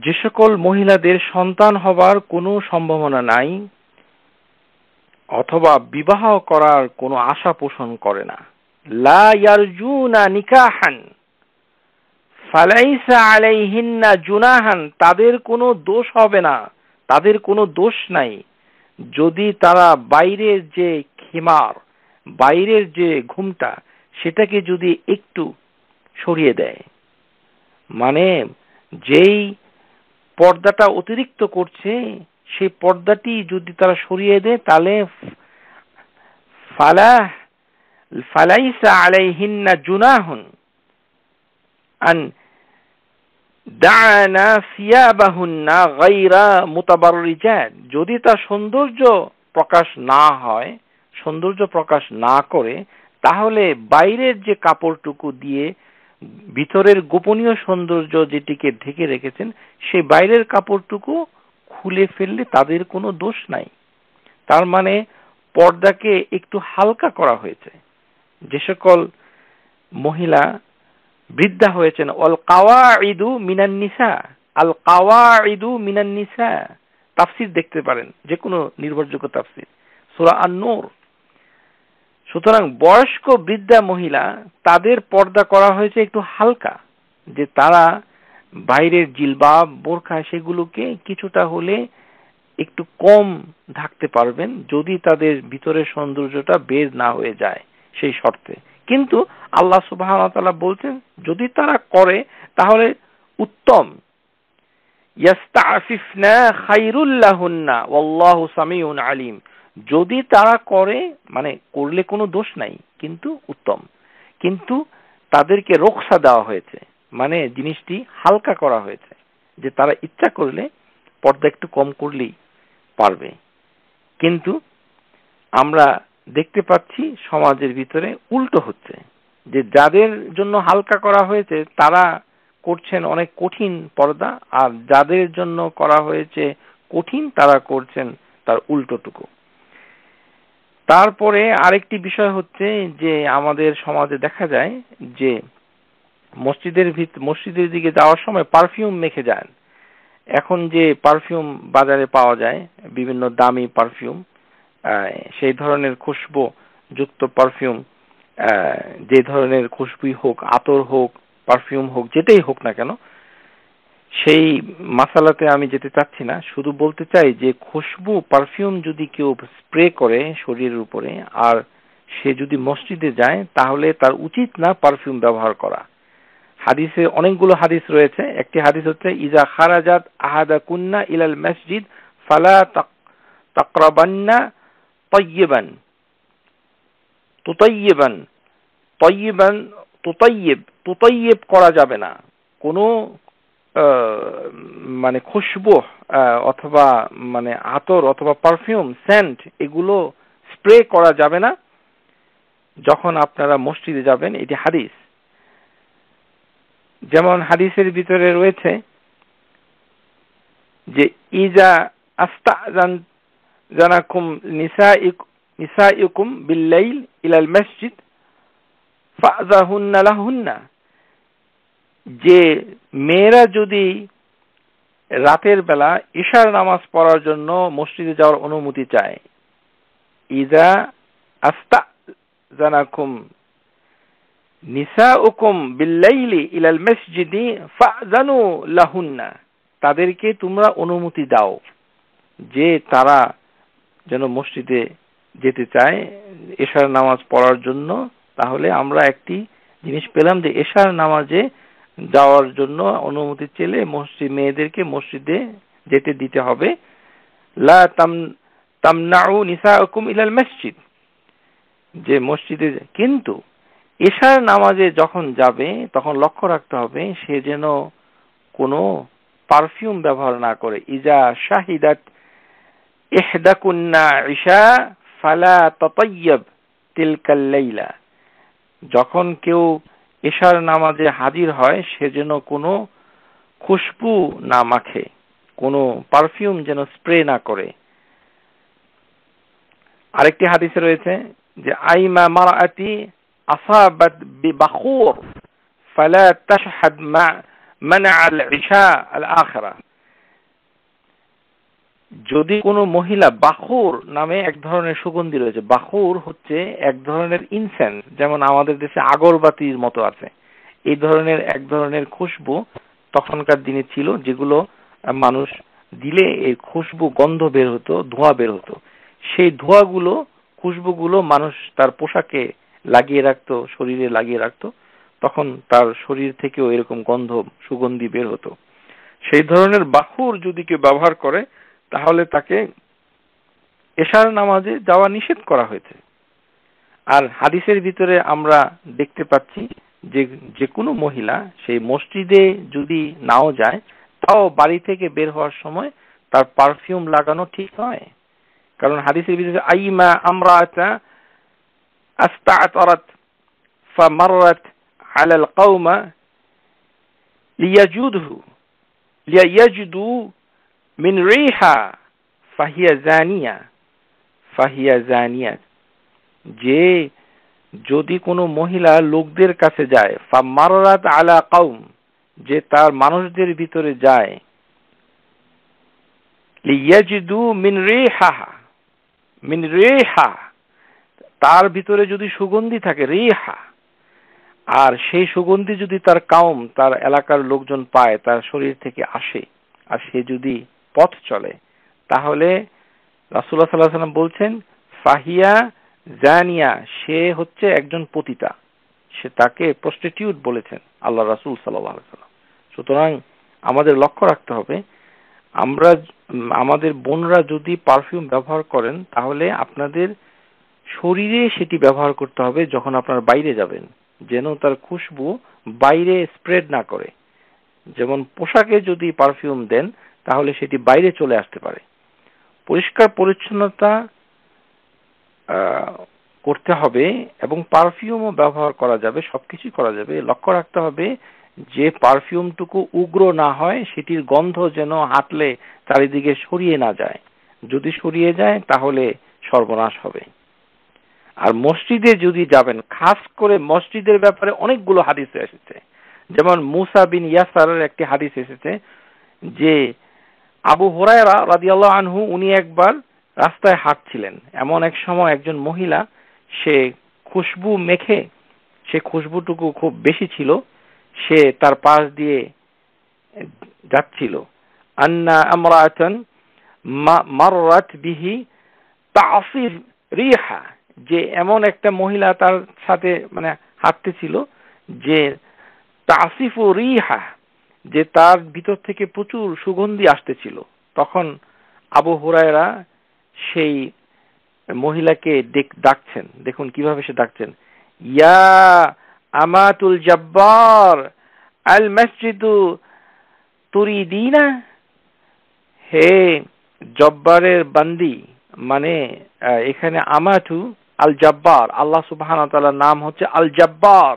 যে সকল মহিলাদের সন্তান হবার কোনো সম্ভাবনা নাই অথবা বিবাহ করার কোনো আশা পোষণ করে না, লা ইয়ারজুনা নিকাহান ফালাইসা আলাইহিন্না জুনাহান, তাদের কোনো দোষ হবে না, তাদের কোনো দোষ নাই যদি তারা বাইরের যে খিমার, বাইরের যে ঘুমটা, সেটাকে যদি একটু সরিয়ে দেয়। মানে যেই পর্দাটা অতিরিক্ত করছে সেই পর্দাটি যদি তারা সরিয়ে দেয়, তাহলে ফালাইসা আলাইহিন্না জুনাহুন আন দা'না সিয়াবাহুন্না গায়রা মুতাবাররিজাত, যদি তার সৌন্দর্য প্রকাশ না হয়, সৌন্দর্য প্রকাশ না করে, তাহলে বাইরের যে কাপড়টুকু দিয়ে ভিতরের গোপনীয় সৌন্দর্য যেটিকে ঢেকে রেখেছেন, সেই বাইরের কাপড়টুকু খুলে ফেললে তাদের কোনো দোষ নাই। তার মানে পর্দাকে একটু হালকা করা হয়েছে। যে সকল মহিলা বৃদ্ধা হয়েছেন, আল কাওয়াইদু মিনান নিসা, আল কাওয়াইদু মিনান নিসা, তাফসীর দেখতে পারেন, যে কোনো নির্ভরযোগ্য তাফসীর, সূরা আন-নূর। সুতরাং বয়স্ক বৃদ্ধা মহিলা, তাদের পর্দা করা হয়েছে একটু হালকা, যে তারা বাইরের জিলবাব, বোরখা সেগুলোকে কিছুটা হলে একটু কম ঢাকতে পারবেন, যদি তাদের ভিতরের সৌন্দর্যটা বের না হয়ে যায় সেই শর্তে। কিন্তু আল্লাহ সুবহানাহু ওয়া তাআলা বলছেন যদি তারা করে তাহলে উত্তম। ইয়াস্তাফিফনা খায়রুল লাহুন্না ওয়াল্লাহু সামিউন আলিম। যদি তারা করে, মানে করলে কোনো দোষ নাই, কিন্তু উত্তম, কিন্তু তাদেরকে রুখসা দেওয়া হয়েছে, মানে জিনিসটি হালকা করা হয়েছে, যে তারা ইচ্ছা করলে পর্দা একটু কম করলেই পারবে। কিন্তু আমরা দেখতে পাচ্ছি সমাজের ভিতরে উল্টো হচ্ছে, যে যাদের জন্য হালকা করা হয়েছে তারা করছেন অনেক কঠিন পর্দা, আর যাদের জন্য করা হয়েছে কঠিন তারা করছেন তার উল্টোটুকু। তারপরে আরেকটি বিষয় হচ্ছে যে আমাদের সমাজে দেখা যায় যে মসজিদের দিকে যাওয়ার সময় পারফিউম মেখে যান। এখন যে পারফিউম বাজারে পাওয়া যায়, বিভিন্ন দামি পারফিউম, সেই ধরনের খুশবু যুক্ত পারফিউম, যে ধরনের খুশবুই হোক, আতর হোক, পারফিউম হোক, যেটাই হোক না কেন, সেই মাসালাতে আমি যেতে চাচ্ছি না। শুধু বলতে চাই যে খুশবু পারফিউম যদি কেউ স্প্রে করে শরীরের উপরে, আর সে যদি মসজিদে যায়, তাহলে তার উচিত না পারফিউম ব্যবহার করা। হাদিসে অনেকগুলো হাদিস রয়েছে। একটি হাদিস হচ্ছে ইজা খারাজাত আহাদাকুন্না ইলাল মসজিদ ফালা তাকরাবান্না তাইয়িবান তুতাইয়িবান তাইয়িবান তুতাইয়িব করা যাবে না, কোনো মানে খুশবু অথবা মানে আতর অথবা পারফিউম, সেন্ট, এগুলো স্প্রে করা যাবে না যখন আপনারা মসজিদে যাবেন। এটি হাদিস। যেমন হাদিসের ভিতরে রয়েছে যে ইজা আস্তাযানাকুম নিসাইকুম বিল্লাইল ইলাল মসজিদ ফাযাহুন্না লাহুন্না, যে মেয়েরা যদি রাতের বেলা ইশার নামাজ পড়ার জন্য মসজিদে যাওয়ার অনুমতি চায়, ইজা আস্তাযানাকুম নিসাউকুম বিল্লাইলি ইলাল মসজিদি ফাযানু লাহুন্না, তাদেরকে তোমরা অনুমতি দাও যে তারা যেন মসজিদে যেতে চায় ইশার নামাজ পড়ার জন্য। তাহলে আমরা একটি জিনিস পেলাম যে ইশার নামাজে যাওয়ার জন্য অনুমতি চেলে মেয়েদেরকে মসজিদে যেতে দিতে হবে। লা তামনাউ নিসাউকুম ইলাল মসজিদ, যে মসজিদে, কিন্তু ইশার নামাজে যখন যাবে তখন লক্ষ্য রাখতে হবে সে যেন কোনো পারফিউম ব্যবহার না করে। ইজা শাহিদাত ইহদাকুন্না ইশা ফালা তাতাইয়াব তিলকাল লাইলা, যখন কেউ ইশার নামাজে হাজির হয় সে যেন কোনো খুশবু না মাখে, কোনো পারফিউম যেন স্প্রে না করে। আরেকটি হাদিসে রয়েছে যে আইমা মারাআতি আসাবাত বিবাখুর ফালা তাশহাদ মানা আল ইশা আল আখিরা, যদি কোনো মহিলা, বাখুর নামে এক ধরনের সুগন্ধি রয়েছে, বাখুর হচ্ছে এক ধরনের ইনসেন্স, যেমন আমাদের দেশে আগরবাতির মতো আছে, এই ধরনের এক ধরনের খুশবু তখনকার দিনে ছিল, যেগুলো মানুষ দিলে এই খুশবু গন্ধ বের হতো, ধোঁয়া বের হতো। সেই ধোঁয়াগুলো, খুশবুগুলো মানুষ তার পোশাকে লাগিয়ে রাখতো, শরীরে লাগিয়ে রাখতো, তখন তার শরীর থেকেও এরকম গন্ধ, সুগন্ধি বের হতো। সেই ধরনের বাখুর যদি কেউ ব্যবহার করে তাহলে তাকে এশার নামাজে যাওয়া নিষেধ করা হয়েছে। আর হাদিসের ভিতরে আমরা দেখতে পাচ্ছি যে যে কোনো মহিলা সেই মসজিদে যদি নাও যায়, তাও বাড়ি থেকে বের হওয়ার সময় তার পারফিউম লাগানো ঠিক নয়। কারণ হাদিসের ভিতরে আইমা আমরাতা আস্তা'তারাত ফামাররাত আলাল কওমা লিয়াজিদু মিন রিহা ফাহিয়া জানিয়া, যে যদি কোনো মহিলা লোকদের কাছে যায়, ফামাররাত আলা কওম, যে তার মানুষদের ভিতরে যায়, লিয়াজিদু মিন রিহা, তার ভিতরে যদি সুগন্ধি থাকে, রিহা, আর সেই সুগন্ধি যদি তার কওম, তার এলাকার লোকজন পায়, তার শরীর থেকে আসে, আর সে যদি পথ চলে, তাহলে রাসূলুল্লাহ সাল্লাল্লাহু আলাইহি ওয়াসাল্লাম বলছেন ফাহিয়া জানিয়া, সে হচ্ছে একজন পতিতা, সে তাকে প্রস্টিটিউট বলেছেন আল্লাহ রাসূল সাল্লাল্লাহু আলাইহি ওয়াসাল্লাম। সুতরাং আমাদের লক্ষ্য রাখতে হবে আমাদের বোনরা যদি পারফিউম ব্যবহার করেন তাহলে আপনাদের শরীরে সেটি ব্যবহার করতে হবে যখন আপনারা বাইরে যাবেন, যেন তার খুশবু বাইরে স্প্রেড না করে। যেমন পোশাকে যদি পারফিউম দেন তাহলে সেটি বাইরে চলে আসতে পারে। পরিষ্কার পরিচ্ছন্নতা করতে হবে এবং পারফিউমও ব্যবহার করা যাবে, সবকিছুই করা যাবে। লক্ষ্য রাখতে হবে যে পারফিউমটুকু উগ্র না হয়, সেটির গন্ধ যেন হাঁটলে চারিদিকে ছড়িয়ে না যায়। যদি ছড়িয়ে যায় তাহলে সর্বনাশ হবে। আর মসজিদে যদি যাবেন, খাস করে মসজিদের ব্যাপারে অনেকগুলো হাদিস এসেছে। যেমন মুসা বিন ইয়াসারের একটি হাদিস এসেছে যে আবু হুরায়রা রাদিয়াল্লাহু আনহু উনি একবার রাস্তায় হাঁটছিলেন। এমন এক সময় একজন মহিলা সে খুশবু মেখে, সে খুশবুটুকু খুব বেশি ছিল, সে তার পাশ দিয়ে যাচ্ছিল। আন্না আমরাতান মাররাত বিহি তাসিফ রিহা, যে এমন একটা মহিলা তার সাথে মানে হাঁটতেছিল যে তাসিফু রিহা, যে তার ভিতর থেকে প্রচুর সুগন্ধি আসতেছিল। তখন আবু হুরায়রা সেই মহিলাকে ডাকছেন। দেখুন কিভাবে সে ডাকছেন, ইয়া আমাতুল জব্বার আল মসজিদু তুরিদিনা, হে জব্বারের বান্দি, মানে এখানে আমাতু আল জব্বার, আল্লাহ সুবহানাহু ওয়া তাআলার নাম হচ্ছে আল জব্বার,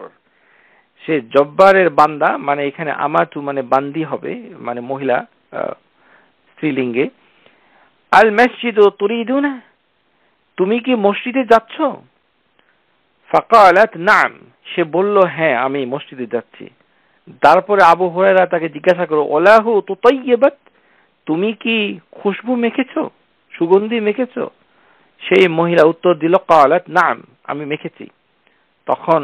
সে জব্বারের বান্দা, মানে এখানে আমাতু মানে বান্দি হবে, মানে মহিলা স্ত্রীলিঙ্গে। আল মসজিদু তুরিদুনা, তুমি কি মসজিদে যাচ্ছ? ফাকালাত নাম, সে বলল হ্যাঁ আমি মসজিদে যাচ্ছি। তারপরে আবু হুরায়রা তাকে জিজ্ঞাসা করো, ওলাহু তুতাইয়্যিবাত, তুমি কি খুশবু মেখেছো, সুগন্ধি মেখেছো? সেই মহিলা উত্তর দিল, ক্বালাত নাম, আমি মেখেছি। তখন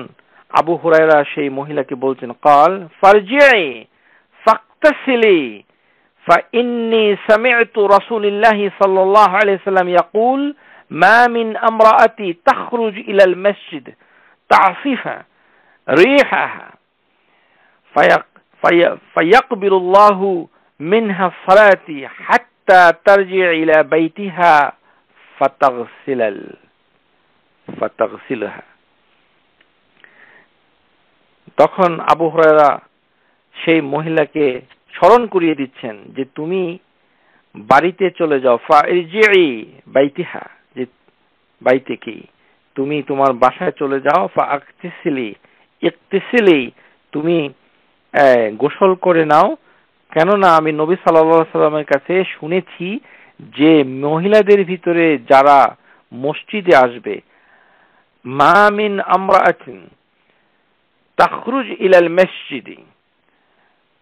আবু হুরায়রা সেই মহিলাকে বলছেন, ক্বাল ফারজিই ফাক্তাসিলি ফাইন্নী সামি'তু রাসূলুল্লাহি সাল্লাল্লাহু আলাইহি ওয়াসাল্লাম ইয়াকুল মা মিন আমরাআতি তাখরুজ ইলাল মসজিদ তাসিফা রিহাহা ফায়াকবিলুল্লাহু মিনহা সালাতি হাত্তা তারজি' ইলা বাইতিহা ফাতাগসিলহা। তখন আবু হুরায়রা সেই মহিলাকে স্মরণ করিয়ে দিচ্ছেন যে তুমি বাড়িতে চলে যাও, ফারজি'i বাইতিহা, যে বাইতে কি, তুমি তোমার বাসায় চলে যাও, ইকতিসিলি, তুমি গোসল করে নাও। কেননা আমি নবী সাল্লাল্লাহু আলাইহি সাল্লামের কাছে শুনেছি যে মহিলাদের ভিতরে যারা মসজিদে আসবে, মা মিন আমরাআতিন তাখরুজ ইলাল মসজিদি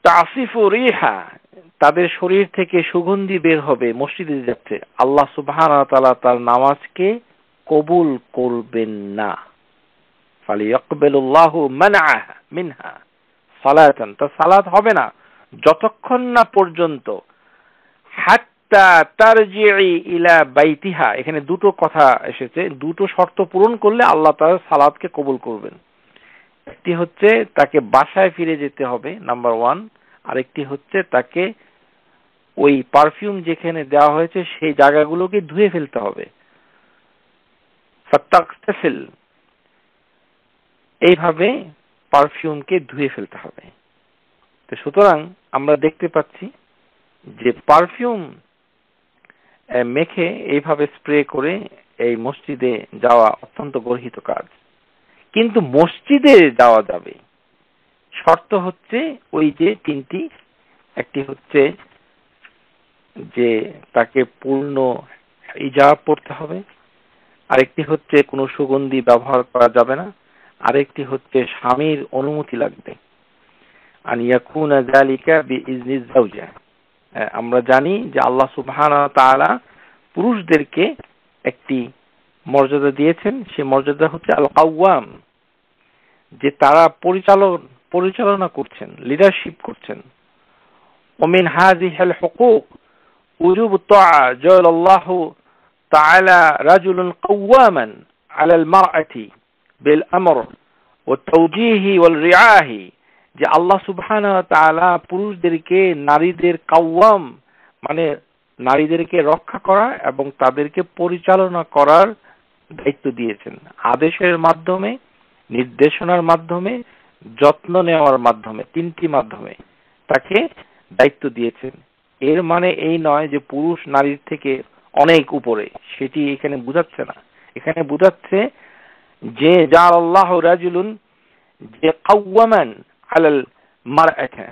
তাসিফু রিহা, তাদের শরীর থেকে সুগন্ধি বের হবে, মসজিদে যাচ্ছে, আল্লাহ সুবহানাহু ওয়া তাআলা তার নামাজকে কবুল করবেন না। ফালিয়াকবিলুল্লাহু মানআহা মিনহা সালাতান, তা সালাত হবে না যতক্ষণ না পর্যন্ত হাত্তা তারজি'i ইলা বাইতিহা। এখানে দুটো কথা এসেছে, দুটো শর্ত পূরণ করলে আল্লাহ তাআলা সালাতকে কবুল করবেন। একটি হচ্ছে তাকে বাসায় ফিরে যেতে হবে, নাম্বার 1, আরেকটি হচ্ছে তাকে ওই পারফিউম যেখানে দেওয়া হয়েছে সেই জায়গাগুলোকে ধুয়ে ফেলতে হবে। ফাতাগতাসিল, এইভাবে পারফিউমকে ধুয়ে ফেলতে হবে। তো সুতরাং আমরা দেখতে পাচ্ছি যে পারফিউম মেখে এইভাবে স্প্রে করে এই মসজিদে যাওয়া অত্যন্ত গর্হিত কাজ। কিন্তু মসজিদে যাওয়া যাবে, শর্ত হচ্ছে ওই যে তিনটি। একটি হচ্ছে যে তাকে পূর্ণ হিজাব পরতে হবে, আরেকটি হচ্ছে কোনো সুগন্ধি ব্যবহার করা যাবে না, আরেকটি হচ্ছে স্বামীর অনুমতি লাগবে। আন ইয়াকুনা যালিকা বিইজনি যাওজা, আমরা জানি যে আল্লাহ সুবহানাহু ওয়া তাআলা পুরুষদেরকে একটি মর্যাদা দিয়েছেন, সেই মর্যাদা হচ্ছে আল কাওয়াম, যে তারা পরিচালনা করছেন, লিডারশিপ করছেন। ওমিন হাযিহিল হুকুক উজুব আত-তাআ জাআলাল্লাহু তাআলা রাজুলান কাওয়ামান আলাল মারআতি বিল আমর ওয়া তাওজীহি ওয়াল রিআহি, যে আল্লাহ সুবহানাহু ওয়া তাআলা পুরুষদেরকে নারীদের কাওয়াম মানে নারীদেরকে রক্ষা করা এবং তাদেরকে পরিচালনা করার দায়িত্ব দিয়েছেন। আদেশের মাধ্যমে, নির্দেশনার মাধ্যমে, যত্ন নেওয়ার মাধ্যমে, তিনটি মাধ্যমে তাকে দায়িত্ব দিয়েছেন। এর মানে এই নয় যে পুরুষ নারীর থেকে অনেক উপরে, সেটি এখানে বোঝাচ্ছে না। এখানে বোঝাচ্ছে যে জাআলাল্লাহু রাজুলুন, যে কাওয়ামান আলাল মারআতা।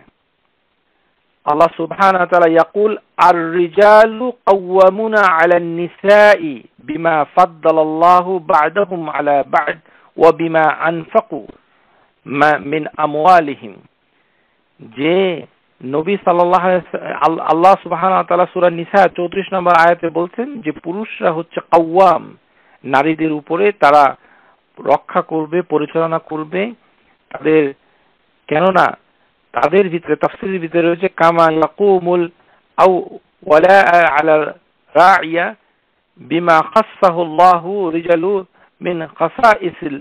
আল্লাহ সুবহানাহু ওয়া তাআলা ইয়াকুল আর-রিজালু কাওয়ামুনা আলান নিসাই বিমা ফাদ্দালাল্লাহু বা'দাহুম আলা বা'দ ওয়া বিমা আনফাকু মিন আমওয়ালিহিম। যে নবী সাল্লাল্লাহু আলাইহি ওয়াসাল্লাম, আল্লাহ সুবহানাহু ওয়া তাআলা সূরা নিসা 34 নম্বর আয়াতে বলছেন যে পুরুষরা হচ্ছে কাওয়াম, নারীদের উপরে তারা রক্ষা করবে, পরিচালনা করবে তাদের। কেননা তাদের ভিতরে, তাফসীরের ভিতরে রয়েছে কামা ইয়াকুমুল আও ওয়ালা আলা রাইয়া বিমা খাসাহু আল্লাহু রিজালু মিন খাসাইসিল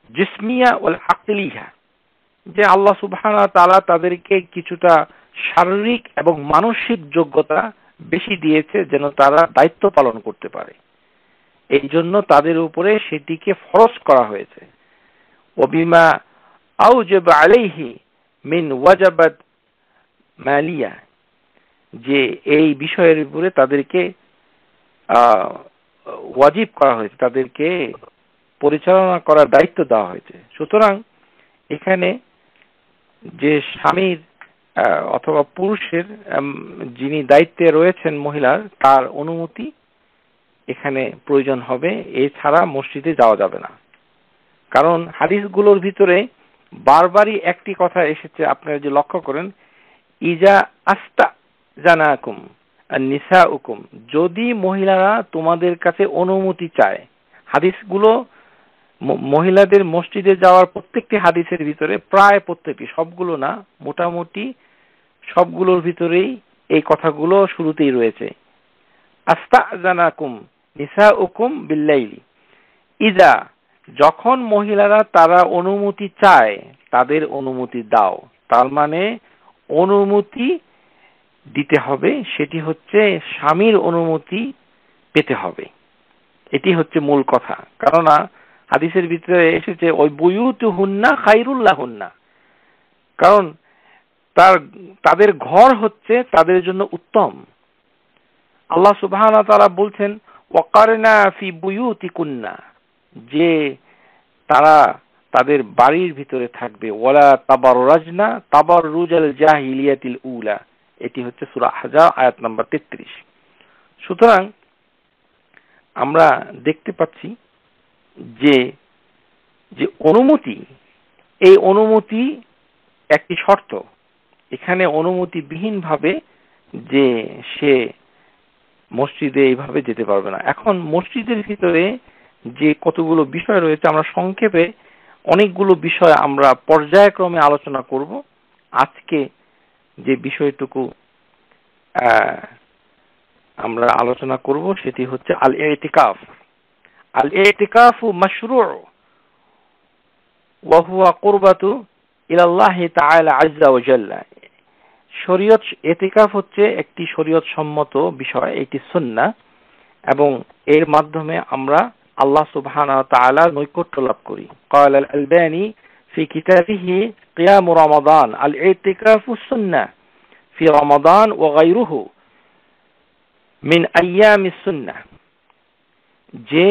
জিসমিয়া ওয়াল আকলিয়া। যে আল্লাহ সুবহানাহু ওয়া তাআলা তাদেরকে কিছুটা শারীরিক এবং মানসিক যোগ্যতা বেশি দিয়েছে যেন তারা দায়িত্ব পালন করতে পারে, এই জন্য তাদের উপরে সেটিকে ফরজ করা হয়েছে। ওবিমা আওজাবা আলাইহি মিন ওয়াজাবাত মালিয়া, যে এই বিষয়ের উপরে তাদেরকে ওয়াজিব করা হয়েছে, তাদেরকে পরিচালনা করার দায়িত্ব দেওয়া হয়েছে। সুতরাং এখানে যে স্বামীর অথবা পুরুষের যিনি দায়িত্বে রয়েছেন মহিলার, তার অনুমতি এখানে প্রয়োজন হবে, এছাড়া মসজিদে যাওয়া যাবে না। কারণ হাদিসগুলোর ভিতরে বারবারই একটি কথা এসেছে, আপনারা যে লক্ষ্য করেন, ইজা আস্তা জানাকুম নিসাউকুম, যদি মহিলারা তোমাদের কাছে অনুমতি চায়। হাদিসগুলো মহিলাদের মসজিদে যাওয়ার প্রত্যেকটি হাদিসের ভিতরে, প্রায় প্রত্যেকটি, সবগুলো না, মোটামুটি সবগুলোর ভিতরেই এই কথাগুলো শুরুতেই রয়েছে। আস্তাজানাকুম নিসাউকুম বিল্লাইলি, ইজা, যখন মহিলারা তারা অনুমতি চায়, তাদের অনুমতি দাও। তার মানে অনুমতি দিতে হবে, সেটি হচ্ছে স্বামীর অনুমতি পেতে হবে, এটি হচ্ছে মূল কথা। কেননা হাদিসের ভিতরে এসেছে ওই বুয়ুতুহুন্না খায়রুল লাহুন্না, কারণ তাদের ঘর হচ্ছে তাদের জন্য উত্তম। আল্লাহ সুবহানাহু ওয়া তাআলা বলছেন ওয়াকারনা ফি বুয়ুতিকুন্না, যে তারা তাদের বাড়ির ভিতরে থাকবে, ওয়ালা তাবাররাজনা তাবাররুজাল জাহিলিয়াতিল উলা, এটি হচ্ছে সূরা আহজাব আয়াত নম্বর 33। সুতরাং আমরা দেখতে পাচ্ছি যে অনুমতি, এই অনুমতি একটি শর্ত। এখানে অনুমতিবিহীন ভাবে যে সে মসজিদে এইভাবে যেতে পারবে না। এখন মসজিদের ভিতরে যে কতগুলো বিষয় রয়েছে, আমরা সংক্ষেপে অনেকগুলো বিষয় আমরা পর্যায়ক্রমে আলোচনা করব। আজকে যে বিষয়টুকু আমরা আলোচনা করব সেটি হচ্ছে আল ইতিকাফ। আল ইতিকাফু মাশরু'উ ওয়া হুয়া কুরবাতু ইলাল্লাহি তাআলা আযজা ওয়া জাল্লা। শরীয়ত, ইতিকাফ হচ্ছে একটি শরীয়ত সম্মত বিষয়, এটি সুন্নাহ, এবং এর মাধ্যমে আমরা আল্লাহ সুবহানাহু ওয়া তাআলার নৈকট্য লাভ করি। قال الألباني في كتابه قيام رمضان الاعتكاف السنة في رمضان وغيره من أيام السنة, যে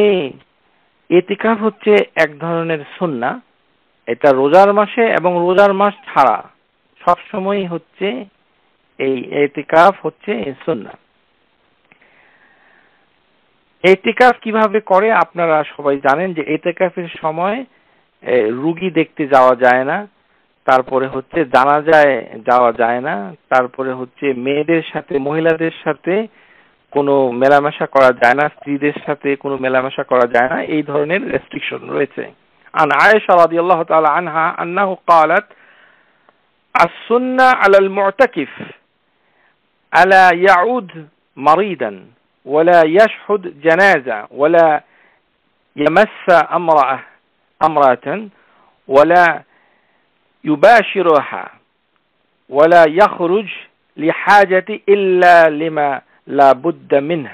ইতিকাফ হচ্ছে এক ধরনের সুন্নাহ, এটা রোজার মাসে এবং রোজার মাস ছাড়া সব সময় হচ্ছে এই ইতিকাফ হচ্ছে সুন্নাহ। ইতিকাফ কিভাবে করে আপনারা সবাই জানেন, যে ইতিকাফের সময় রোগী দেখতে যাওয়া যায় না, তারপরে হচ্ছে জানাজায় যাওয়া যায় না, তারপরে হচ্ছে মেয়েদের সাথে, মহিলাদের সাথে কোনো মেলামেশা করা যায় না, স্ত্রীদের সাথে কোনো মেলামেশা করা যায় না, এই ধরনের রেস্ট্রিকশন রয়েছে। আন আয়েশা রাদিয়াল্লাহু তাআলা আনহা আন্নাহু ক্বালাত السنة على المعتكف ألا يعود مريضا ولا يشهد جنازة ولا يمس امرأة ولا يباشرها ولا يخرج লিহাজাতি ইল্লা লিমা লা বুদ্দা মিনহ,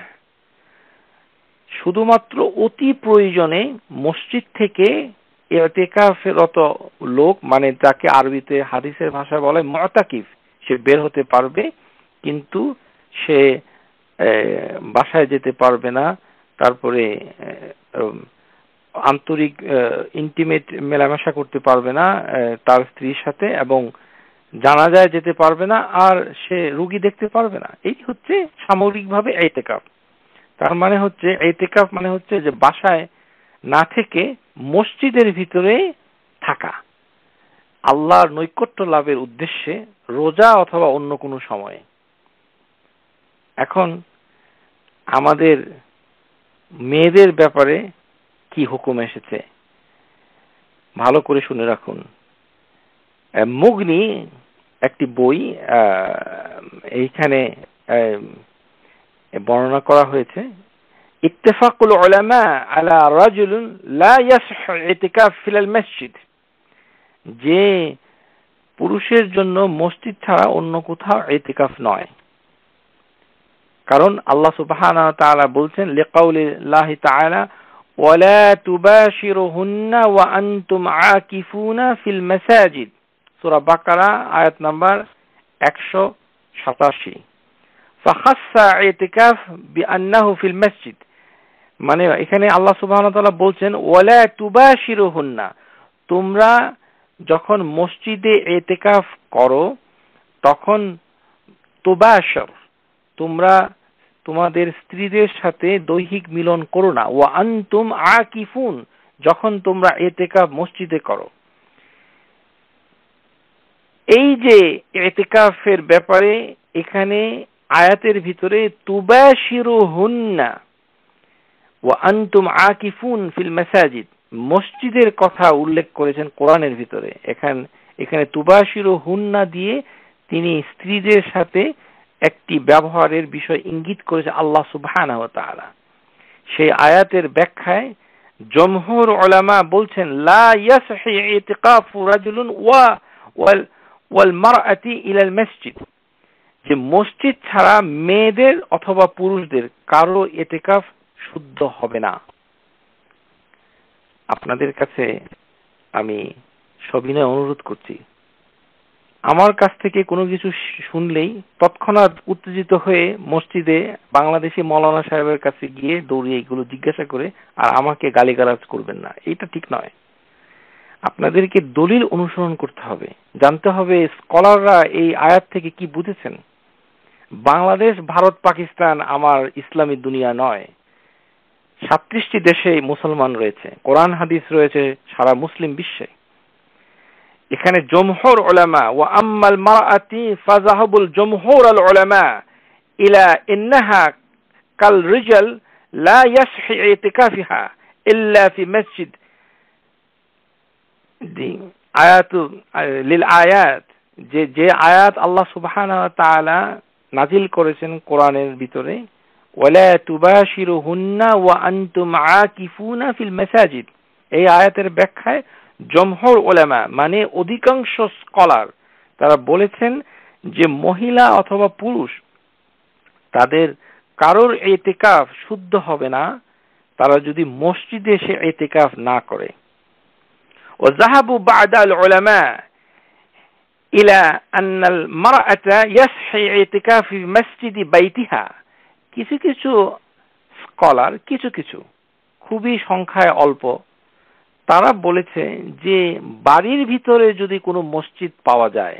শুধুমাত্র অতি প্রয়োজনে মসজিদ থেকে ইতিকাফরত লোক, মানে যাকে আরবিতে হাদিসের ভাষায় বলে মুতাকিফ, সে বের হতে পারবে, কিন্তু সে বাসায় যেতে পারবে না, তারপরে আন্তরিক ইন্টিমেট মেলামেশা করতে পারবে না তার স্ত্রীর সাথে, এবং জানাজায় যেতে পারবে না, আর সে রোগী দেখতে পারবে না। এই হচ্ছে সামগ্রিকভাবে ইতিকাফ। তার মানে হচ্ছে ইতিকাফ মানে হচ্ছে যে বাসায় না থেকে মসজিদের ভিতরে থাকা, আল্লাহর নৈকট্য লাভের উদ্দেশ্যে, রোজা অথবা অন্য কোনো সময়ে। এখন আমাদের মেয়েদের ব্যাপারে কি হুকুম এসেছে ভালো করে শুনে রাখুন। মুগনি একটি বই, এইখানে বর্ণনা করা হয়েছে, ইত্তেফাকুল উলামা আলা রাজুলিন লা ইয়াসহু ইতিকাফ ফিল মসজিদ, যে পুরুষের জন্য মসজিদ ছাড়া অন্য কোথাও ইতিকাফ নয়। কারণ আল্লাহ সুবহানাহু ওয়া তাআলা বলছেন লিকাউলিল্লাহি তাআলা ওয়ালা তুবাশিরুহুন্না ওয়া আনতুম আকিফুনা ফিল মাসাজিদ, সূরা বাকারা আয়াত নাম্বার 187। ফাখাসসা ইতিকাফ বিআন্নাহু ফিল মসজিদ, মানে এখানে আল্লাহ সুবহানাহু ওয়া তাআলা বলছেন ওয়ালা তুবাশিরুহুন্না, তোমরা যখন মসজিদে ইতিকাফ করো তখন তুবাশির, তোমরা তোমাদের স্ত্রীদের সাথে দৈহিক মিলন করো না। ওয়া আনতুম আকিফুন, যখন তোমরা ইতিকাফ মসজিদে করো। এই যে ইতিকাফের ব্যাপারে এখানে আয়াতের ভিতরে তুবাশিরুহুন্না ওয়া আনতুম আকিফুন ফিল মাসাজিদ, মসজিদের কথা উল্লেখ করেছেন কোরআনের ভিতরে। এখানে তুবাশিরুহুন্না দিয়ে তিনি স্ত্রীদের সাথে একটি ব্যবহারের বিষয় ইঙ্গিত করেছে আল্লাহ সুবহানাহু ওয়া তাআলা। সেই আয়াতের ব্যাখ্যায় জমহুর উলামা বলছেন লা ইয়াসহি ইতিকাফু রাজুলুন ওয়াল মারআতি ইলাল মসজিদ, যে মসজিদ ছাড়া মেয়েদের অথবা পুরুষদের কারো ইতিকাফ শুদ্ধ হবে না। আপনাদের কাছে আমি সবিনয় অনুরোধ করছি, আমার কাছ থেকে কোনো কিছু শুনলেই তৎক্ষণাৎ উত্তেজিত হয়ে মসজিদে বাংলাদেশি মৌলানা সাহেবের কাছে গিয়ে দৌড়িয়ে এগুলো জিজ্ঞাসা করে আর আমাকে গালিগালাজ করবেন না, এটা ঠিক নয়। আপনাদেরকে দলিল অনুসরণ করতে হবে, জানতে হবে স্কলাররা এই আয়াত থেকে কি বুঝেছেন। বাংলাদেশ, ভারত, পাকিস্তান আমার ইসলামী দুনিয়া নয়। 37টি দেশে মুসলমান রয়েছে, কোরআন হাদিস রয়েছে সারা মুসলিম বিশ্বে। এখানে জমহুর উলামা ওয়া আম্মাল মারআতি ফাযাহাবুল জমহুর আল উলামা ইলা ইন্নাহা কাল রিজাল লা ইয়াসহি ইতিকাফিহা ইল্লা ফি মসজিদ। আয়াতু লিল আয়াত, যে আয়াত আল্লাহ সুবহানাহু ওয়া তাআলা নাজিল করেছেন কোরআনের ভিতরে, ওয়ালা তুবাশিরুহুন্না ওয়া আনতুম আকিফুনা ফিল মাসাজিদ, এই আয়াতের ব্যাখ্যায় জমহুর উলামা মানে অধিকাংশ স্কলার তারা বলেছেন যে মহিলা অথবা পুরুষ তাদের কারোর ইতিকাফ শুদ্ধ হবে না তারা যদি মসজিদে এসে ইতিকাফ না করে। وذهبوا بعض العلماء إلى أن المرأة يصح اعتكاف في مسجد بيتها, কিছু কিছু স্কলার, কিছু খুবই সংখ্যায় অল্প, তারা বলেছে যে বাড়ির ভিতরে যদি কোনো মসজিদ পাওয়া যায়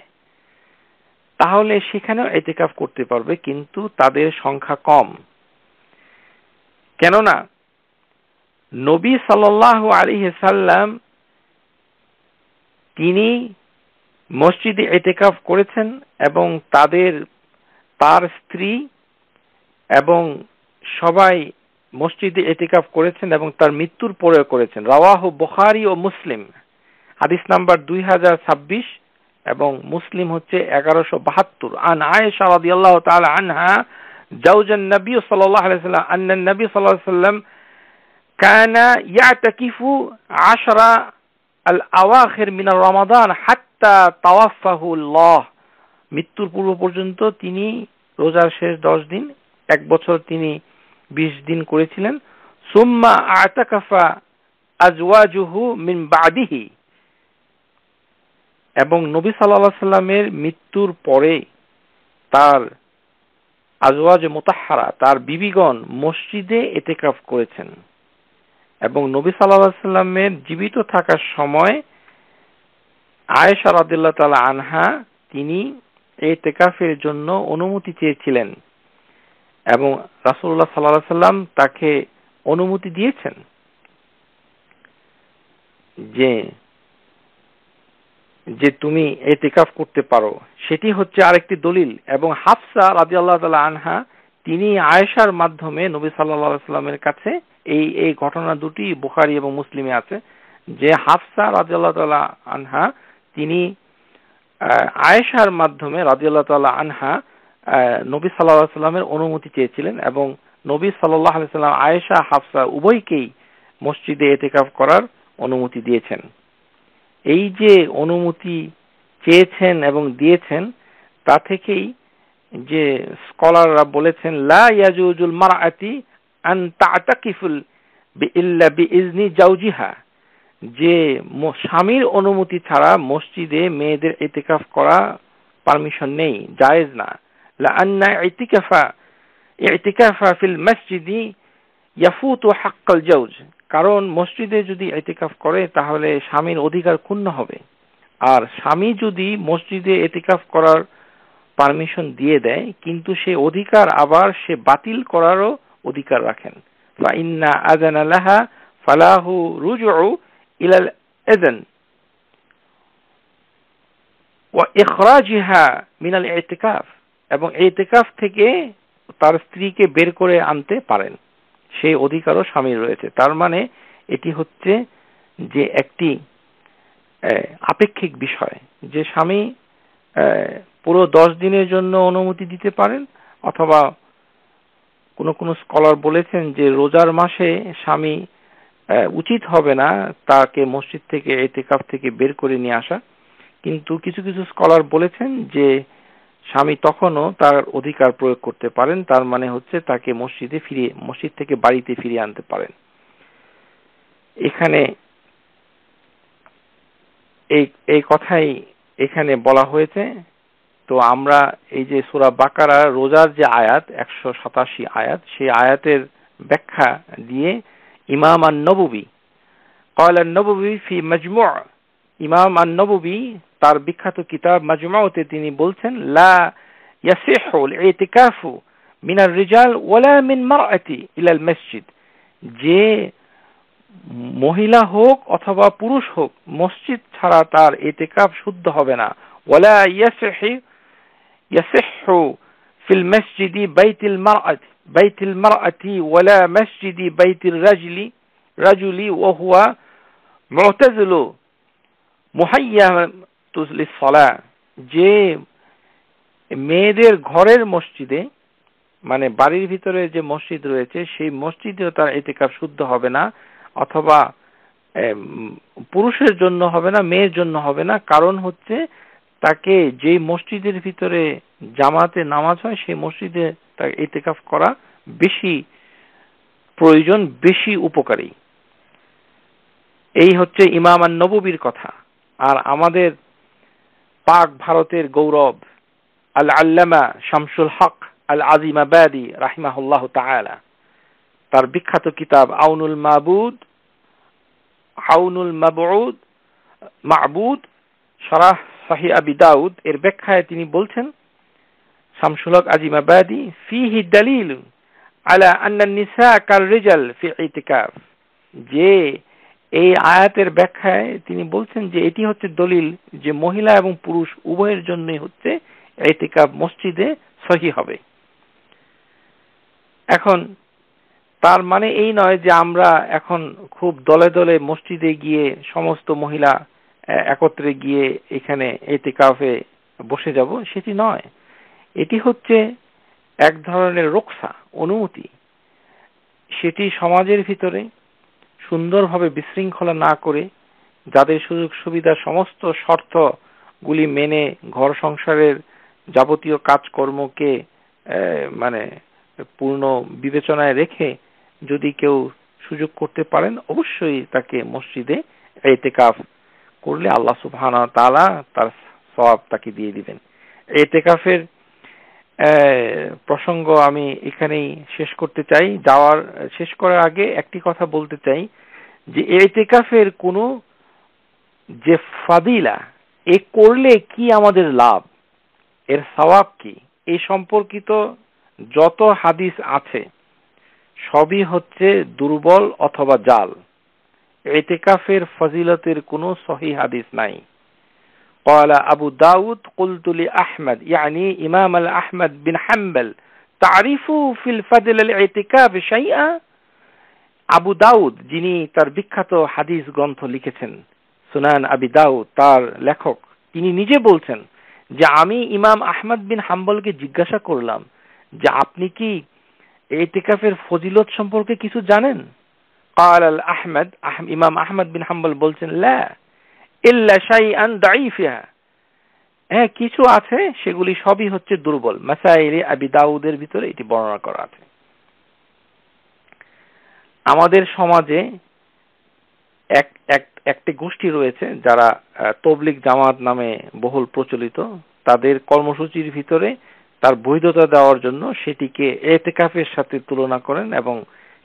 তাহলে সেখানেও ইতিকাফ করতে পারবে, কিন্তু তাদের সংখ্যা কম। কেননা নবী সাল্লাল্লাহু আলাইহি সাল্লাম তিনি মসজিদে ইতিকাফ করেছেন এবং তার স্ত্রী এবং সবাই মসজিদে ইতিকাফ করেছেন এবং তার মৃত্যুর পরেও করেছেন। রাওয়াহু বুখারী ও মুসলিম, হাদিস নাম্বার 2026 এবং মুসলিম হচ্ছে 1172। আন আয়েশা রাদিয়াল্লাহু তাআলা আনহা জাওজান নবী সাল্লাল্লাহু আলাইহি ওয়াসাল্লাম আন্না নবী সাল্লাল্লাহু আলাইহি ওয়াসাল্লাম কানা ইয়াতাকিফু 10 الأواخر من رمضان حتى توفاه الله মৃত্যুর পূর্ব পর্যন্ত তিনি রোজার শেষ 10 দিন, 1 বছর তিনি 20 দিন করেছিলেন। সুম্মা আতাকাফা আজওয়াজুহু মিন বাদিহি, এবং নবী সাল্লাল্লাহু আলাইহি সাল্লামের মৃত্যুর পরে তার আজওয়াজ মুতাহহারা, তার বিবিগণ মসজিদে ইতিকাফ করেছেন। এবং নবী সাল্লাল্লাহু আলাইহি সাল্লামের জীবিত থাকার সময় আয়েশা রাদিয়াল্লাহু তাআলা আনহা তিনি ইতিকাফের জন্য অনুমতি চেয়েছিলেন এবং রাসূলুল্লাহ সাল্লাল্লাহু আলাইহি সাল্লাম তাকে অনুমতি দিয়েছেন যে তুমি ইতিকাফ করতে পারো। সেটি হচ্ছে আরেকটি দলিল। এবং হাফসা রাদিয়াল্লাহু তাআলা আনহা তিনি আয়েশার মাধ্যমে নবী সাল্লাল্লাহু আলাইহি সাল্লামের কাছে এই ঘটনা দুটি বুখারী এবং মুসলিমে আছে, যে হাফসা রাদিয়াল্লাহু তাআলা আনহা তিনি আয়েশার মাধ্যমে রাদিয়াল্লাহু তাআলা আনহা নবী সাল্লাল্লাহু আলাইহি সাল্লামের অনুমতি চেয়েছিলেন এবং নবী সাল্লাল্লাহু আলাইহি সাল্লাম আয়েশা হাফসা উভয়কেই মসজিদে ইতিকাফ করার অনুমতি দিয়েছেন। এই যে অনুমতি চেয়েছেন এবং দিয়েছেন, তা থেকেই যে স্কলাররা বলেছেন লা ইয়াজুজুল মারআতি আন তা'তাকিফুল ইল্লা বিইজনি জাওজিহা, যে স্বামীর অনুমতি ছাড়া মসজিদে মেয়েদের ইতিকাফ করা পারমিশন নেই, জায়েজ না। লা আন্না ইতিকাফা ফিল মসজিদি ইয়াফুতু হাক্কাল জাওজ, কারণ মসজিদে যদি ইতিকাফ করে তাহলে স্বামীর অধিকার ক্ষুণ্ণ হবে। আর স্বামী যদি মসজিদে ইতিকাফ করার পারমিশন দিয়ে দেয় কিন্তু সে অধিকার আবার সে বাতিল করারও অধিকার রাখেন। ফা ইন্না আযানা লাহা ফালাহু রুজু ইলাল আযান ওয়া ইখরাজিহা মিনাল ইতিকাফ, এবং ইতিকাফ থেকে তার স্ত্রীকে বের করে আনতে পারেন, সেই অধিকারও স্বামীর রয়েছে। তার মানে এটি হচ্ছে যে একটি আপেক্ষিক বিষয়, যে স্বামী পুরো 10 দিনের জন্য অনুমতি দিতে পারেন, অথবা কোন স্কলার বলেছেন যে রোজার মাসে স্বামী উচিত হবে না তাকে মসজিদ থেকে ইতিকাফ থেকে বের করে নিয়ে আসা, কিন্তু কিছু কিছু স্কলার বলেছেন যে স্বামী তখনও তার অধিকার প্রয়োগ করতে পারেন, তার মানে হচ্ছে তাকে মসজিদ থেকে বাড়িতে ফিরিয়ে আনতে পারেন। এখানে এই কথাই এখানে বলা হয়েছে। তো আমরা এই যে সূরা বাকারা রোজার যে আয়াত 187 আয়াত, সেই আয়াতের ব্যাখ্যা দিয়ে ইমাম আন-নববী قال النووي في مجموع, ইমাম আন-নববী তার বিখ্যাত কিতাব মাজমুউতে তিনি বলছেন লা ইয়াসিহু আল-ইতিকাফু মিনার রিজাল ওয়ালা মিন মারআতি ইলা আল-মসজিদ, যে মহিলা হোক অথবা পুরুষ হোক মসজিদ ছাড়া তার ইতিকাফ শুদ্ধ হবে না। ওয়ালা ইয়াসিহু ফিল মসজিদি বাইতুল মারআতি ওয়ালা মসজিদি বাইতুর রাজুলি ওয়া হুয়া মু'তাজিলু মুহাইয়াতুল লিস-সালাহ, যে মেয়েদের ঘরের মসজিদে মানে বাড়ির ভিতরে যে মসজিদ রয়েছে সেই মসজিদেও তার ইতিকাফ শুদ্ধ হবে না, অথবা পুরুষের জন্য হবে না, মেয়ের জন্য হবে না। কারণ হচ্ছে তাকে যে মসজিদের ভিতরে জামাতে নামাজ হয় সেই মসজিদে তার ইতিকাফ করা বেশি প্রয়োজন, বেশি উপকারী। এই হচ্ছে ইমাম আন-নববীর কথা। আর আমাদের পাক ভারতের গৌরব আল-আল্লামা শামসুল হক আল-আজিমাবাদী রাহিমাহুল্লাহ তাআলা তার বিখ্যাত কিতাব আউনুল মাবুদ শরহ সহিহ আবি দাউদ এর ব্যাখ্যায় তিনি বলছেন, শামসুল হক আজিমাবাদী ফিহি দালিল আলা আন্না নিসা কার রিজাল ফি ইতিকাফ, যে এই আয়াতের ব্যাখ্যায় তিনি বলছেন যে এটি হচ্ছে দলিল যে মহিলা এবং পুরুষ উভয়ের জন্যই হচ্ছে ইতিকাফ মসজিদে সহিহ হবে। এখন তার মানে এই নয় যে আমরা এখন খুব দলে দলে মসজিদে গিয়ে সমস্ত মহিলা একত্রে গিয়ে এখানে ইতিকাফে বসে যাব, সেটি নয়। এটি হচ্ছে এক ধরনের রুখসা, অনুমতি। সেটি সমাজের ভিতরে সুন্দরভাবে বিশৃঙ্খলা না করে যাদের সুযোগ সুবিধা সমস্ত শর্তগুলি মেনে ঘর সংসারের যাবতীয় কাজকর্মকে মানে পূর্ণ বিবেচনায় রেখে যদি কেউ সুযোগ করতে পারেন অবশ্যই তাকে মসজিদে ইতিকাফ করলে আল্লাহ সুবহানাহু ওয়া তাআলা তার সওয়াব তাকে দিয়ে দিবেন। ইতিকাফের প্রসঙ্গ আমি এখানেই শেষ করতে চাই। শেষ করার আগে একটি কথা বলতে চাই যে ইতিকাফের কোনো যে ফাদিলা, এ করলে কি আমাদের লাভ, এর সওয়াব কি, এই সম্পর্কিত যত হাদিস আছে সবই হচ্ছে দুর্বল অথবা জাল। ইতিকাফের ফজিলতের কোনো সহিহ হাদিস নাই। قال أبو داود قلت لأحمد يعني إمام الأحمد بن حنبل تعرف في الفضل الاعتكاف شيئا। আবু দাউদ যিনি তার বিখ্যাত হাদিস গ্রন্থ লিখেছেন সুনান আবি দাউদ, তার লেখক, তিনি নিজে বলছেন যে আমি ইমাম আহমদ বিন হাম্বলকে জিজ্ঞাসা করলাম যে আপনি কি ইতিকাফের ফজিলত সম্পর্কে কিছু জানেন? قال الأحمد ইমাম আহমদ বিন হাম্বল বলছেন লা ইল্লা শাইআন দাঈফা, হ্যাঁ কিছু আছে, সেগুলি সবই হচ্ছে দুর্বল। মাসাইলে আবি দাউদের ভিতরে এটি বর্ণনা করা আছে। আমাদের সমাজে একটি গোষ্ঠী রয়েছে যারা তবলিগ জামাত নামে বহুল প্রচলিত। তাদের কর্মসূচির ভিতরে তার বৈধতা দেওয়ার জন্য সেটিকে ইতিকাফের সাথে তুলনা করেন এবং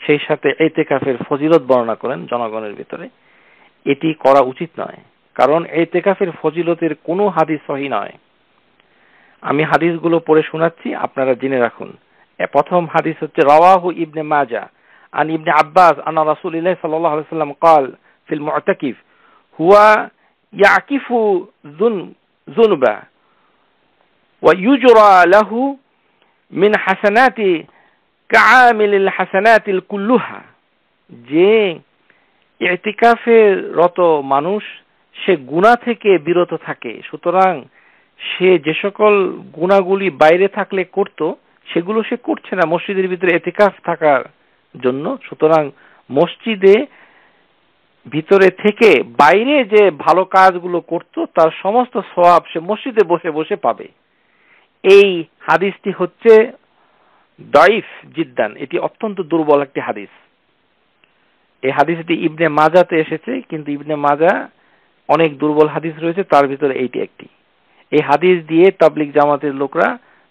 সেই সাথে ইতিকাফের ফজিলত বর্ণনা করেন জনগণের ভিতরে। এটি করা উচিত নয়, কারণ ইতিকাফের ফজিলতের কোনো হাদিস সহিহ নয়। আমি হাদিসগুলো পড়ে শোনাচ্ছি, আপনারা জেনে রাখুন। প্রথম হাদিস হচ্ছে রাওয়াহু ইবনে মাজাহ عن ابن عباس أن رسول الله صلى الله عليه وسلم قال في المعتكف هو يعكف ذنبا ويجرى له من حسنات كعامل الحسنات كلها। যে ইতিকাফে রত মানুষ সে গুনাহ থেকে বিরত থাকে, সুতরাং সে যে সকল গুনাহগুলি বাইরে থাকলে করত সেগুলো সে করছে না মসজিদের ভিতরে ইতিকাফ থাকার জন্য। সুতরাং মসজিদে ভিতরে থেকে বাইরে যে ভালো কাজগুলো করত তার সমস্ত সওয়াব সে মসজিদে বসে বসে পাবে। এই হাদিসটি হচ্ছে দাঈফ জিদ্দান, এটি অত্যন্ত দুর্বল একটি হাদিস। এই হাদিসটি ইবনে মাজাতে এসেছে, কিন্তু ইবনে মাজা অনেক দুর্বল হাদিস রয়েছে, তার ভিতরে এইটি একটি। এই হাদিস দিয়ে তাবলিগ জামাতের লোকরা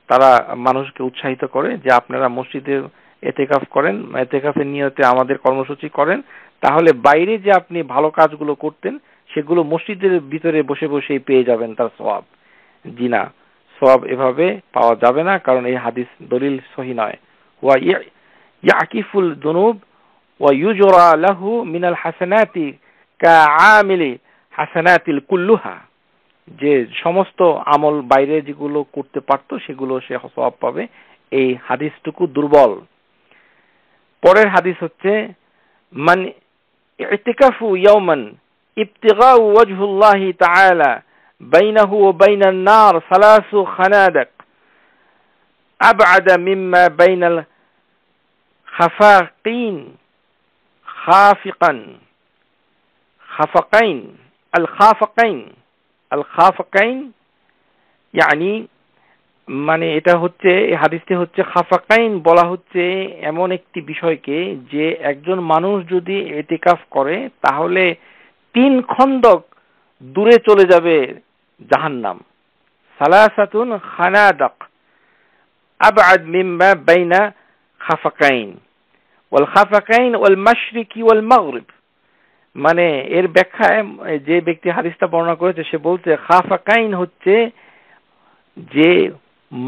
তারা মানুষকে উৎসাহিত করে যে আপনারা মসজিদে ইতিকাফ করেন, ইতিকাফের নিয়তে আমাদের কর্মসূচি করেন, তাহলে বাইরে যে আপনি ভালো কাজগুলো করতেন সেগুলো মসজিদের ভিতরে বসে বসেই পেয়ে যাবেন তার সওয়াব। জি না, সওয়াব এভাবে পাওয়া যাবে না, কারণ এই হাদিস দলিল সহিহ নয়। ওয়া ইয়াকিফুল যুনুব ওয়া ইউজরা লাহু মিনাল হাসানাতি কাআমিলি হাসানাতিল কুল্লুহা, যে সমস্ত আমল বাইরে যেগুলো করতে পারতো সেগুলো সে সওয়াব পাবে। এই হাদিসটুকু দুর্বল। পরের হাদিস হচ্ছে মান ইতিকাফু ইয়াওমান ইবতিগাউ ওয়াজহুল্লাহি তাআলা বাইনাহু ওয়া বাইনান নার সালাসু খানাদাক আবআদা মিম্মা বাইনাল খাফাকিন খাফাকাইন আল খাফাকাইন يعني মানে এটা হচ্ছে এই হাদিসটি হচ্ছে খাফাকাইন বলা হচ্ছে এমন একটি বিষয়কে যে একজন মানুষ যদি ইতিকাফ করে তাহলে 3 খন্দক দূরে চলে যাবে জাহান্নাম। সালাসাতুন খানাদাক আবআদ মিম্মা বাইনা খাফাকাইন ওয়াল খাফাকাইন ওয়াল মাশরিকি ওয়াল মাগরিব। মানে এর ব্যাখ্যায় যে ব্যক্তি হাদিসটা বর্ণনা করেছে সে বলছে খাফাকাইন হচ্ছে যে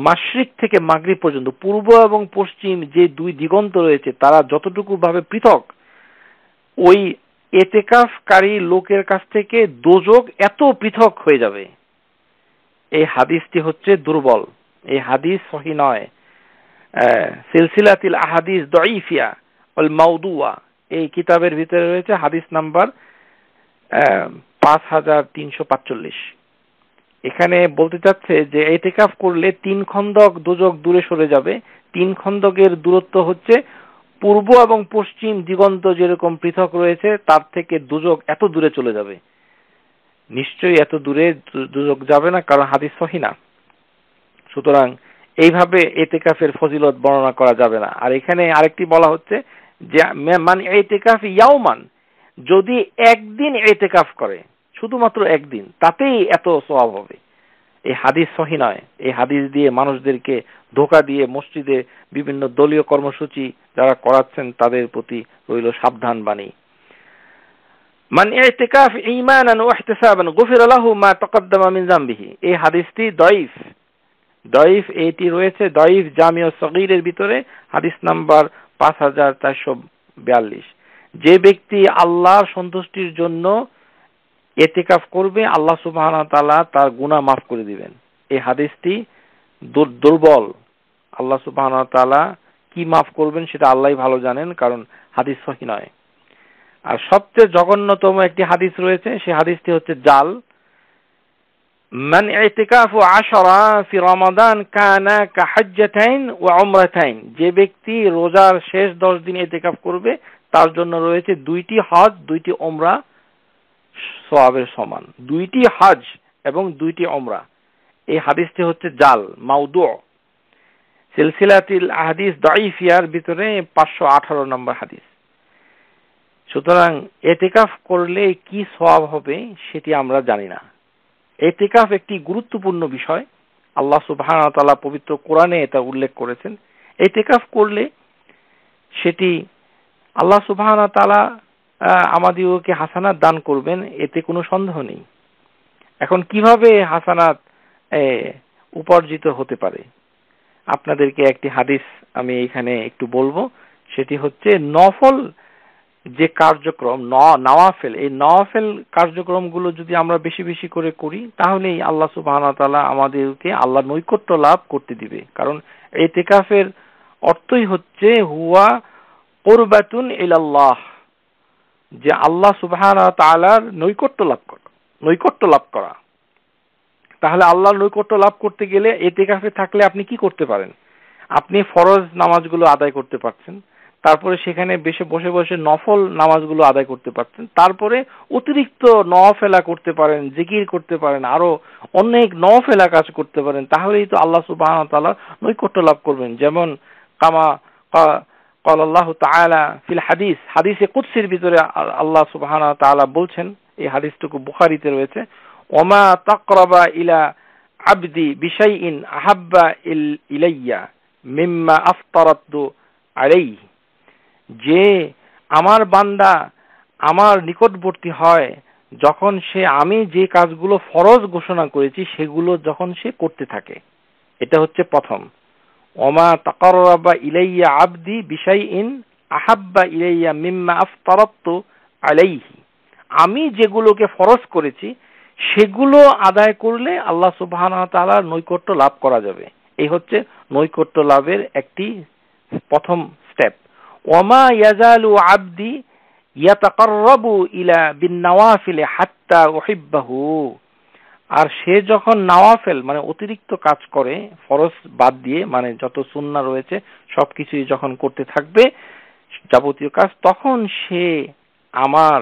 মাশরিক থেকে মাগরিব পর্যন্ত পূর্ব এবং পশ্চিম যে 2 দিগন্ত রয়েছে তারা যতটুকু ভাবে পৃথক, ওই ইতিকাফকারী লোকের কাছ থেকে দোজখ এত পৃথক হয়ে যাবে। এই হাদিসটি হচ্ছে দুর্বল, এই হাদিস সহিহ নয়। সিলসিলাতুল আহাদিস দাঈফিয়া ওয়াল মাওদুআ এই কিতাবের ভিতরে রয়েছে হাদিস নাম্বার 5345। এখানে বলতে চাচ্ছে যে ইতিকাফ করলে 3 খন্দক দোজখ দূরে সরে যাবে। 3 খন্দকের দূরত্ব হচ্ছে পূর্ব এবং পশ্চিম দিগন্ত যেরকম পৃথক রয়েছে তার থেকে দোজখ এত দূরে চলে যাবে। নিশ্চয়ই এত দূরে দোজখ যাবে না, কারণ হাদিস সহিহ না। সুতরাং এইভাবে ইতিকাফের ফজিলত বর্ণনা করা যাবে না। আর এখানে আরেকটি বলা হচ্ছে যে মান ইতিকাফ ইয়াওমান, যদি একদিন ইতিকাফ করে, শুধুমাত্র একদিন, তাতেই এত সওয়াব হবে। এই হাদিস সহিহ নয়। এই হাদিস দিয়ে মানুষদেরকে ধোঁকা দিয়ে মসজিদে বিভিন্ন দলীয় কর্মসূচি যারা করাচ্ছেন তাদের প্রতি রইল সাবধান বাণী। মান ইতিকাফ ঈমানান ওয়া ইহতিসাবান গুফিরা লাহু মা তাকদ্দামা মিন যামবিহি। এই হাদিসটি দাঈফ। এটি রয়েছে দাঈফ জামিউ সগীরের ভিতরে, হাদিস নাম্বার 5442। যে ব্যক্তি আল্লাহর সন্তুষ্টির জন্য ইতিকাফ করবে, আল্লাহ সুবহানাহু ওয়া তাআলা তার গুনাহ মাফ করে দিবেন। এই হাদিসটি দুর্বল। আল্লাহ সুবহানাহু ওয়া তাআলা কি মাফ করবেন সেটা আল্লাহই ভালো জানেন, কারণ হাদিস সহিহ নয়। আর সবচেয়ে জঘন্যতম একটি হাদিস রয়েছে, সেই হাদিসটি হচ্ছে জাল। মান ইতিকাফু 10 ফি রমাদান কানা কাহাজ্জাতাইন ওয়া উমরাতাইন। যে ব্যক্তি রোজার শেষ 10 দিন ইতিকাফ করবে, তার জন্য রয়েছে 2টি হজ 2টি উমরা সওয়াবের সমান। 2টি হজ এবং 2টি উমরা। এই হাদিসটি হচ্ছে জাল, মাউদু। সিলসিলাতুল আহাদিস দাঈফিয়ার ভিতরে 518 নম্বর হাদিস। সুতরাং ইতিকাফ করলে কি সওয়াব হবে সেটি আমরা জানি না। ইতিকাফ একটি গুরুত্বপূর্ণ বিষয়। আল্লাহ সুবহানাহু ওয়া তাআলা পবিত্র কোরআনে এটা উল্লেখ করেছেন। ইতিকাফ করলে সেটি আল্লাহ সুবহানাহু ওয়া তাআলা আমাদেরকে হাসানাত দান করবেন, এতে কোনো সন্দেহ নেই। এখন কিভাবে হাসানাত উপার্জিত হতে পারে? আপনাদেরকে একটি হাদিস আমি এখানে একটু বলবো। সেটি হচ্ছে নফল যে কার্যক্রম, নওয়াফেল, এই নওয়াফেল কার্যক্রমগুলো যদি আমরা বেশি বেশি করে করি, তাহলেই আল্লাহ সুবহানাহু ওয়া তাআলা আমাদেরকে আল্লাহর নৈকট্য লাভ করতে দিবে। কারণ ইতিকাফের অর্থই হচ্ছে হুয়া কুরবাতুন ইলাল্লাহ, যে আল্লাহ সুবহানাহু ওয়া তাআলার নৈকট্য লাভ করা। তাহলে আল্লাহর নৈকট্য লাভ করতে গেলে ইতিকাফে থাকলে আপনি কি করতে পারেন? আপনি ফরজ নামাজগুলো আদায় করতে পারছেন, তারপরে সেখানে বসে বসে নফল নামাজগুলো আদায় করতে পারছেন, তারপরে অতিরিক্ত নওয়াফেলা করতে পারেন, জিকির করতে পারেন, আরো অনেক নওয়াফেলা কাজ করতে পারেন। তাহলেই তো আল্লাহ সুবহানাহু ওয়া তাআলা নৈকট্য লাভ করবেন। যেমন কামা قال الله تعالى في الحديث, হাদিসে কুদসির ভিতরে আল্লাহ সুবহানাহু ওয়া তাআলা বলছেন, এই হাদিসটুকু বুখারীতে রয়েছে, ওমা তাকরাবা ইলা আবদি বিশাইইন আহাব্বা ইলাইয়া মিম্মা আফতারাতু আলাইহি। যে আমার বান্দা আমার নিকটবর্তী হয় যখন সে আমি যে কাজগুলো ফরজ ঘোষণা করেছি সেগুলো যখন সে করতে থাকে। এটা হচ্ছে প্রথম। ওমা তাকাররাবা ইলাইয়া আবদি বিশাইইন আহাব্বা ইলাইয়া মিম্মা আফতারাতু আলাইহি। আমি যেগুলোকে ফরজ করেছি সেগুলো আদায় করলে আল্লাহ সুবহানাহু ওয়া তাআলার নৈকট্য লাভ করা যাবে। এই হচ্ছে নৈকট্য লাভের একটি প্রথম স্টেপ। ওমা ইয়াজালু আবদি ইয়াতাকাররাবু ইলা বিন-নওয়াফিল হাত্তা উহিব্বাহু। আর সে যখন নওয়াফেল মানে অতিরিক্ত কাজ করে, ফরজ বাদ দিয়ে, মানে যত সুন্নাহ রয়েছে সবকিছুই যখন করতে থাকবে, যাবতীয় কাজ, তখন সে আমার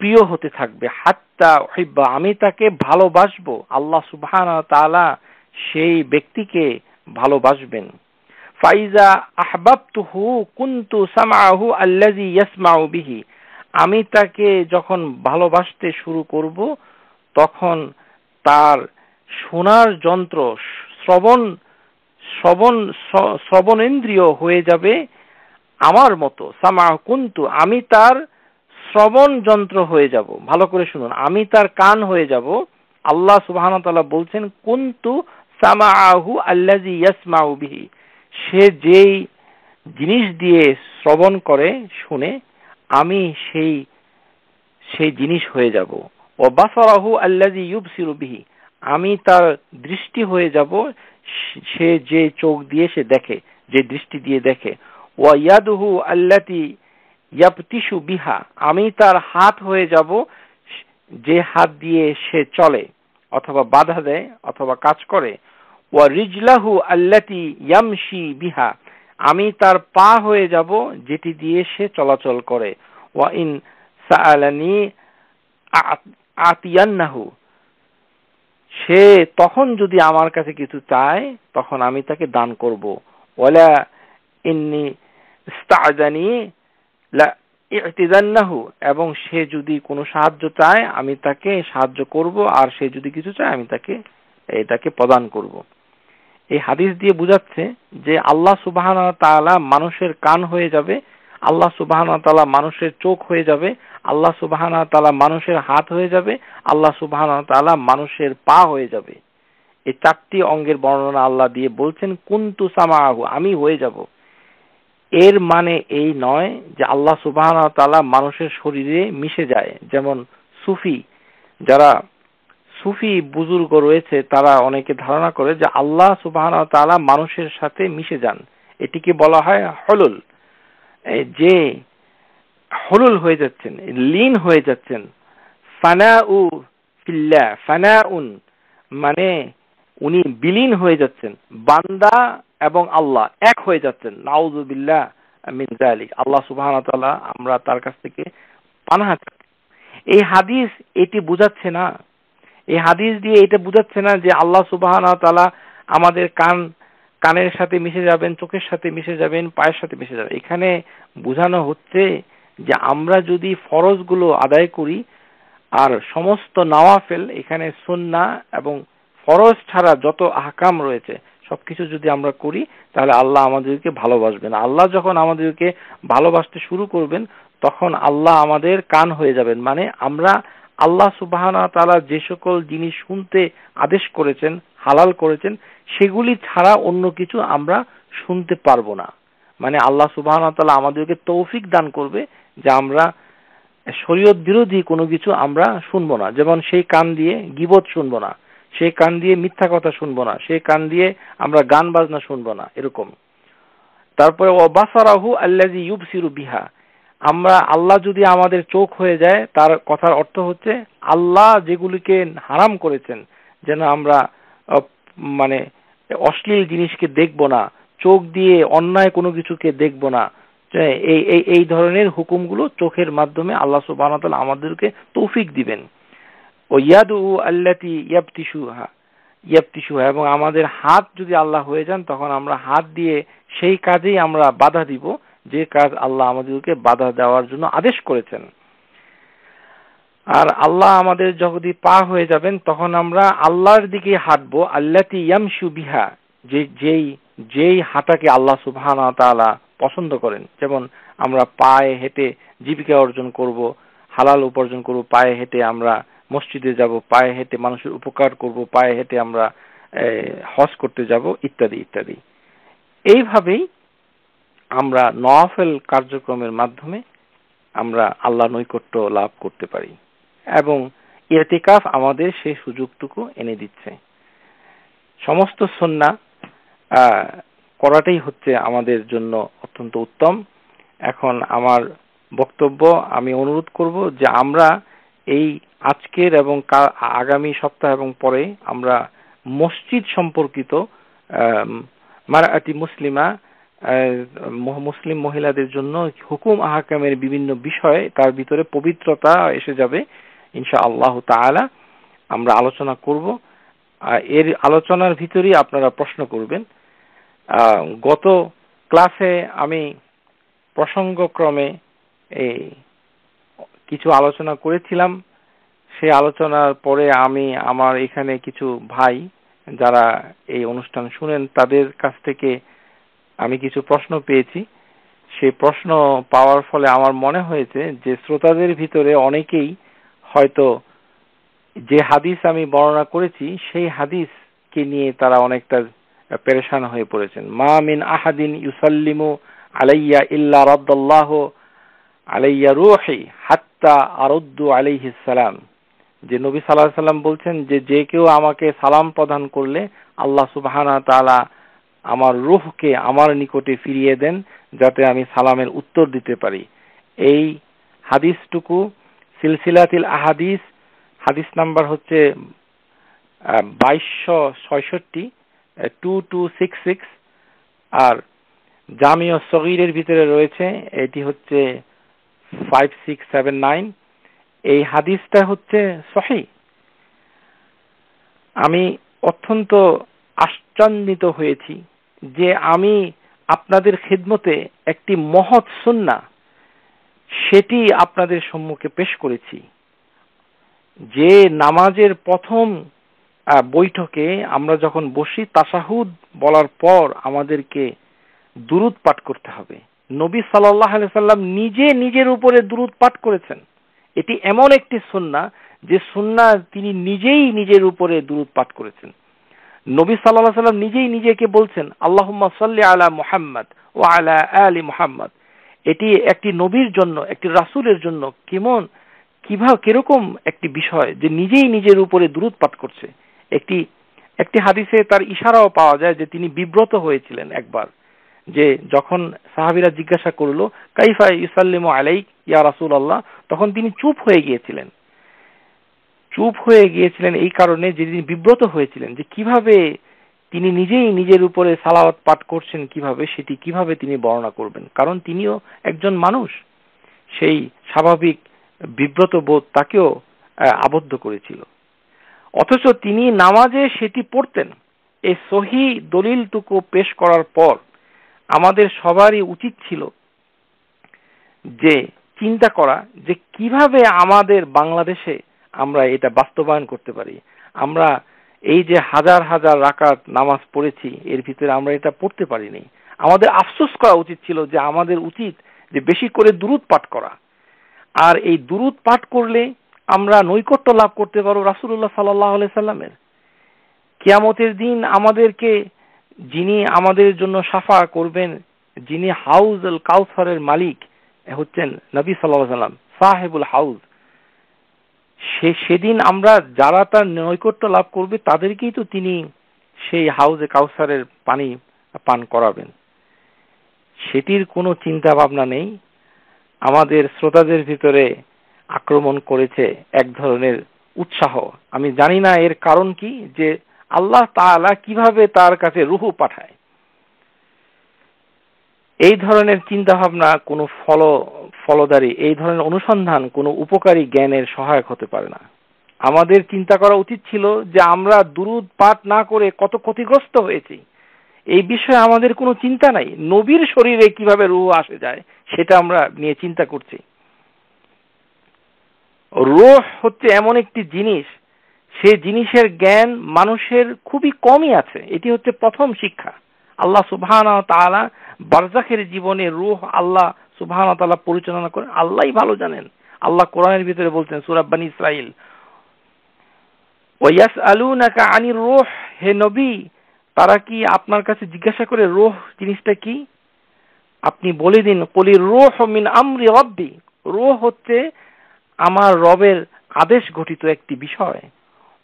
প্রিয় হতে থাকবে। হাত্তা উহিব্বা, আমি তাকে ভালোবাসবো। আল্লাহ সুবহানাহু ওয়া তাআলা সেই ব্যক্তিকে ভালোবাসবেন। ফাইজা আহবাবতুহু কুনতু সামআহু আল্লাযী ইয়াসমাউ বিহি। আমি তাকে যখন ভালোবাসতে শুরু করব, তখন তার শোনার যন্ত্র, শ্রবণেন্দ্রিয় হয়ে যাবে আমার মতো। সামআহু কুনতু, আমি তার শ্রবণ যন্ত্র হয়ে যাব। ভালো করে শুনুন, আমি তার কান হয়ে যাব। আল্লাহ সুবহানাহু ওয়া তাআলা বলছেন কুনতু সামআহু আল্লাযী ইয়াসমাউ বিহি। সে যেই জিনিস দিয়ে শ্রবণ করে, শুনে, আমি সেই জিনিস হয়ে যাব। ও বাসারাহু আল্লাযী ইউবসিরু বিহি, আমি তার দৃষ্টি হয়ে যাব। সে যে চোখ দিয়ে সে দেখে, যে দৃষ্টি দিয়ে দেখে। ওয়া ইয়াদুহু আল্লাতী ইয়াবতিশু বিহা, আমি তার হাত হয়ে যাব, যে হাত দিয়ে সে চলে অথবা বাধা দেয় অথবা কাজ করে। ওয়া রিজলাহু আল্লাতী ইয়ামশি বিহা, আমি তার পা হয়ে যাব, যেটি দিয়ে সে চলাচল করে। ওয়া ইন সাআলানি আতিয়ান্নাহু, সে তখন যদি আমার কাছে কিছু চায় তখন আমি তাকে দান করব। ওয়ালা ইন্নী ইস্তা'যানি লা ই'তিযান্নাহু, এবং সে যদি কোনো সাহায্য চায় আমি তাকে সাহায্য করব, আর সে যদি কিছু চায় আমি তাকে এটাকে প্রদান করব। এই হাদিস দিয়ে বোঝাচ্ছে যে আল্লাহ সুবহানাহু ওয়া তাআলা মানুষের কান হয়ে যাবে, আল্লাহ সুবহানাহু ওয়া তাআলা মানুষের চোখ হয়ে যাবে, আল্লাহ সুবহানাহু ওয়া তাআলা মানুষের হাত হয়ে যাবে, আল্লাহ সুবহানাহু ওয়া তাআলা মানুষের পা হয়ে যাবে। এই চারটি অঙ্গের বর্ণনা আল্লাহ দিয়ে বলছেন কুনতু সামাহু, আমি হয়ে যাব। এর মানে এই নয় যে আল্লাহ সুবহানাহু ওয়া তাআলা মানুষের শরীরে মিশে যায়। যেমন যারা সুফি বুজুর্গ রয়েছে তারা অনেকে ধারণা করে যে আল্লাহ সুবহানাহু ওয়া তাআলা মানুষের সাথে মিশে যান, এটিকে বলা হয় হুলুল। যে হুলুল হয়ে যাচ্ছেন, লীন হয়ে যাচ্ছেন। ফানাউ ফিল্লাহ, ফানাউন মানে উনি বিলীন হয়ে যাচ্ছেন, বান্দা এবং আল্লাহ এক হয়ে যাচ্ছেন। নাউযু বিল্লাহ মিন যালিক, আল্লাহ সুবহানাহু ওয়া তাআলা আমরা তার কাছ থেকে পানাহ চাই। এই হাদিস এটি বোঝাচ্ছে না, এই হাদিস দিয়ে এটা বোঝাচ্ছে না যে আল্লাহ সুবহানাহু ওয়া তাআলা আমাদের কানের সাথে মিশে যাবেন, চোখের সাথে মিশে যাবেন, পায়ের সাথে মিশে যাবেন। এখানে বোঝানো হচ্ছে যে আমরা যদি ফরজগুলো আদায় করি আর সমস্ত নওয়াফিল, এখানে সুন্নাহ এবং ফরজ ছাড়া যত আহকাম রয়েছে সবকিছু যদি আমরা করি তাহলে আল্লাহ আমাদেরকে ভালোবাসবেন। আল্লাহ যখন আমাদেরকে ভালোবাসতে শুরু করবেন তখন আল্লাহ আমাদের কান হয়ে যাবেন। মানে আমরা আল্লাহ সুবহানাহু ওয়া তাআলা যে সকল জিনিস শুনতে আদেশ করেছেন, হালাল করেছেন, সেগুলি ছাড়া অন্য কিছু আমরা শুনতে পারবো না। মানে আল্লাহ সুবহানাহু ওয়া তাআলা আমাদেরকে তৌফিক দান করবে যে আমরা শরীয়ত বিরোধী কোনো কিছু আমরা শুনবো না। যেমন সেই কান দিয়ে গীবত শুনবো না, সেই কান দিয়ে মিথ্যা কথা শুনবো না, সেই কান দিয়ে আমরা গান বাজনা শুনবো না, এরকম। তারপরে ওয়াবাসারাহু আল্লাযী ইউবসিরু বিহা, আমরা আল্লাহ যদি আমাদের চোখ হয়ে যায় তার কথার অর্থ হচ্ছে আল্লাহ যেগুলিকে হারাম করেছেন যেন আমরা মানে অশ্লীল জিনিসকে দেখবো না, চোখ দিয়ে অন্যায় কোনো কিছুকে দেখবো না, এই ধরনের হুকুমগুলো চোখের মাধ্যমে আল্লাহ সুবহানাহু ওয়া তাআলা আমাদেরকে তৌফিক দিবেন। ও ইয়াদু আল্লাতী ইয়াবতিশুহা, এবং আমাদের হাত যদি আল্লাহ হয়ে যান তখন আমরা হাত দিয়ে সেই কাজেই আমরা বাধা দিব যে কাজ আল্লাহ আমাদেরকে বাধা দেওয়ার জন্য আদেশ করেছেন। আর আল্লাহ আমাদের যদি পা হয়ে যাবেন তখন আমরা আল্লাহর দিকে হাঁটবো। আল্লাতী ইয়ামশু বিহা, যেই হাঁটাকে আল্লাহ সুবহানাহু ওয়া তাআলা পছন্দ করেন। যেমন আমরা পায়ে হেঁটে জীবিকা অর্জন করব, হালাল উপার্জন করব, পায়ে হেঁটে আমরা মসজিদে যাব, পায়ে হেঁটে মানুষের উপকার করব, পায়ে হেঁটে আমরা হজ করতে যাব, ইত্যাদি ইত্যাদি। এইভাবেই আমরা নওয়াফিল কার্যক্রমের মাধ্যমে আমরা আল্লাহ নৈকট্য লাভ করতে পারি এবং ইতিকাফ আমাদের সেই সুযোগটুকু এনে দিচ্ছে। সমস্ত সুন্নাহ করাটাই হচ্ছে আমাদের জন্য অত্যন্ত উত্তম। এখন আমার বক্তব্য, আমি অনুরোধ করব যে আমরা এই আজকের এবং আগামী সপ্তাহ এবং পরে আমরা মসজিদ সম্পর্কিত মারআতি মুসলিমা, মুসলিম মহিলাদের জন্য হুকুম আহকামের বিভিন্ন বিষয়, তার ভিতরে পবিত্রতা এসে যাবে ইনশাআল্লাহ তাআলা, আমরা আলোচনা করব। এর আলোচনার ভিতরেই আপনারা প্রশ্ন করবেন। গত ক্লাসে আমি প্রসঙ্গক্রমে কিছু আলোচনা করেছিলাম। সেই আলোচনার পরে আমি আমার এখানে কিছু ভাই যারা এই অনুষ্ঠান শুনেন তাদের কাছ থেকে আমি কিছু প্রশ্ন পেয়েছি। সেই প্রশ্ন পাওয়ার ফলে আমার মনে হয়েছে যে শ্রোতাদের ভিতরে অনেকেই হয়তো যে হাদিস আমি বর্ণনা করেছি সেই হাদিসকে নিয়ে তারা অনেকটা পেরেশান হয়ে পড়েছেন। মা মিন আহাদিন ইউসাল্লিমু আলাইয়া ইল্লা রাদ্দাল্লাহু আলাইয়া রূহি হাত্তা আরুদ্দু আলাইহিস সালাম। যে নবী সাল্লাল্লাহু আলাইহি সাল্লাম বলছেন যে কেউ আমাকে সালাম প্রদান করলে আল্লাহ সুবহানাহু ওয়া তাআলা আমার রূহকে আমার নিকটে ফিরিয়ে দেন যাতে আমি সালামের উত্তর দিতে পারি। এই হাদিসটুকু সিলসিলাতুল আহাদিস, হাদিস নাম্বার হচ্ছে 2266 2266, আর জামিউ সগীরের ভিতরে রয়েছে, এটি হচ্ছে 5679। এই হাদিসটা হচ্ছে সহিহ। আমি অত্যন্ত আশ্চর্যিত হয়েছি যে আমি আপনাদের খিদমতে একটি মহৎ সুন্নাহ সেটি আপনাদের সম্মুখে পেশ করেছি। যে নামাজের প্রথম বৈঠকে আমরা যখন বসি, তাশাহুদ বলার পর আমাদেরকে দুরূদ পাঠ করতে হবে। নবী সাল্লাল্লাহু আলাইহি সাল্লাম নিজে নিজের উপরে দুরূদ পাঠ করেছেন। এটি এমন একটি সুন্নাহ যে সুন্নাহ তিনি নিজেই নিজের উপরে দুরূদ পাঠ করেছেন। নবী সাল্লাল্লাহু আলাইহি সাল্লাম নিজেই নিজেকে বলছেন, আল্লাহুম্মা সাল্লি আলা মুহাম্মদ ওয়া আলা আলি মুহাম্মদ। এটি একটি নবীর জন্য, একটি রাসূলের জন্য কিরকম একটি বিষয় যে নিজেই নিজের উপরে দুরূদ পাঠ করছে। একটি হাদিসে তার ইশারাও পাওয়া যায় যে তিনি বিব্রত হয়েছিলেন একবার, যে যখন সাহাবীরা জিজ্ঞাসা করলো কাইফা ইউসাল্লিমু আলাইক ইয়া রাসূলুল্লাহ, তখন তিনি চুপ হয়ে গিয়েছিলেন এই কারণে যে তিনি বিব্রত হয়েছিলেন যে কিভাবে তিনি নিজেই নিজের উপরে সালাওয়াত পাঠ করছেন, সেটি কিভাবে তিনি বর্ণনা করবেন, কারণ তিনিও একজন মানুষ। সেই স্বাভাবিক বিব্রত বোধ তাকেও আবদ্ধ করেছিল। অথচ তিনি নামাজে সেটি পড়তেন। এই সহিহ দলিলটুকু পেশ করার পর আমাদের সবারই উচিত ছিল যে চিন্তা করা যে কিভাবে আমাদের বাংলাদেশে আমরা এটা বাস্তবায়ন করতে পারি। আমরা এই যে হাজার হাজার রাকাত নামাজ পড়েছি, এর ভিতরে আমরা এটা পড়তে পারিনি। আমাদের আফসোস করা উচিত ছিল যে আমাদের উচিত যে বেশি করে দুরূদ পাঠ করা। আর এই দুরূদ পাঠ করলে আমরা নৈকট্য লাভ করতে পারবো রাসূলুল্লাহ সাল্লাল্লাহু আলাইহি সাল্লামের। কিয়ামতের দিন আমাদেরকে যিনি আমাদের জন্য শাফা করবেন, যিনি হাউজুল কাউসারের মালিক হচ্ছেন নবী সাল্লাল্লাহু আলাইহি সাল্লাম, সাহেবুল হাউজ, সেদিন আমরা যারা তার নৈকট্য লাভ করবে তাদেরকেই তো তিনি সেই হাউজে কাউসারের পানি পান করাবেন। সেটির কোনো চিন্তা ভাবনা নেই। আমাদের শ্রোতাদের ভিতরে আক্রমণ করেছে এক ধরনের উৎসাহ। আমি জানি না এর কারণ কি, যে আল্লাহ তাআলা কিভাবে তার কাছে রূহ পাঠায়। এই ধরনের চিন্তা ভাবনা কোনো ফলদারি, এই ধরনের অনুসন্ধান কোনো উপকারী জ্ঞানের সহায়ক হতে পারে না। আমাদের চিন্তা করা উচিত ছিল যে আমরা দুরূদ পাঠ না করে কত ক্ষতিগ্রস্ত হয়েছি, এই বিষয়ে আমাদের কোনো চিন্তা নাই। নবীর শরীরে কিভাবে রূহ আসে যায় সেটা আমরা নিয়ে চিন্তা করছি। রূহ হচ্ছে এমন একটি জিনিস, সেই জিনিসের জ্ঞান মানুষের খুবই কমই আছে। এটি হচ্ছে প্রথম শিক্ষা। আল্লাহ সুবহানাহু ওয়া তাআলা বারজাখের জীবনে রূহ আল্লাহ সুবহানাহু ওয়া তাআলা পরিচালনা করেন, আল্লাহই ভালো জানেন। আল্লাহ কোরআনের ভিতরে বলছেন সূরা বনী ইসরাঈল, ওয়া ইয়াসআলুনাকা আনির রূহ, হে নবী তারা কি আপনার কাছে জিজ্ঞাসা করে রূহ জিনিসটা কি? আপনি বলে দিন কুলির রূহ মিন আমরি রাব্বি, রূহ হচ্ছে আমার রবের আদেশ গঠিত একটি বিষয়।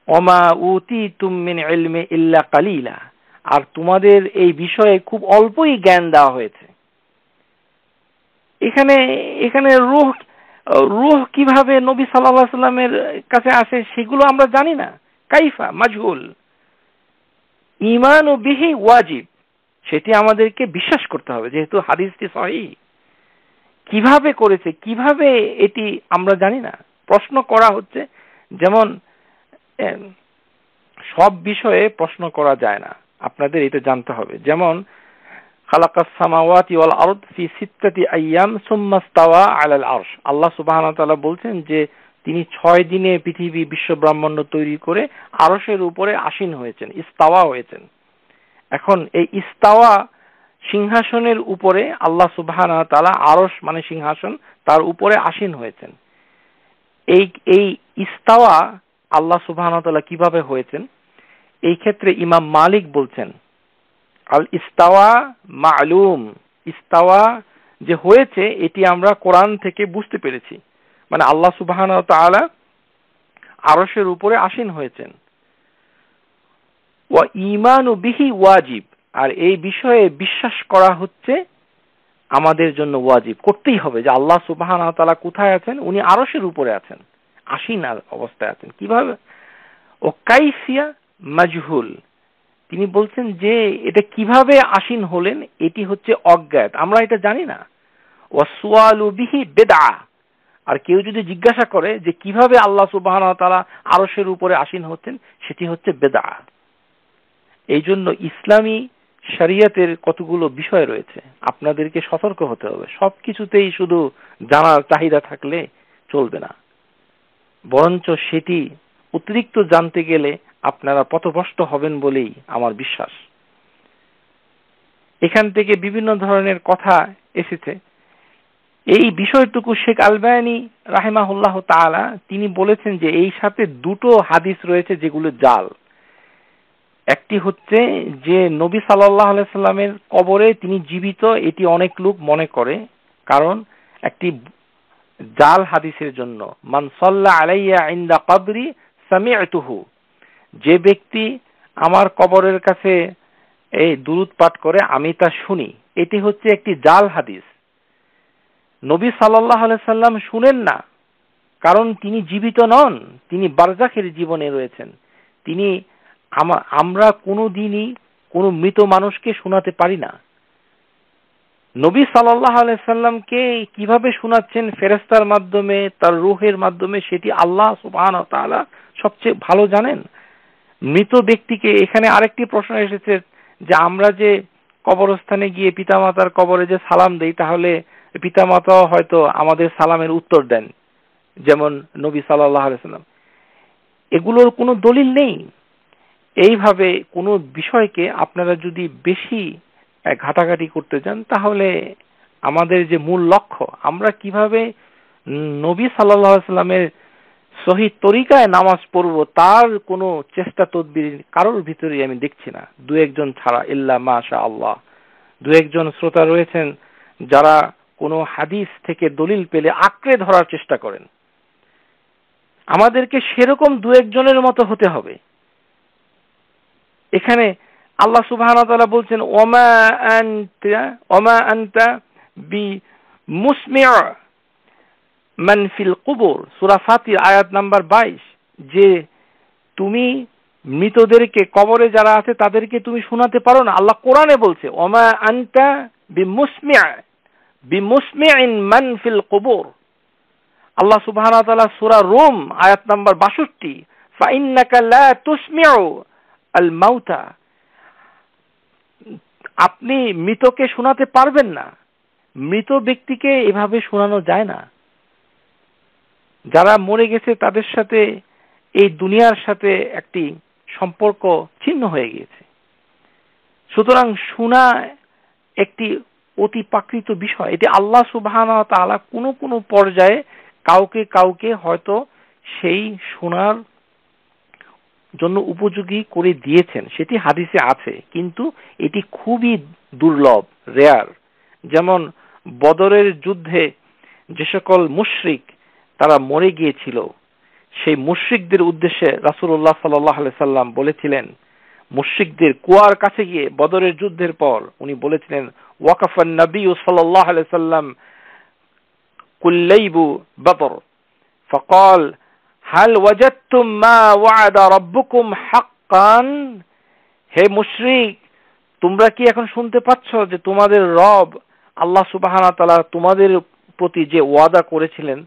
ওমা উতিতুম মিন ইলমি ইল্লা কালিলা, আর তোমাদের এই বিষয়ে খুব অল্পই জ্ঞান দেওয়া হয়েছে। এখানে রূহ কিভাবে নবী সাল্লাল্লাহু আলাইহি সাল্লামের কাছে আসে সেগুলো আমরা জানি না। কাইফা মাজহুল, ঈমানু বিহি ওয়াজিব, সেটি আমাদেরকে বিশ্বাস করতে হবে যেহেতু হাদিসটি সহিহ। কিভাবে করেছে, কিভাবে এটি আমরা জানি না। প্রশ্ন করা হচ্ছে, যেমন সব বিষয়ে প্রশ্ন করা যায় না, আপনাদের এটা জানতে হবে। যেমন খালাকাস সামাওয়াতি ওয়াল আরদ ফি সিত্তাতি আইয়াম সুম্মা ইস্তাওয়া আলাল আরশ, আল্লাহ সুবহানাহু ওয়া তাআলা বলছেন যে তিনি 6 দিনে পৃথিবী বিশ্ব ব্রহ্মাণ্ড তৈরি করে আরশের উপরে আসীন হয়েছেন, ইস্তাওয়া হয়েছেন। এখন এই ইস্তাওয়া সিংহাসনের উপরে আল্লাহ সুবহানাহু ওয়া তাআলা, আরশ মানে সিংহাসন, তার উপরে আসীন হয়েছেন। এই ইস্তাওয়া আল্লাহ সুবহানাহু ওয়া তাআলা কিভাবে হয়েছেন, এই ক্ষেত্রে ইমাম মালিক বলছেন আল ইস্তাওয়া মা'লুম, ইস্তাওয়া যে হয়েছে এটি আমরা কোরআন থেকে বুঝতে পেরেছি, মানে আল্লাহ সুবহানাহু ওয়া তাআলা আরশের উপরে আসীন হয়েছেন। ওয়া ঈমানু বিহি ওয়াজিব, আর এই বিষয়ে বিশ্বাস করা হচ্ছে আমাদের জন্য ওয়াজিব, করতেই হবে যে আল্লাহ সুবহানাহু ওয়া তাআলা কোথায় আছেন, উনি আরশের উপরে আছেন, আসীন অবস্থায় আছেন। কিভাবে? ও কাইফিয়া মাজহুল, তিনি বলছেন যে এটা কিভাবে আসীন হলেন এটি হচ্ছে অজ্ঞাত, আমরা এটা জানি না। ওয়া সুআলু বিহি বিদআ, আর কেউ যদি জিজ্ঞাসা করে যে কিভাবে আল্লাহ সুবহানাহু ওয়া তাআলা আরশের উপরে আসীন হচ্ছেন, সেটি হচ্ছে বেদআত। এই জন্য ইসলামী শরিয়তের কতগুলো বিষয় রয়েছে, আপনাদেরকে সতর্ক হতে হবে। সবকিছুতেই শুধু জানার চাহিদা থাকলে চলবে না, বরঞ্চ সেটি অতিরিক্ত জানতে গেলে আপনারা পথভ্রষ্ট হবেন বলেই আমার বিশ্বাস। এখান থেকে বিভিন্ন ধরনের কথা এসেছে। এই বিষয়টুকু শেখ আলবানী রাহিমাহুল্লাহ তাআলা তিনি বলেছেন যে এই সাথে দুটো হাদিস রয়েছে যেগুলো জাল। একটি হচ্ছে যে নবী সাল্লাল্লাহু আলাইহি সাল্লামের কবরে তিনি জীবিত, এটি অনেক লোক মনে করে, কারণ একটি জাল হাদিসের জন্য, মান সাল্লা আলাইয়া ইনদা কবরি সামি'তুহু, যে ব্যক্তি আমার কবরের কাছে এই দুরূদ পাঠ করে আমি তা শুনি, এটি হচ্ছে একটি জাল হাদিস। নবী সাল্লাল্লাহু আলাইহি সাল্লাম শুনেন না, কারণ তিনি জীবিত নন, তিনি বারজাখের জীবনে রয়েছেন। তিনি আমরা কোনোদিনই কোনো মৃত মানুষকে শোনাতে পারি না। নবী সাল্লাল্লাহু আলাইহি সাল্লামকে কিভাবে শোনাচ্ছেন ফেরেশতার মাধ্যমে, তার রূহের মাধ্যমে, সেটি আল্লাহ সুবহানাহু ওয়া তাআলা সবচেয়ে ভালো জানেন। মৃত ব্যক্তিকে, এখানে আরেকটি প্রশ্ন এসেছে যে আমরা যে কবরস্থানে গিয়ে পিতামাতার কবরে যে সালাম দেই, তাহলে পিতামাতাও হয়তো আমাদের সালামের উত্তর দেন, যেমন নবী সাল্লাল্লাহু আলাইহি সাল্লাম। এগুলোর কোনো দলিল নেই। এইভাবে কোনো বিষয়কে আপনারা যদি বেশি ঘাটাঘাটি করতে যান, তাহলে আমাদের যে মূল লক্ষ্য, আমরা কিভাবে নবী সাল্লাল্লাহু আলাইহি সাল্লামের সহিহ তরিকায় নামাজ পড়ব, তার কোনো চেষ্টা তদবির কারোর ভিতরেই আমি দেখছি না, দু একজন ছাড়া, ইল্লা মাশা আল্লাহ। দু একজন শ্রোতা রয়েছেন যারা কোনো হাদিস থেকে দলিল পেলে আঁকড়ে ধরার চেষ্টা করেন। আমাদেরকে সেরকম দু একজনের মতো হতে হবে। এখানে আল্লাহ সুবহানাহু ওয়া তাআলা বলছেন ওমা আনতা বিমুসমিউ মান ফিল কুবুর, সূরা ফাতির আয়াত নাম্বার 22, যে তুমি মৃতদেরকে, কবরে যারা আছে তাদেরকে তুমি শোনাতে পারো না। আল্লাহ কোরআনে বলছে ওমা আনতা বিমুসমিইন মান ফিল কুবুর। আল্লাহ সুবহানাহু ওয়া তাআলা সূরা রুম আয়াত নাম্বার 62, ফাইন্নাকা লা তুসমিউ আল মাউতা, আপনি মৃতকে শোনাতে পারবেন না। মৃত ব্যক্তিকে এভাবে শোনানো যায় না। যারা মরে গেছে তাদের সাথে এই দুনিয়ার সাথে একটি সম্পর্ক ছিন্ন হয়ে গিয়েছে। সুতরাং শোনা একটি অতি প্রাকৃত বিষয়। এটি আল্লাহ সুবহানাহু ওয়া তাআলা কোনো কোনো পর্যায়ে কাউকে কাউকে হয়তো সেই শোনার জন্য উপযোগী করে দিয়েছেন, সেটি হাদিসে আছে, কিন্তু এটি খুবই দুর্লভ, রেয়ার। যেমন বদরের যুদ্ধে যে সকল মুশরিক তারা মরে গিয়েছিল, সেই মুশরিকদের উদ্দেশ্যে রাসূলুল্লাহ সাল্লাল্লাহু আলাইহি সাল্লাম বলেছিলেন, মুশরিকদের কুয়ার কাছে গিয়ে বদরের যুদ্ধের পর উনি বলেছিলেন, ওয়াকাফান নবী সাল্লাল্লাহু আলাইহি সাল্লাম কুল্লাইবু বদর ফাকাল হাল ওয়াজাদতুম মা ওয়া'আদা রাব্বুকুম হাক্কান, হে মুশরিক, তোমরা কি এখন শুনতে পাচ্ছ যে তোমাদের রব আল্লাহ সুবহানাহু ওয়া তাআলা তোমাদের প্রতি যে ওয়াদা করেছিলেন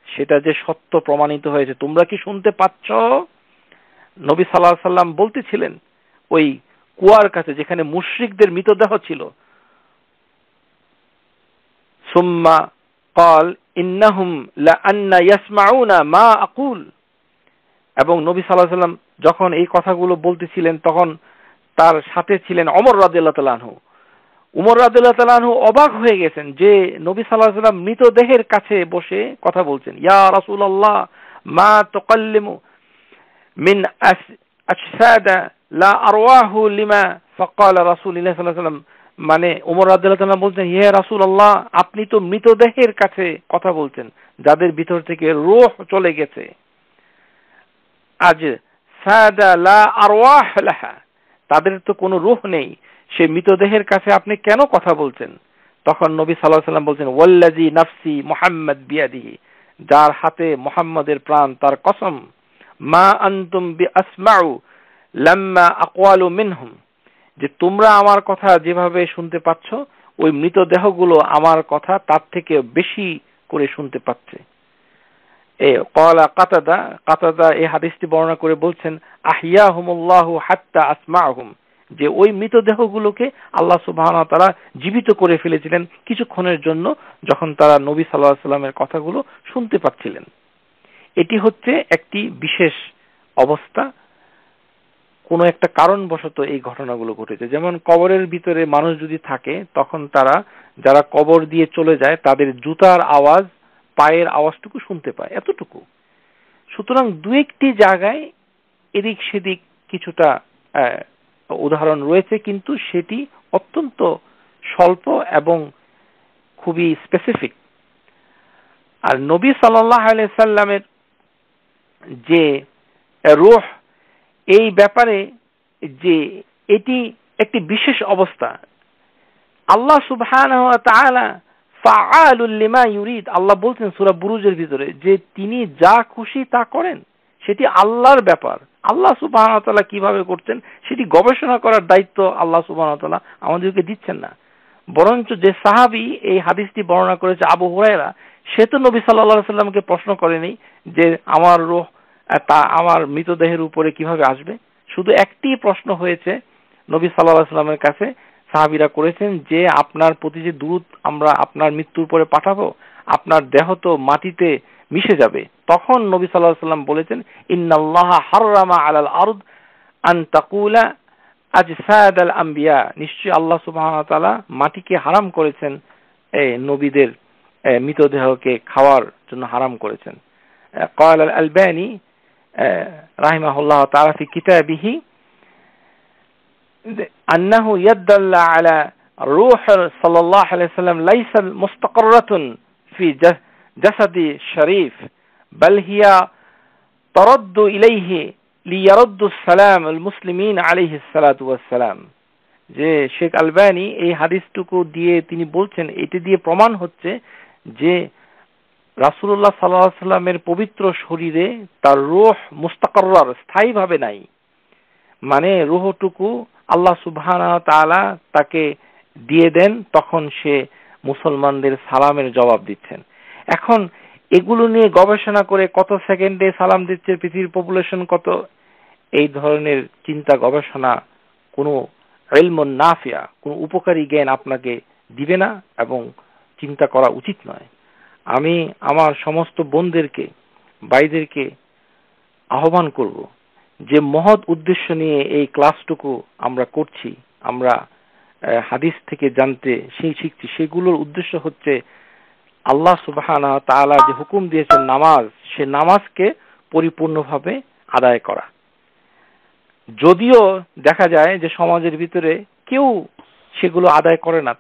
সেটা যে সত্য প্রমাণিত হয়েছে, তোমরা কি শুনতে পাচ্ছ? নবী সাল্লাল্লাহু আলাইহি সাল্লাম বলতেছিলেন ওই কুয়ার কাছে যেখানে মুশরিকদের মৃতদেহ ছিল। সুম্মা ক্বাল ইন্নাহুম লা আন্না ইয়াসমাউনা মা আকুল, এবং নবী সাল্লাল্লাহু আলাইহি সাল্লাম যখন এই কথাগুলো বলতেছিলেন তখন তার সাথে ছিলেন ওমর রাদিয়াল্লাহু তাআলা আনহু। উমর রাদিয়াল্লাহু তাআলা আনহু অবাক হয়ে গেছেন যে নবী সাল্লাল্লাহু আলাইহি সাল্লাম মৃতদেহের কাছে বসে কথা বলছেন। ইয়া রাসূলুল্লাহ মা তুকাল্লিমু মিন আজসাদা লা আরওয়াহু লিমা ফাকাল রাসূলুল্লাহ সাল্লাল্লাহু আলাইহি সাল্লাম, মানে উমর রাদিয়াল্লাহু তাআলা বলছেন, হে রাসূলুল্লাহ, আপনি তো মৃতদেহের কাছে কথা বলছেন যাদের ভিতর থেকে রূহ চলে গেছে। আজ সাদা লা আরওয়াহ লাহা, তাদের তো কোনো রূহ নেই, সেই মৃতদেহের কাছে আপনি কেন কথা বলছেন? তখন নবী সাল্লাল্লাহু আলাইহি সাল্লাম বলছেন, ওয়াল্লাযী নাফসি মুহাম্মাদ বিয়াদিহি, যার হাতে মুহাম্মাদের প্রাণ, তার কসম, মা আনতুম বিআসমাউ লাম্মা আকওয়ালু মিনহুম, যে তোমরা আমার কথা যেভাবে শুনতে পাচ্ছ, ওই মৃতদেহগুলো আমার কথা তার থেকে বেশি করে শুনতে পাচ্ছে। কাতাদা এই হাদিসটি বর্ণনা করে বলছেন, আহিয়াহুমুল্লাহু হাত্তা আসমাহুম, যে ওই মৃতদেহগুলোকে আল্লাহ সুবহানাহু ওয়া তাআলা জীবিত করে ফেলেছিলেন কিছুক্ষণের জন্য, যখন তারা নবী সাল্লাল্লাহু আলাইহি ওয়াসাল্লামের কথাগুলো শুনতে পাচ্ছিলেন। এটি হচ্ছে একটি বিশেষ অবস্থা, কোন একটা কারণবশত এই ঘটনাগুলো ঘটেছে। যেমন কবরের ভিতরে মানুষ যদি থাকে, তখন তারা যারা কবর দিয়ে চলে যায় তাদের জুতার আওয়াজ, পায়ের আওয়াজটুকু শুনতে পায়, এতটুকু। সুতরাং দু একটি জায়গায় এদিক সেদিক কিছুটা উদাহরণ রয়েছে, কিন্তু সেটি অত্যন্ত স্বল্প এবং খুবই স্পেসিফিক। আর নবী সাল্লাল্লাহু আলাইহি সাল্লামের যে রূহ, এই ব্যাপারে যে এটি একটি বিশেষ অবস্থা, আল্লাহ সুবহানাহু ওয়া তাআলা ফাআলুল লিমা ইউরিদ, আল্লাহ বলছেন সূরা বুরুজের ভিতরে যে তিনি যা খুশি তা করেন, সেটি আল্লাহর ব্যাপার। আল্লাহ সুবহানাহু ওয়া তাআলা কিভাবে করছেন সেটি গবেষণা করার দায়িত্ব আল্লাহ সুবহানাহু ওয়া তাআলা আমাদেরকে দিচ্ছেন না। বরঞ্চ যে সাহাবী এই হাদিসটি বর্ণনা করেছে, আবু হুরায়রা, সে তো নবী সাল্লাল্লাহু আলাইহি সাল্লামকে প্রশ্ন করেনি যে আমার রূহ তা আমার মৃতদেহের উপরে কিভাবে আসবে। শুধু একটি প্রশ্ন হয়েছে নবী সাল্লাল্লাহু আলাইহি সাল্লামের কাছে, সাহাবীরা করেছেন যে আপনার প্রতি যে দুরূদ আমরা আপনার মৃত্যুর পরে পাঠাবো, আপনার দেহ তো মাটিতে মিশে যাবে। তখন নবী সাল্লাল্লাহু আলাইহি সাল্লাম বলেছেন, ইন্নাল্লাহা হাররামা আলাল আরদ আন তাকুলা আজসাদাল আম্বিয়া, নিশ্চয়ই আল্লাহ সুবহানাহু ওয়া তাআলা মাটিকে হারাম করেছেন, নবীদের মৃতদেহকে খাওয়ার জন্য হারাম করেছেন। قال الألباني رحمه الله تعالى في كتابه أنه يدل على روح صلى الله عليه وسلم ليس مستقرة في جسد الشريف، بل هي ترد إليه ليرد السلام المسلمين عليه الصلاة والسلام। যে শেখ আলবানি এই হাদিসটুকু দিয়ে তিনি বলছেন, এটি দিয়ে প্রমাণ হচ্ছে যে রাসূলুল্লাহ সাল্লাল্লাহু আলাইহি সাল্লামের পবিত্র শরীরে তার রূহ মুস্তাকরর, স্থায়ীভাবে নাই। মানে রূহটুকু আল্লাহ সুবহানাহু ওয়া তাআলা তাকে দিয়ে দেন, তখন সে মুসলমানদের সালামের জবাব দিচ্ছেন। এখন এগুলো নিয়ে গবেষণা করে কত সেকেন্ডে সালাম দিচ্ছে, পৃথিবীর পপুলেশন কত, এই ধরনের চিন্তা গবেষণা কোনো ইলমুন নাফিয়া, কোনো উপকারী জ্ঞান আপনাকে দিবে না এবং চিন্তা করা উচিত নয়। আমি আমার সমস্ত বোনদেরকে, ভাইদেরকে আহ্বান করব যে মহৎ উদ্দেশ্য নিয়ে এই ক্লাসটুকু আমরা করছি, আমরা হাদিস থেকে জানতে শিখছি, সেগুলোর উদ্দেশ্য হচ্ছে আল্লাহ সুবহানাহু ওয়া তাআলা যে হুকুম দিয়েছেন নামাজ, সে নামাজকে পরিপূর্ণভাবে আদায় করা। যদিও দেখা যায় যে সমাজের ভিতরে কেউ সেগুলো আদায় করে না,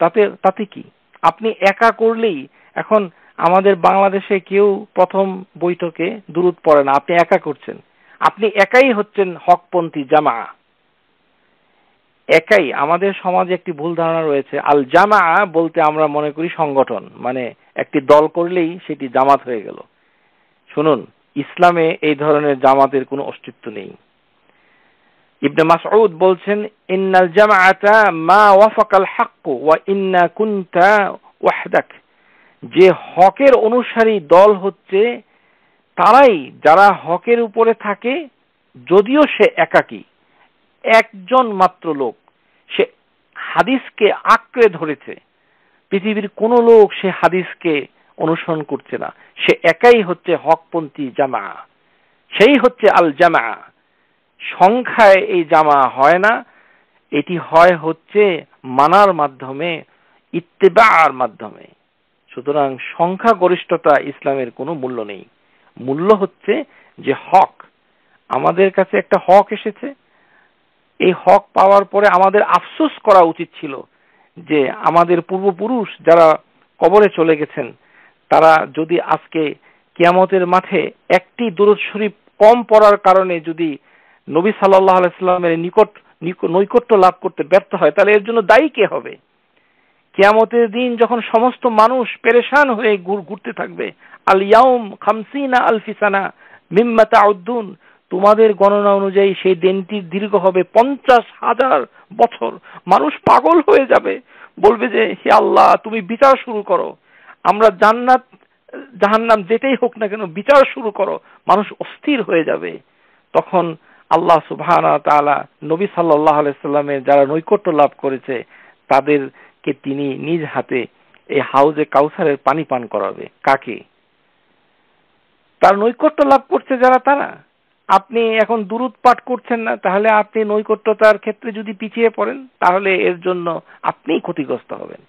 তাতে কি, আপনি একা করলেই, এখন আমাদের বাংলাদেশে কেউ প্রথম বৈঠকে দুরূদ পড়ে না, আপনি একা করছেন, আপনি একাই হচ্ছেন হকপন্থী জামা। একাই। আমাদের সমাজে একটি ভুল ধারণা রয়েছে, আল জামা বলতে আমরা মনে করি সংগঠন, মানে একটি দল করলেই সেটি জামাত হয়ে গেল। শুনুন, ইসলামে এই ধরনের জামাতের কোনো অস্তিত্ব নেই। ইবনে মাসউদ বলছেন, ইন্নাল জামাআতা মা ওয়াফাকাল হক ওয়া ইন্না কুনতা ওয়াহদাক, যে হকের অনুসারী দল হচ্ছে তারাই যারা হকের উপরে থাকে, যদিও সে একাকী, একজন মাত্র লোক, সে হাদিসকে আঁকড়ে ধরেছে, পৃথিবীর কোন লোক সে হাদিসকে অনুসরণ করছে না, সে একাই হচ্ছে হকপন্থী জামা, সেই হচ্ছে আল জামা। সংখ্যায় এই জামা হয় না, এটি হচ্ছে মানার মাধ্যমে, ইত্তেবার মাধ্যমে। সুতরাং সংখ্যা গরিষ্ঠতা ইসলামের কোনো মূল্য নেই। মূল্য হচ্ছে যে হক, আমাদের কাছে একটা হক এসেছে, এই হক পাওয়ার পরে আমাদের আফসোস করা উচিত ছিল যে আমাদের পূর্বপুরুষ যারা কবরে চলে গেছেন, তারা যদি আজকে কিয়ামতের মাঠে একটি দুরূদ শরীফ কম পড়ার কারণে যদি নবী সাল্লাল্লাহু আলাইহি সাল্লামের নৈকট্য লাভ করতে ব্যর্থ হয়, তাহলে এর জন্য দায়ী কে হবে? কিয়ামতের দিন যখন সমস্ত মানুষ পেরেশান হয়ে ঘুরতে থাকবে, আল ইয়াউম 50 আলফি সানা মিম্মা তাউদ্দুন, তোমাদের গণনা অনুযায়ী সেই দিনটি দীর্ঘ হবে 50,000 বছর। মানুষ পাগল হয়ে যাবে, বলবে যে হে আল্লাহ, তুমি বিচার শুরু করো, আমরা জান্নাত জাহান্নাম যেটাই হোক না কেন বিচার শুরু করো, মানুষ অস্থির হয়ে যাবে। তখন আল্লাহ সুবহানাহু ওয়া তাআলা নবী সাল্লাল্লাহু আলাইহি সাল্লামের যারা নৈকট্য লাভ করেছে তাদেরকে তিনি নিজ হাতে এই হাউজে কাউসারের পানি পান করাবে। কাকে? তার নৈকট্য লাভ করছে যারা, তারা। আপনি এখন দুরূদ পাঠ করছেন না, তাহলে আপনি নৈকট্যতার ক্ষেত্রে যদি পিছিয়ে পড়েন তাহলে এর জন্য আপনিই ক্ষতিগ্রস্ত হবেন।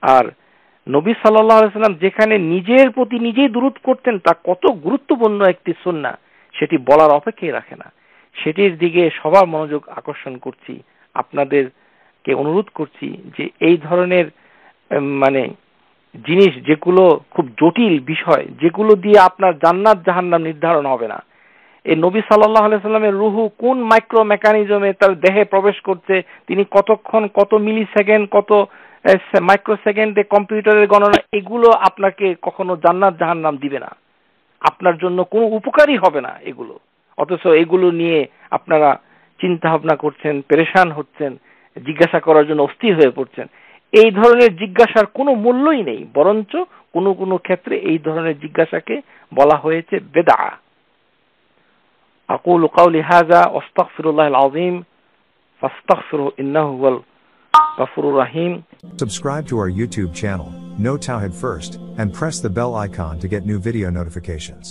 আর নবী সাল্লাল্লাহু আলাইহি সাল্লাম যেখানে নিজের প্রতি নিজেই দুরূদ করতেন তা কত গুরুত্বপূর্ণ একটি সুন্নাহ সেটি বলার অপেক্ষাই রাখে না। সেটির দিকে সবার মনোযোগ আকর্ষণ করছি, আপনাদেরকে অনুরোধ করছি যে এই ধরনের মানে জিনিস যেগুলো খুব জটিল বিষয়, যেগুলো দিয়ে আপনার জান্নাত জাহান্নাম নির্ধারণ হবে না, এই নবী সাল্লাল্লাহু আলাইহি সাল্লামের রূহু কোন মাইক্রো মেকানিজমে তার দেহে প্রবেশ করছে, তিনি কতক্ষণ, কত মিলি সেকেন্ড, কত মাইক্রো সেকেন্ডে কম্পিউটারের গণনা, এগুলো আপনাকে কখনো জান্নাত জাহান্নাম দিবে না, আপনার জন্য কোনো উপকারই হবে না এগুলো। অথচ এগুলো নিয়ে আপনারা চিন্তা ভাবনা করছেন, পেরেশান হচ্ছেন, জিজ্ঞাসা করার জন্য অস্থির হয়ে পড়ছেন। এই ধরনের জিজ্ঞাসার কোনো মূল্যই নেই, বরঞ্চ কোনো কোনো ক্ষেত্রে এই ধরনের জিজ্ঞাসাকে বলা হয়েছে বেদআ। আকুলু কাওলি হাযা ওয়াস্তাগফিরুল্লাহাল আযীম ফাস্তাগফিরুহু ইন্নাহু হুয়াল গফুরুর রহিম। Subscribe to our YouTube channel, Know Tawhid First, and press the bell icon to get new video notifications.